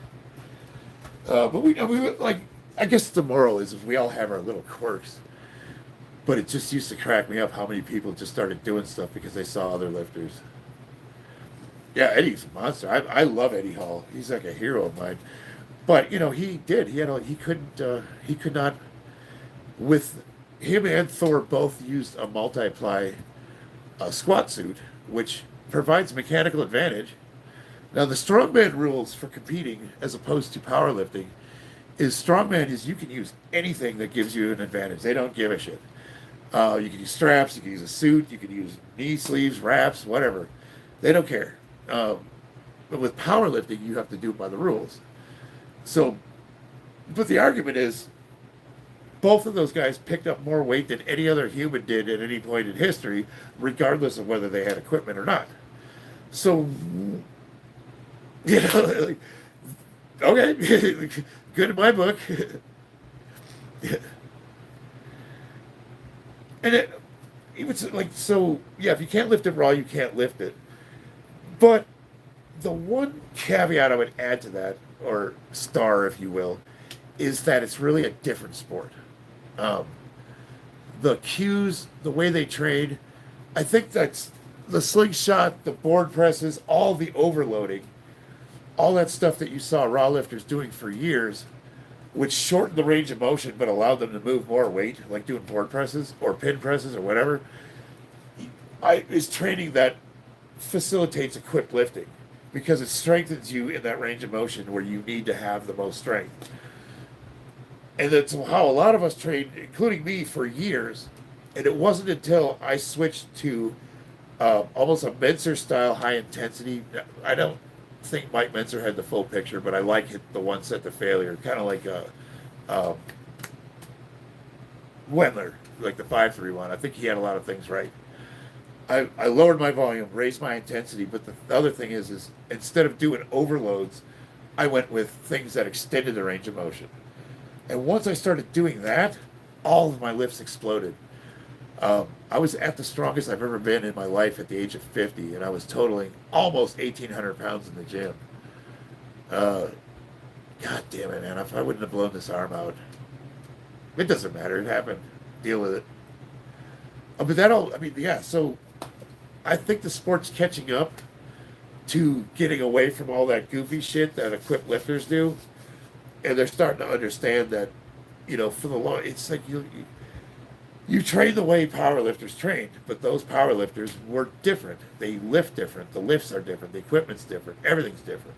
But we like, I guess the moral is we all have our little quirks. But it just used to crack me up how many people just started doing stuff because they saw other lifters. Yeah, Eddie's a monster. I love Eddie Hall. He's like a hero of mine. But, you know, he could not, with him and Thor both used a multiply squat suit, which provides mechanical advantage. Now, the strongman rules for competing, as opposed to powerlifting, is strongman is you can use anything that gives you an advantage. They don't give a shit. You can use straps, you can use a suit, you can use knee sleeves, wraps, whatever. They don't care. But with powerlifting, you have to do it by the rules. So, but the argument is, both of those guys picked up more weight than any other human did at any point in history, regardless of whether they had equipment or not. So, you know, like, okay, good in my book. And it was like, so, yeah, if you can't lift it raw, you can't lift it. But the one caveat I would add to that, or star, if you will, is that it's really a different sport. The cues, the way they train, I think that's the slingshot, the board presses, all the overloading, all that stuff that you saw raw lifters doing for years, which shortened the range of motion but allowed them to move more weight, like doing board presses or pin presses or whatever, is training that facilitates equipped lifting because it strengthens you in that range of motion where you need to have the most strength. And that's how a lot of us trained, including me, for years. And it wasn't until I switched to almost a Menser style high intensity. I don't think Mike Menser had the full picture, but I like the one set to failure, kind of like a Wendler, like the 5-3 one. I think he had a lot of things right. I lowered my volume, raised my intensity, but the other thing is instead of doing overloads, I went with things that extended the range of motion. And once I started doing that, all of my lifts exploded. I was at the strongest I've ever been in my life at the age of 50, and I was totaling almost 1,800 pounds in the gym. God damn it, man. If I wouldn't have blown this arm out, it doesn't matter. It happened. Deal with it. But that'll, I mean, yeah, so I think the sport's catching up to getting away from all that goofy shit that equipped lifters do. And they're starting to understand that, for the long, it's like you train the way powerlifters trained, but those powerlifters were different. They lift different. The lifts are different. The equipment's different. Everything's different.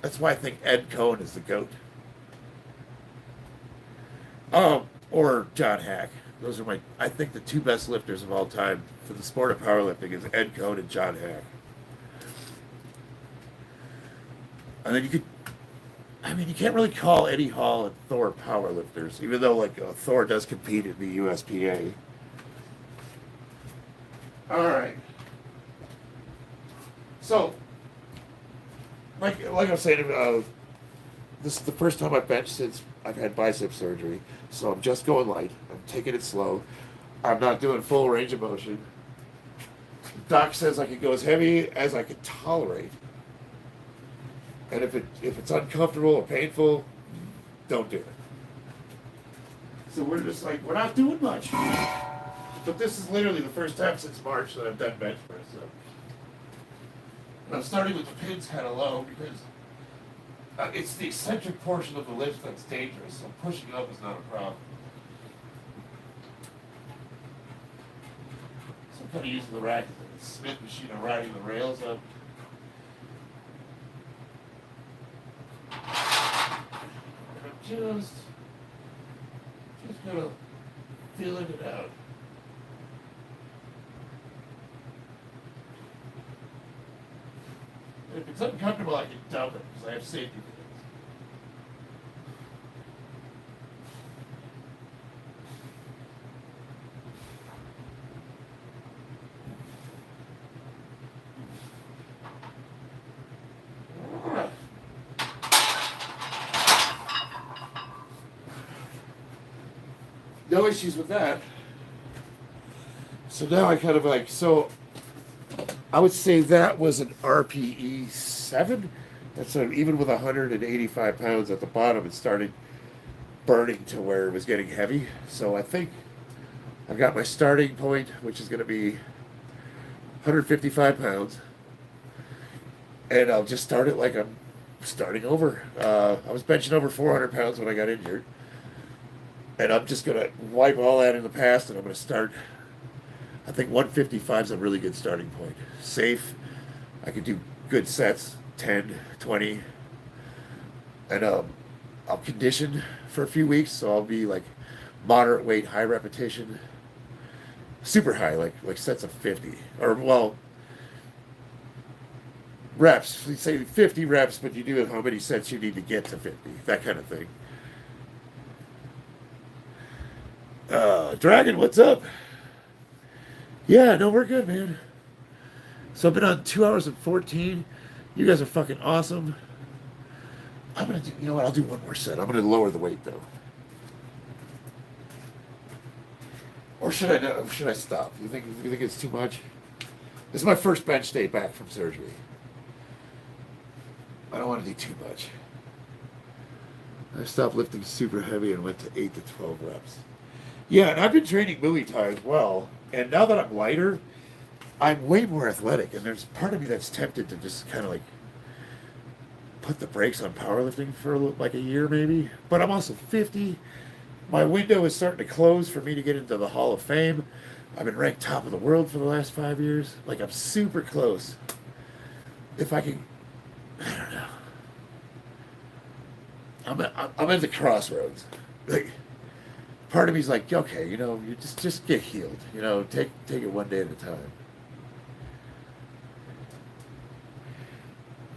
That's why I think Ed Cohn is the GOAT. Or John Hack. Those are I think the two best lifters of all time for the sport of powerlifting is Ed Cohn and John Hack. And then you can't really call Eddie Hall and Thor powerlifters, even though Thor does compete in the USPA. All right. So, like I was saying, this is the first time I've benched since I've had bicep surgery, so I'm just going light. I'm taking it slow. I'm not doing full range of motion. Doc says I can go as heavy as I can tolerate. And if it's uncomfortable or painful, don't do it. So we're just we're not doing much. But this is literally the first time since March that I've done bench press. So. And I'm starting with the pins kind of low because it's the eccentric portion of the lift that's dangerous. So pushing up is not a problem. So I'm kind of using the rack as a Smith machine and riding the rails up. Just kind of feeling it out. And if it's uncomfortable, I can dump it because I have safety pins. No issues with that. So now I kind of I would say that was an RPE 7. That's even with 185 pounds at the bottom, it started burning to where it was getting heavy. So I think I've got my starting point, which is going to be 155 pounds. And I'll just start it like I'm starting over. I was benching over 400 pounds when I got injured. And I'm just going to wipe all that in the past, and I'm going to start. I think 155 is a really good starting point. Safe. I could do good sets, 10, 20. And I'll condition for a few weeks, so I'll be moderate weight, high repetition. Super high, like sets of 50. Or, reps. We say 50 reps, but you do how many sets you need to get to 50. That kind of thing. Dragon, what's up? Yeah, no, we're good, man. So I've been on 2 hours and 14. You guys are fucking awesome. I'm gonna do, you know what? I'll do one more set. I'm gonna lower the weight though. Or should I stop? You think it's too much? This is my first bench day back from surgery. I don't want to do too much. I stopped lifting super heavy and went to 8 to 12 reps. Yeah, and I've been training Muay Thai as well. And now that I'm lighter, I'm way more athletic. And there's part of me that's tempted to just kind of put the brakes on powerlifting for a year maybe. But I'm also 50. My window is starting to close for me to get into the Hall of Fame. I've been ranked top of the world for the last 5 years. I'm super close. If I can, I don't know. I'm at the crossroads. part of me's like, okay, you know, you just get healed. You know, take it one day at a time.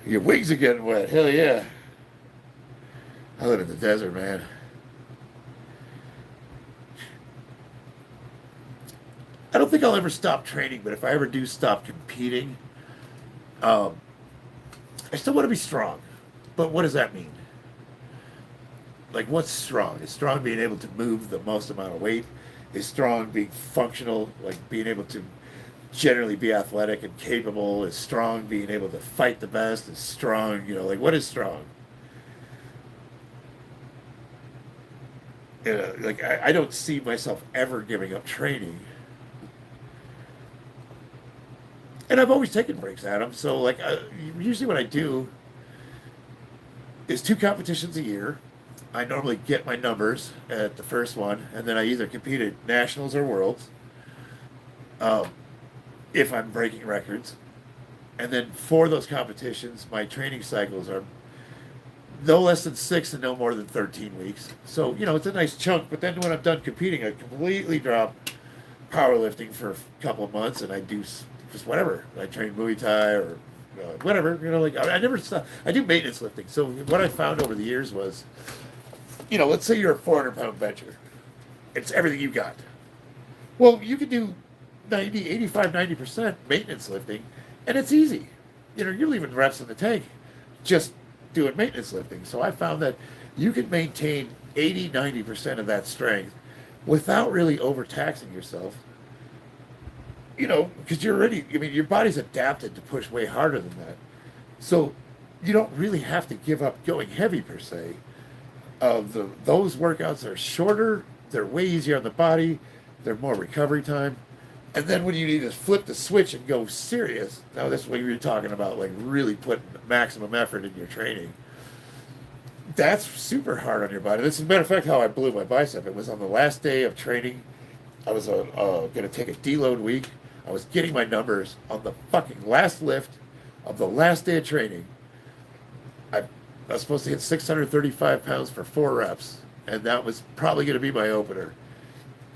Your wings are getting wet. Hell yeah. I live in the desert, man. I don't think I'll ever stop training, but if I ever do stop competing, I still want to be strong. But what does that mean? Like, what's strong? Is strong being able to move the most amount of weight? Is strong being functional, like being able to generally be athletic and capable? Is strong being able to fight the best? Is strong, you know, like, what is strong? Like, I don't see myself ever giving up training. And I've always taken breaks, Adam. So, like, usually what I do is 2 competitions a year. I normally get my numbers at the first one, and then I either compete at nationals or worlds, if I'm breaking records. And then for those competitions, my training cycles are no less than 6 and no more than 13 weeks. So, you know, it's a nice chunk. But then when I'm done competing, I completely drop powerlifting for a couple of months, and I do just whatever. I train Muay Thai or whatever. You know, like I never stop. I do maintenance lifting. So what I found over the years was, you know, let's say you're a 400-pound bencher. It's everything you got. Well, you can do 90% maintenance lifting, and it's easy. You know, you're leaving reps in the tank just doing maintenance lifting. So I found that you can maintain 80-90% of that strength without really overtaxing yourself. You know, because you're already, I mean, your body's adapted to push way harder than that. So you don't really have to give up going heavy per se. Those workouts are shorter, they're way easier on the body, they're more recovery time. And then when you need to flip the switch and go serious, now this is what you're talking about, like really putting maximum effort in your training. That's super hard on your body. This is, as a matter of fact, how I blew my bicep. It was on the last day of training. I was going to take a deload week. I was getting my numbers on the fucking last lift of the last day of training. I was supposed to hit 635 pounds for 4 reps, and that was probably going to be my opener.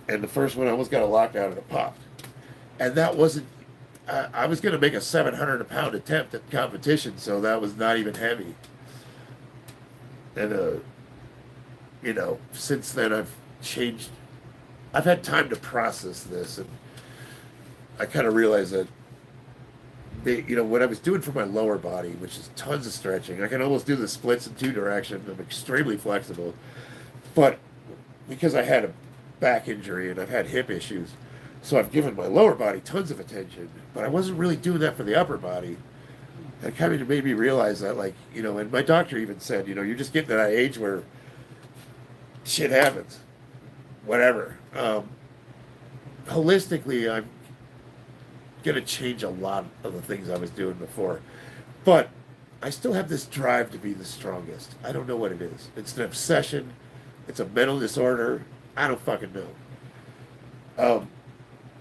And the first one I almost got a lockdown and it popped. And that wasn't, I was going to make a 700-pound attempt at competition, so that was not even heavy. And, you know, since then I've changed. I've had time to process this, and I kind of realized that, you know, what I was doing for my lower body, which is tons of stretching. I can almost do the splits in 2 directions. I'm extremely flexible. But because I had a back injury and I've had hip issues, so I've given my lower body tons of attention, but I wasn't really doing that for the upper body. And it kind of made me realize that, like, you know, and my doctor even said, you know, you're just getting to that age where shit happens. Whatever. Holistically, I'm going to change a lot of the things I was doing before. But I still have this drive to be the strongest. I don't know what it is. It's an obsession. It's a mental disorder. I don't fucking know.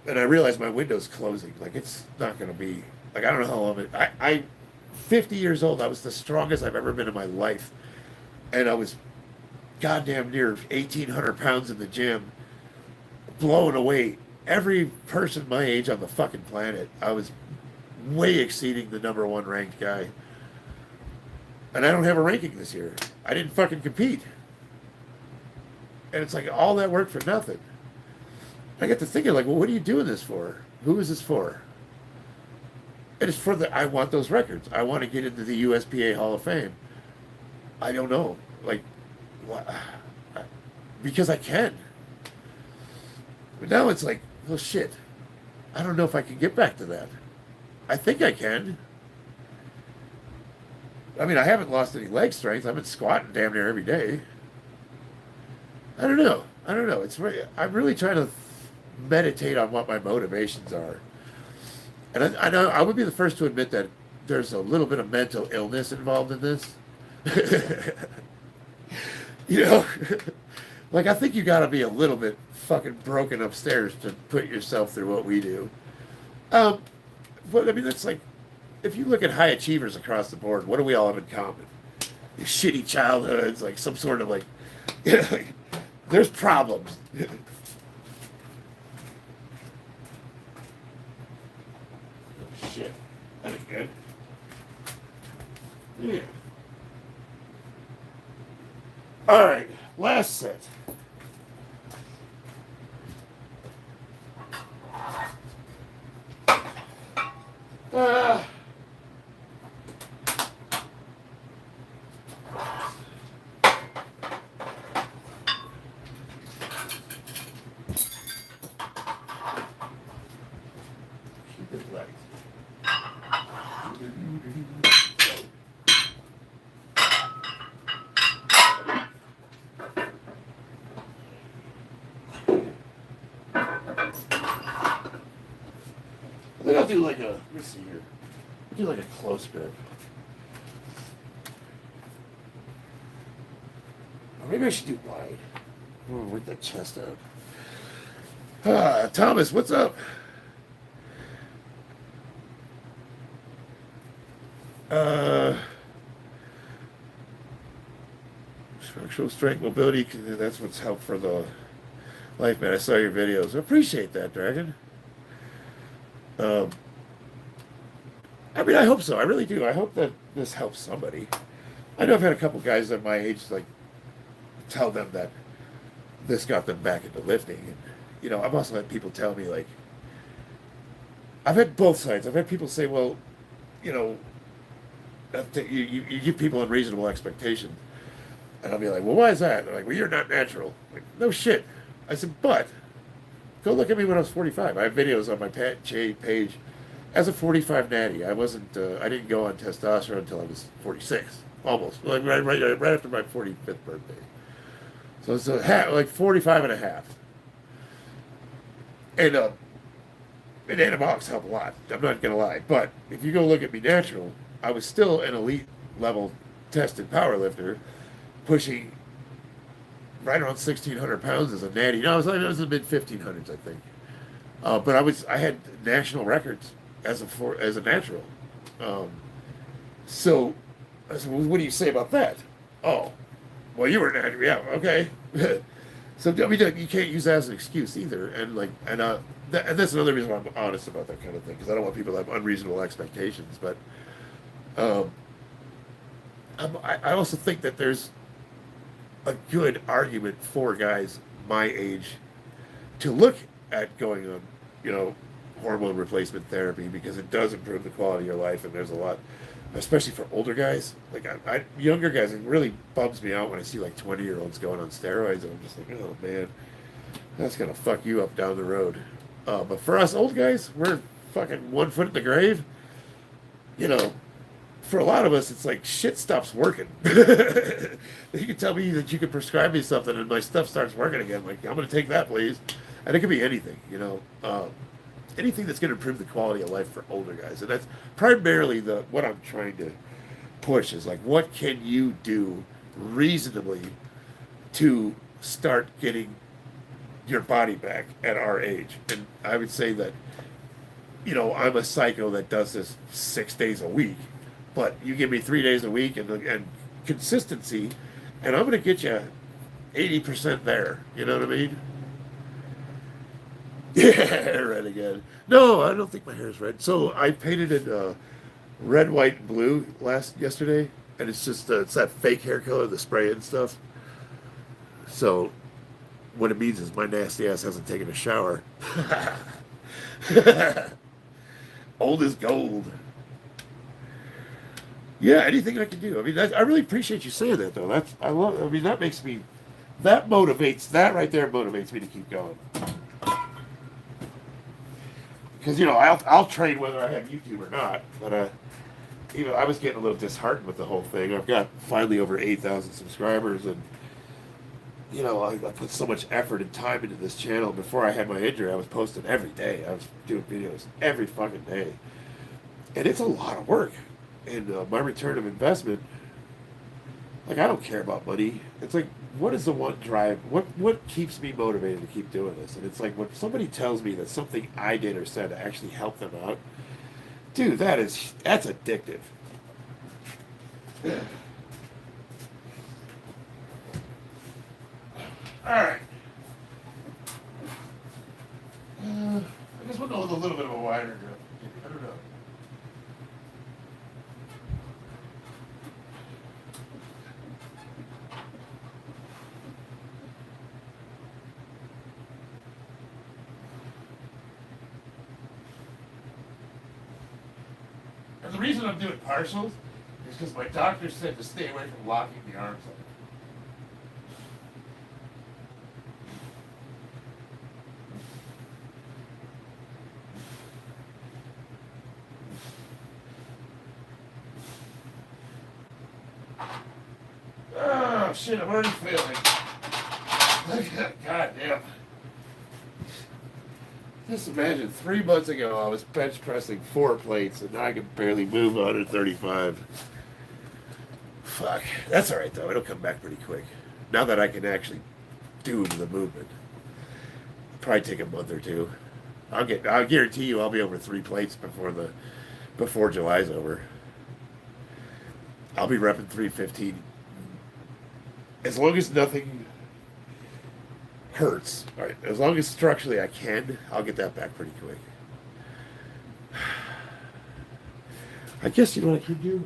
And I realize my window's closing. Like, it's not going to be, like, I don't know how long I 50 years old, I was the strongest I've ever been in my life. And I was goddamn near 1,800 pounds in the gym, blowing away every person my age on the fucking planet. I was way exceeding the #1 ranked guy. And I don't have a ranking this year. I didn't fucking compete. And it's like all that work for nothing. I get to thinking, like, well, what are you doing this for? Who is this for? And it's for I want those records. I want to get into the USPA Hall of Fame. I don't know. Like, because I can. But now it's like, well, shit. I don't know if I can get back to that. I think I can. I mean, I haven't lost any leg strength. I've been squatting damn near every day. I don't know. I'm really trying to meditate on what my motivations are. And I know I would be the first to admit that there's a little bit of mental illness involved in this. You know, like, I think you got to be a little bit fucking broken upstairs to put yourself through what we do. But I mean, that's like, if you look at high achievers across the board, what do we all have in common? Shitty childhoods, like some sort of like, you know, like There's problems. Shit. That ain't good. Yeah. All right, last set. Uh, keep it light. I think I'll do like a, let's see here. I'll do like a close grip. Or maybe I should do wide. Oh, work that chest out. Thomas, what's up? Structural strength, mobility, that's what's helped for the life, man. I saw your videos. I appreciate that, Dragon. I mean, I hope so. I really do. I hope that this helps somebody. I know I've had a couple guys at my age, like, tell them that this got them back into lifting. And, you know, I've also had people tell me, like, I've had both sides. I've had people say, well, you know, you give people unreasonable expectations. And I'll be like, well, why is that? They're like, well, you're not natural. I'm like, no shit. I said, but go look at me when I was 45. I have videos on my page as a 45 natty. I wasn't, I didn't go on testosterone until I was 46, almost, like right after my 45th birthday. So it's like 45 and a half. And anabolics help a lot. I'm not going to lie. But if you go look at me natural, I was still an elite level tested power lifter, pushing right around 1,600 pounds as a natty. No, I was in the mid 1,500s, I think. But I had national records as a natural. So I said, well, what do you say about that? Oh, well, you were natural. Yeah, okay. So I mean, you can't use that as an excuse either. And that's another reason why I'm honest about that kind of thing, because I don't want people to have unreasonable expectations. But I also think that there's a good argument for guys my age to look at going on, you know, hormone replacement therapy, because it does improve the quality of your life, and there's a lot, especially for older guys. Like younger guys, it really bums me out when I see like 20-year-olds going on steroids, and I'm just like, oh man, that's gonna fuck you up down the road. But for us old guys, we're fucking 1 foot in the grave. You know, for a lot of us, it's like shit stops working. You can tell me that you can prescribe me something and my stuff starts working again. Like, I'm going to take that, please. And it could be anything, you know, anything that's going to improve the quality of life for older guys. And that's primarily what I'm trying to push is like, what can you do reasonably to start getting your body back at our age? And I would say that, you know, I'm a psycho that does this 6 days a week. But you give me 3 days a week and consistency, and I'm going to get you 80% there. You know what I mean? Yeah, red again. No, I don't think my hair is red. So I painted it red, white, and blue yesterday, and it's just it's that fake hair color, the spray and stuff. So what it means is my nasty ass hasn't taken a shower. Old as gold. Yeah, anything I can do. I mean, I really appreciate you saying that, though. I mean, that right there motivates me to keep going. Because, you know, I'll train whether I have YouTube or not. But, you know, I was getting a little disheartened with the whole thing. I've got finally over 8,000 subscribers, and, you know, I put so much effort and time into this channel. Before I had my injury, I was posting every day. I was doing videos every fucking day. And it's a lot of work. And my return of investment, like, I don't care about money. It's like, what is the one drive? What keeps me motivated to keep doing this? And it's like, when somebody tells me that something I did or said actually helped them out, dude, that's addictive. Alright. I guess we'll go with a little bit of a wider grip. I don't know. And the reason I'm doing partials is because my doctor said to stay away from locking the arms up. Oh shit, I'm already failing. God damn. Just imagine 3 months ago I was bench pressing 4 plates and now I can barely move 135. Fuck. That's alright though, it'll come back pretty quick. Now that I can actually do the movement. Probably take a month or two. I'll guarantee you I'll be over 3 plates before July's over. I'll be repping 315. As long as nothing hurts, right? As long as structurally I can, I'll get that back pretty quick. I guess you know what I could do?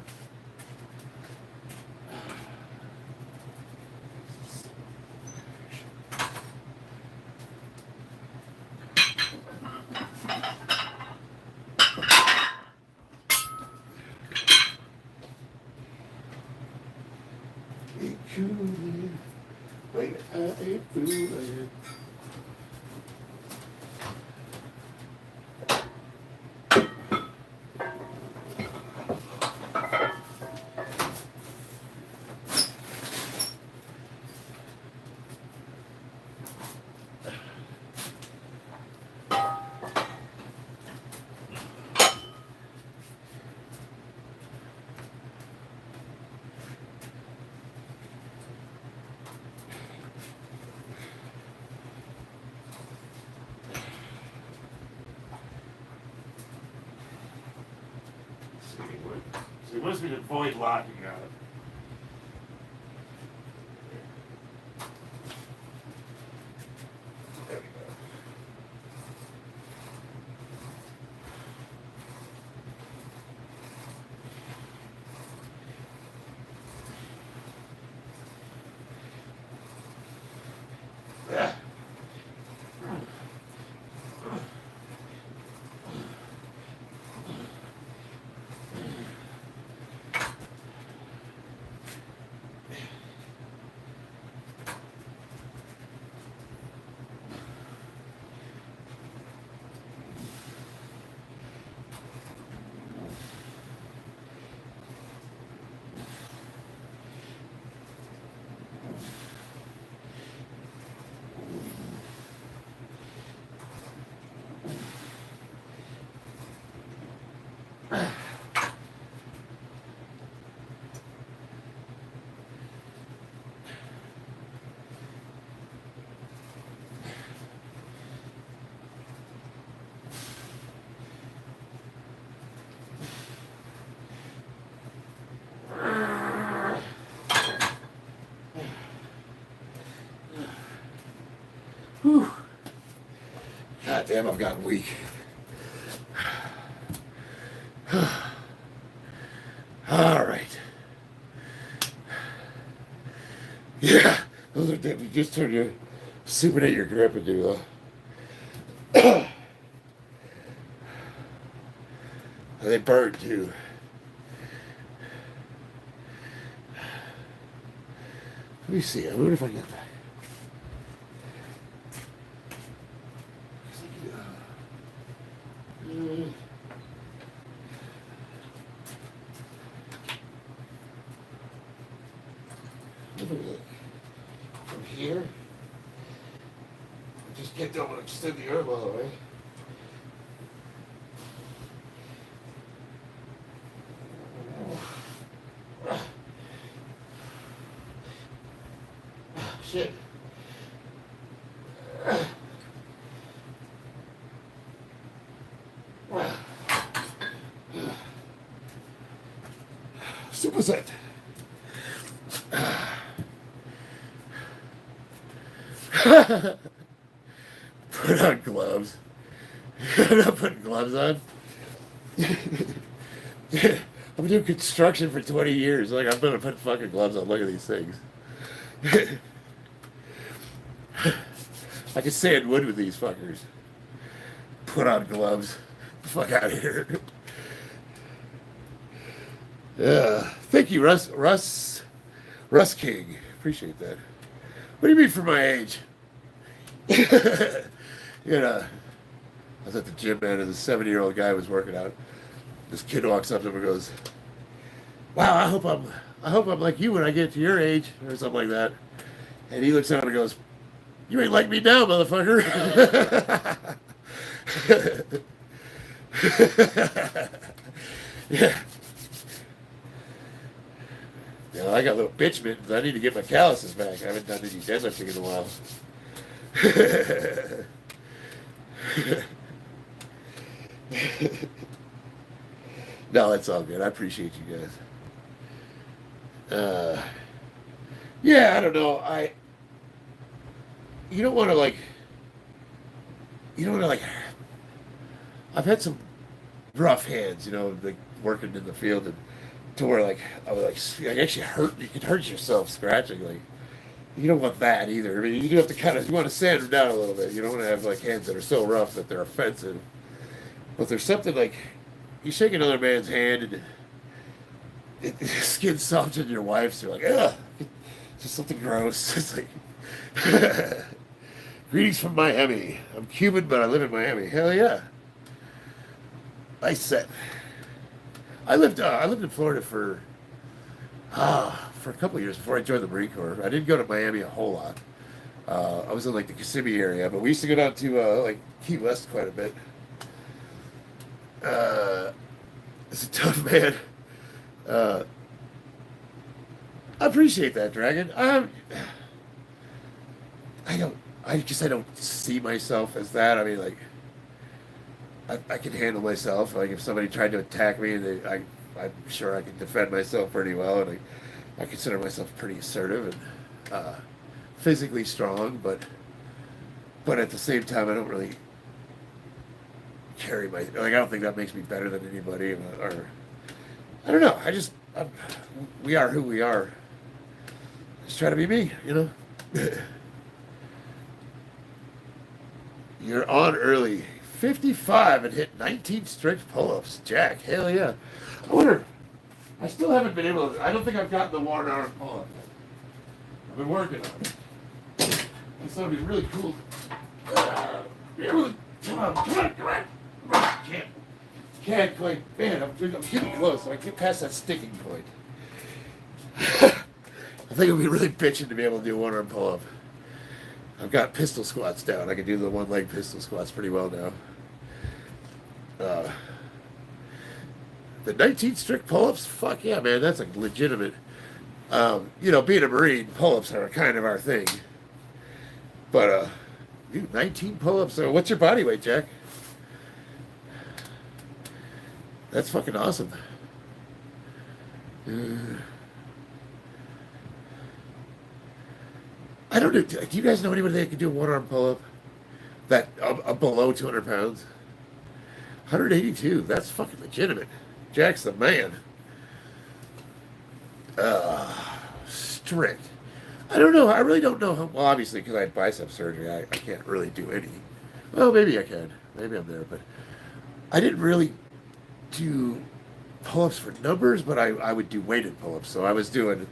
Wait, I ain't fooling. So he wants me to avoid locking out. There we go. Yeah. Whew. God damn, I've gotten weak. All right. Yeah, those are you just turn your supinate your grip and do they burn too. Let me see. I wonder if I get that. From here, just get down and extend the arm all the way. Shit. Superset. Put on gloves. I'm not putting gloves on. I've been doing construction for 20 years. Like, I'm gonna put fucking gloves on. Look at these things. I can sand wood with these fuckers. Put on gloves. The fuck out of here. Thank you, Russ King. Appreciate that. What do you mean for my age? You know, I was at the gym, man, and the 70-year-old guy was working out. This kid walks up to him and goes, "Wow, I hope I'm like you when I get to your age," or something like that. And he looks at him and goes, "You ain't like me now, motherfucker." Yeah. You know, I got little bitch mittens. I need to get my calluses back. I haven't done any deadlifting in a while. No, it's all good. I appreciate you guys. Yeah, I don't know. You don't want to like. You don't want to like. I've had some rough hands, you know, like working in the field, and to where like I was like actually hurt. You can hurt yourself scratching. Like you don't want that either. I mean, you do have to you want to sand them down a little bit. You don't want to have like hands that are so rough that they're offensive. But there's something like you shake another man's hand and the skin's soft in your wife's. You're like, ugh, just something gross. It's like, greetings from Miami. I'm Cuban, but I live in Miami. Hell yeah. Nice set. I lived in Florida for a couple of years before I joined the Marine Corps. I didn't go to Miami a whole lot. I was in like the Kissimmee area, but we used to go down to like Key West quite a bit. It's a tough man. I appreciate that, Dragon. I don't see myself as that. I mean, like, I can handle myself. Like, if somebody tried to attack me, I'm sure I can defend myself pretty well, and I consider myself pretty assertive and physically strong, but at the same time, I don't really carry I don't think that makes me better than anybody, or I don't know. We are who we are. Just try to be me, you know. You're on early. 55 and hit 19 strict pull-ups. Jack, hell yeah. I wonder, I still haven't been able to, I don't think I've gotten the 1 hour pull-up yet. I've been working on it. It's going to be really cool. Be able to, come on. Can't quite, man, I'm getting close. I get past that sticking point. I think it would be really bitching to be able to do 1 arm pull-up. I've got pistol squats down. I can do the 1 leg pistol squats pretty well now. The 19 strict pull-ups, fuck yeah, man, that's like legitimate. You know, being a Marine, pull-ups are kind of our thing. But, dude, 19 pull-ups. So what's your body weight, Jack? That's fucking awesome. I don't know. Do you guys know anybody that can do a 1 arm pull-up? That below 200 pounds? 182. That's fucking legitimate. Jack's the man. Strict. I don't know. I really don't know how. Well, obviously, because I had bicep surgery, I can't really do any. Well, maybe I can. Maybe I'm there. But I didn't really do pull-ups for numbers, but I would do weighted pull-ups. So I was doing,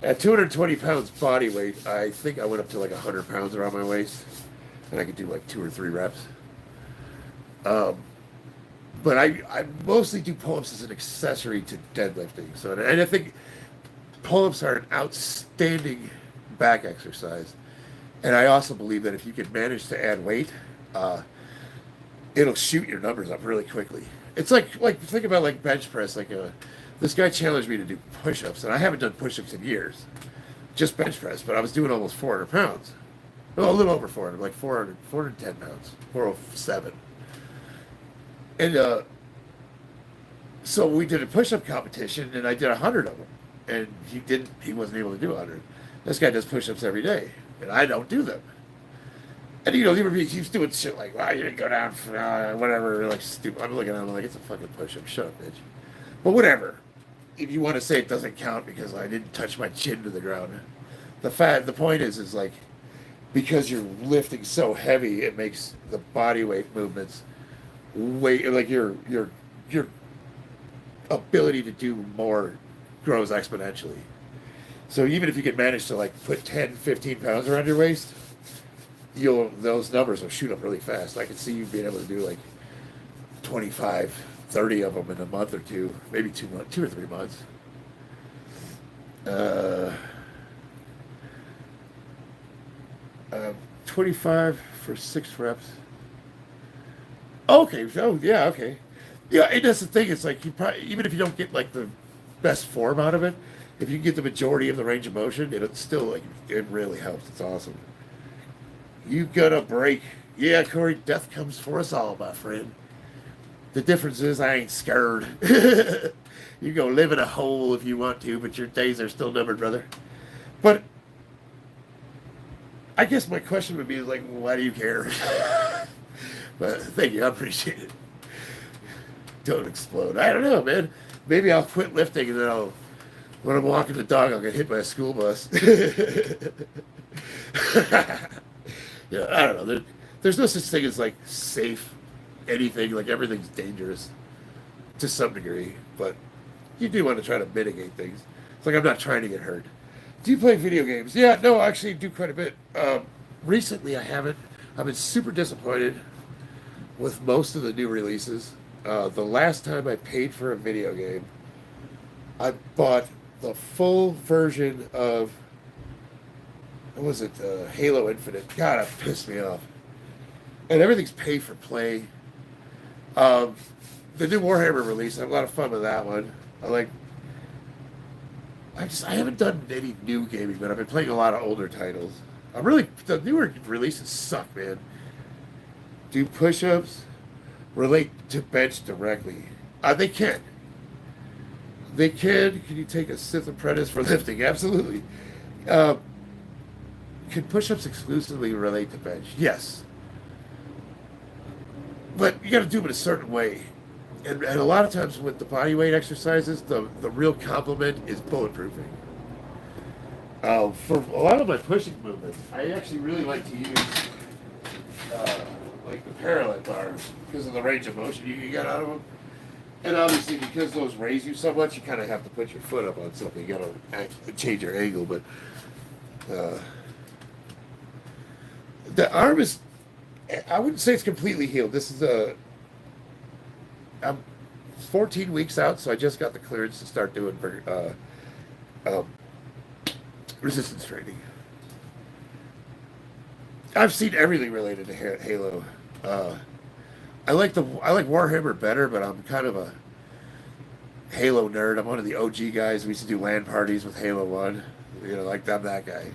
at 220 pounds body weight, I think I went up to like 100 pounds around my waist. And I could do like 2 or 3 reps. But I mostly do pull-ups as an accessory to deadlifting. So, and I think pull-ups are an outstanding back exercise. And I also believe that if you can manage to add weight, it'll shoot your numbers up really quickly. It's like think about like bench press. This guy challenged me to do push-ups, and I haven't done push-ups in years, just bench press. But I was doing almost 400 pounds. Well, a little over 400, like 410 pounds, 407. And so we did a push-up competition, and I did 100 of them. And he wasn't able to do 100. This guy does push-ups every day, and I don't do them. And he keeps doing shit like, "Wow, you didn't go down for whatever," like stupid. I'm looking at him like, "It's a fucking push-up. Shut up, bitch." But whatever. If you want to say it doesn't count because I didn't touch my chin to the ground, the point is like because you're lifting so heavy, it makes the body weight movements way like your ability to do more grows exponentially. So even if you can manage to like put 10, 15 pounds around your waist, those numbers will shoot up really fast. I can see you being able to do like 25, 30 of them in a month or two, maybe 2 or 3 months. 25 for 6 reps. Okay. Oh, yeah. Okay. Yeah. And that's the thing. It's like you probably, even if you don't get like the best form out of it, if you get the majority of the range of motion, it's still like it really helps. It's awesome. You got a break. Yeah, Corey. Death comes for us all, my friend. The difference is I ain't scared. You go live in a hole if you want to, but your days are still numbered, brother. But I guess my question would be like, why do you care? But thank you, I appreciate it. Don't explode. I don't know, man. Maybe I'll quit lifting and then when I'm walking the dog, I'll get hit by a school bus. Yeah, I don't know. There's no such thing as like safe anything. Like everything's dangerous to some degree, but you do want to try to mitigate things. It's like I'm not trying to get hurt. Do you play video games? Yeah, no, I actually do quite a bit. Recently, I haven't. I've been super disappointed with most of the new releases. The last time I paid for a video game, I bought the full version of, what was it, Halo Infinite. God, that pissed me off. And everything's pay for play. The new Warhammer release, I have a lot of fun with that one. I haven't done any new gaming, but I've been playing a lot of older titles. The newer releases suck, man. Do push-ups relate to bench directly? They can. They can. Can you take a Sith apprentice for lifting? Absolutely. Can push-ups exclusively relate to bench? Yes. But you got to do them in a certain way. And a lot of times with the body weight exercises, the real compliment is bulletproofing. For a lot of my pushing movements, I actually really like to use like the parallel bars because of the range of motion you can get out of them. And obviously because those raise you so much, you kind of have to put your foot up on something. You got to change your angle. But the arm is, I wouldn't say it's completely healed. This is I'm 14 weeks out, so I just got the clearance to start doing resistance training. I've seen everything related to Halo. I like Warhammer better, but I'm kind of a Halo nerd. I'm one of the OG guys. We used to do LAN parties with Halo 1. Like I'm that guy.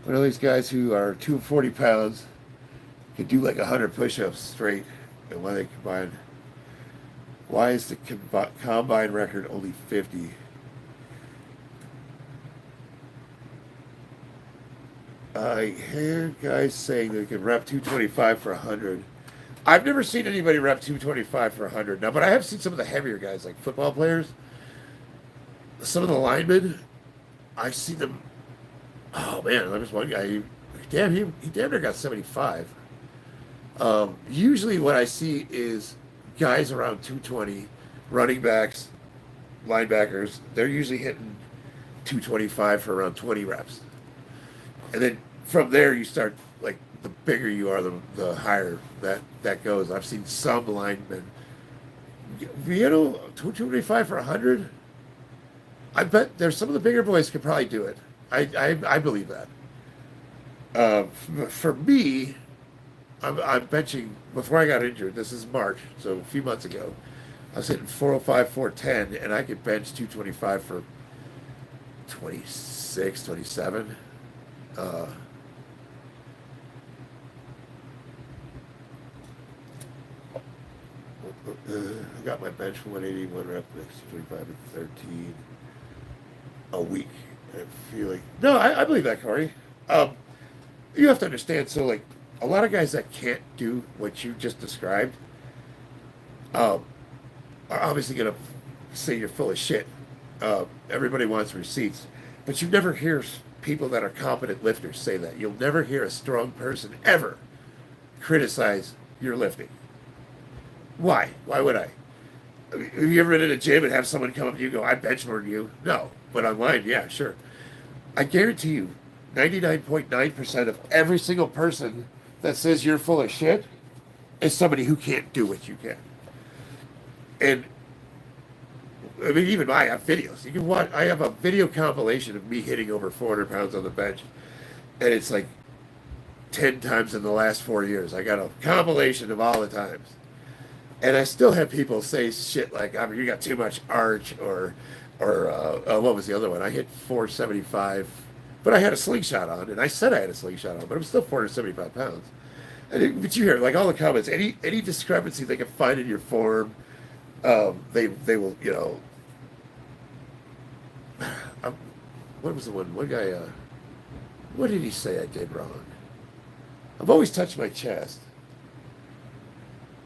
One of these guys who are 240 pounds can do like 100 push-ups straight, and when they combine. Why is the combine record only 50? I hear guys saying they can rep 225 for 100. I've never seen anybody rep 225 for 100 now, but I have seen some of the heavier guys, like football players. Some of the linemen, I see them. Oh man, there was one guy. He damn near got 75. Usually, what I see is guys around 220, running backs, linebackers, they're usually hitting 225 for around 20 reps. And then from there, you start, like, the bigger you are, the higher that goes. I've seen some linemen, 225 for 100? I bet there's some of the bigger boys could probably do it. I believe that. For me, I'm benching, before I got injured, this is March, so a few months ago, I was hitting 405, 410, and I could bench 225 for 26, 27. I got my bench for 181 rep, 25 and 13 a week. I feel like, no, I believe that, Corey. you have to understand. So like a lot of guys that can't do what you just described, are obviously gonna say you're full of shit. Everybody wants receipts, but you never hear people that are competent lifters say that. You'll never hear a strong person ever criticize your lifting. Why? Why would I? Have you ever been in a gym and have someone come up to you and go, I bench more than you? No. But online, yeah, sure. I guarantee you, 99.9% of every single person that says you're full of shit is somebody who can't do what you can. And I mean, even I have videos. You can watch. I have a video compilation of me hitting over 400 pounds on the bench, and it's like 10 times in the last 4 years. I got a compilation of all the times, and I still have people say shit like, "I mean, you got too much arch," or what was the other one? I hit 475, but I had a slingshot on, and I said I had a slingshot on, but I'm still 475 pounds. But you hear like all the comments, any discrepancy they can find in your form, they will, you know. What was the one? One guy, what did he say I did wrong? I've always touched my chest.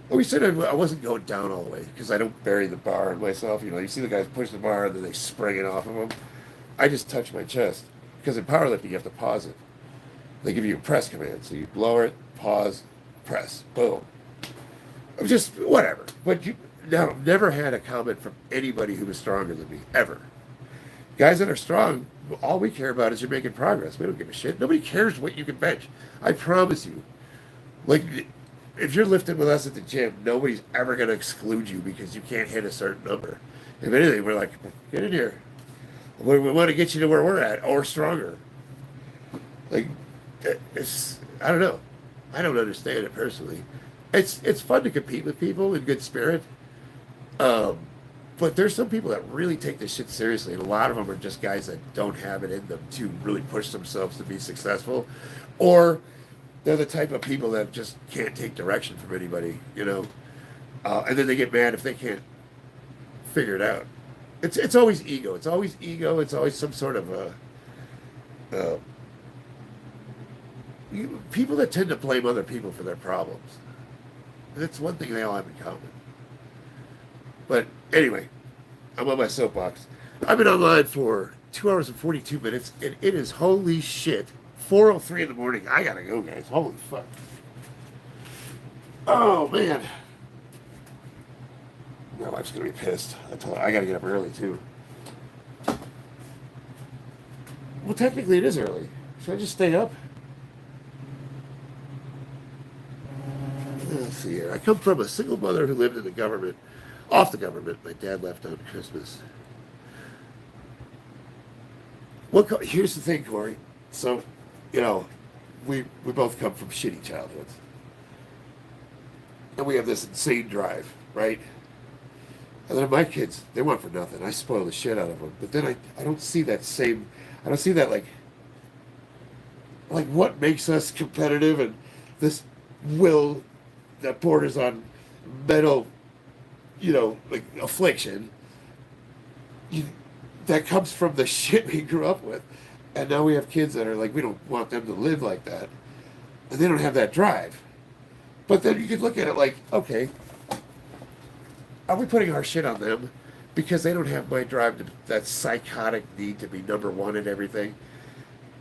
Oh, he said I wasn't going down all the way because I don't bury the bar in myself. You know, you see the guys push the bar and then they spring it off of them. I just touch my chest because in powerlifting you have to pause it. They give you a press command, so you lower it, pause, press, boom. I'm just whatever. But you now never had a comment from anybody who was stronger than me ever. Guys that are strong, all we care about is you're making progress. We don't give a shit. Nobody cares what you can bench. I promise you. Like, if you're lifting with us at the gym, nobody's ever going to exclude you because you can't hit a certain number. If anything, we're like, get in here. We want to get you to where we're at or stronger. Like, it's, I don't know. I don't understand it personally. It's fun to compete with people in good spirit. But there's some people that really take this shit seriously, and a lot of them are just guys that don't have it in them to really push themselves to be successful, or they're the type of people that just can't take direction from anybody, you know, and then they get mad if they can't figure it out. It's always ego. It's always ego. It's always some sort of people that tend to blame other people for their problems. That's one thing they all have in common. But anyway, I'm on my soapbox. I've been online for 2 hours and 42 minutes, and it is holy shit. 4:03 in the morning. I gotta go, guys. Holy fuck. Oh, man. My wife's gonna be pissed. I gotta get up early, too. Well, technically it is early. Should I just stay up? Let's see here. I come from a single mother who lived in the government. Off the government. My dad left on Christmas. Well, here's the thing, Corey. So, you know, we both come from shitty childhoods. And we have this insane drive, right? And then my kids, they want for nothing. I spoil the shit out of them. But then I don't see that same, I don't see that like what makes us competitive and this will that borders on mental, you know, like affliction that comes from the shit we grew up with. And now we have kids that are like, we don't want them to live like that. And they don't have that drive. But then you could look at it like, okay, are we putting our shit on them because they don't have my drive, that psychotic need to be number one in everything?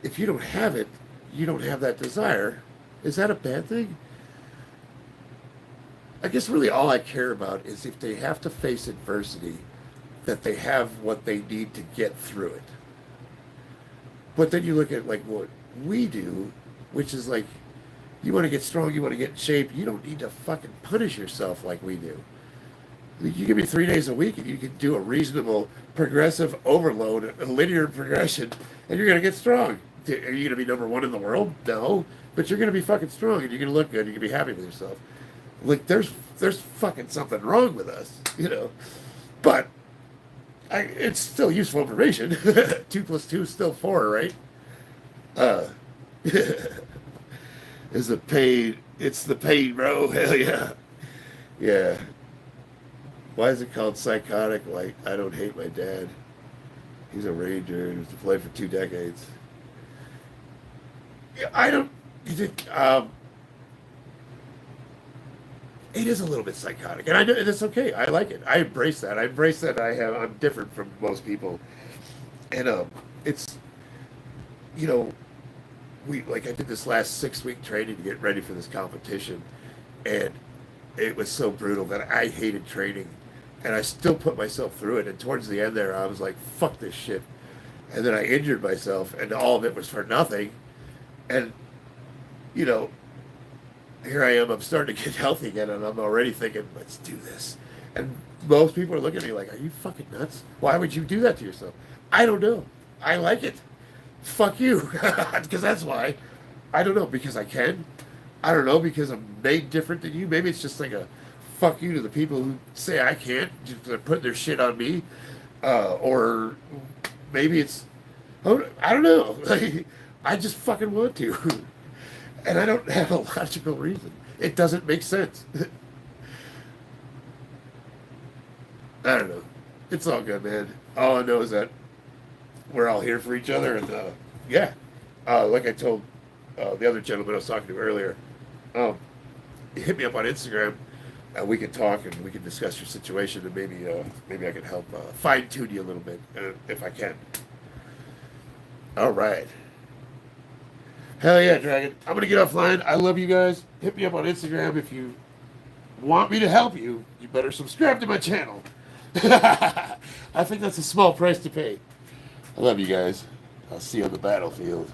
If you don't have it, you don't have that desire. Is that a bad thing? I guess really all I care about is if they have to face adversity, that they have what they need to get through it. But then you look at like what we do, which is like, you want to get strong, you want to get in shape, you don't need to fucking punish yourself like we do. You give me 3 days a week and you can do a reasonable progressive overload, a linear progression, and you're going to get strong. Are you going to be number one in the world? No. But you're going to be fucking strong and you're going to look good, you're going to be happy with yourself. Like, there's fucking something wrong with us, you know. But it's still useful information. 2 + 2 is still 4, right? Is the pain. It's the pain, bro. Hell yeah. Yeah. Why is it called psychotic? Like, I don't hate my dad. He's a ranger and he's played for 2 decades. Yeah, I don't. You think it is a little bit psychotic, and I know it's okay. I like it. I embrace that. I embrace that. I'm different from most people, and it's you know we like I did this last 6 week training to get ready for this competition, and it was so brutal that I hated training, and I still put myself through it. And towards the end there, I was like, "Fuck this shit," and then I injured myself, and all of it was for nothing. And you know, here I am. I'm starting to get healthy again, and I'm already thinking, "Let's do this." And most people are looking at me like, "Are you fucking nuts? Why would you do that to yourself?" I don't know. I like it. Fuck you, because that's why. I don't know, because I can. I don't know, because I'm made different than you. Maybe it's just like a fuck you to the people who say I can't. Just they're putting their shit on me, or maybe it's I don't know. Like, I just fucking want to, and I don't have a logical reason. It doesn't make sense. I don't know. It's all good, man. All I know is that we're all here for each other, and yeah, like I told the other gentleman I was talking to earlier, hit me up on Instagram, and we can talk and we can discuss your situation, and maybe I can help fine tune you a little bit if I can. All right. Hell yeah, Dragon. I'm gonna get offline. I love you guys. Hit me up on Instagram if you want me to help you. You better subscribe to my channel. I think that's a small price to pay. I love you guys. I'll see you on the battlefield.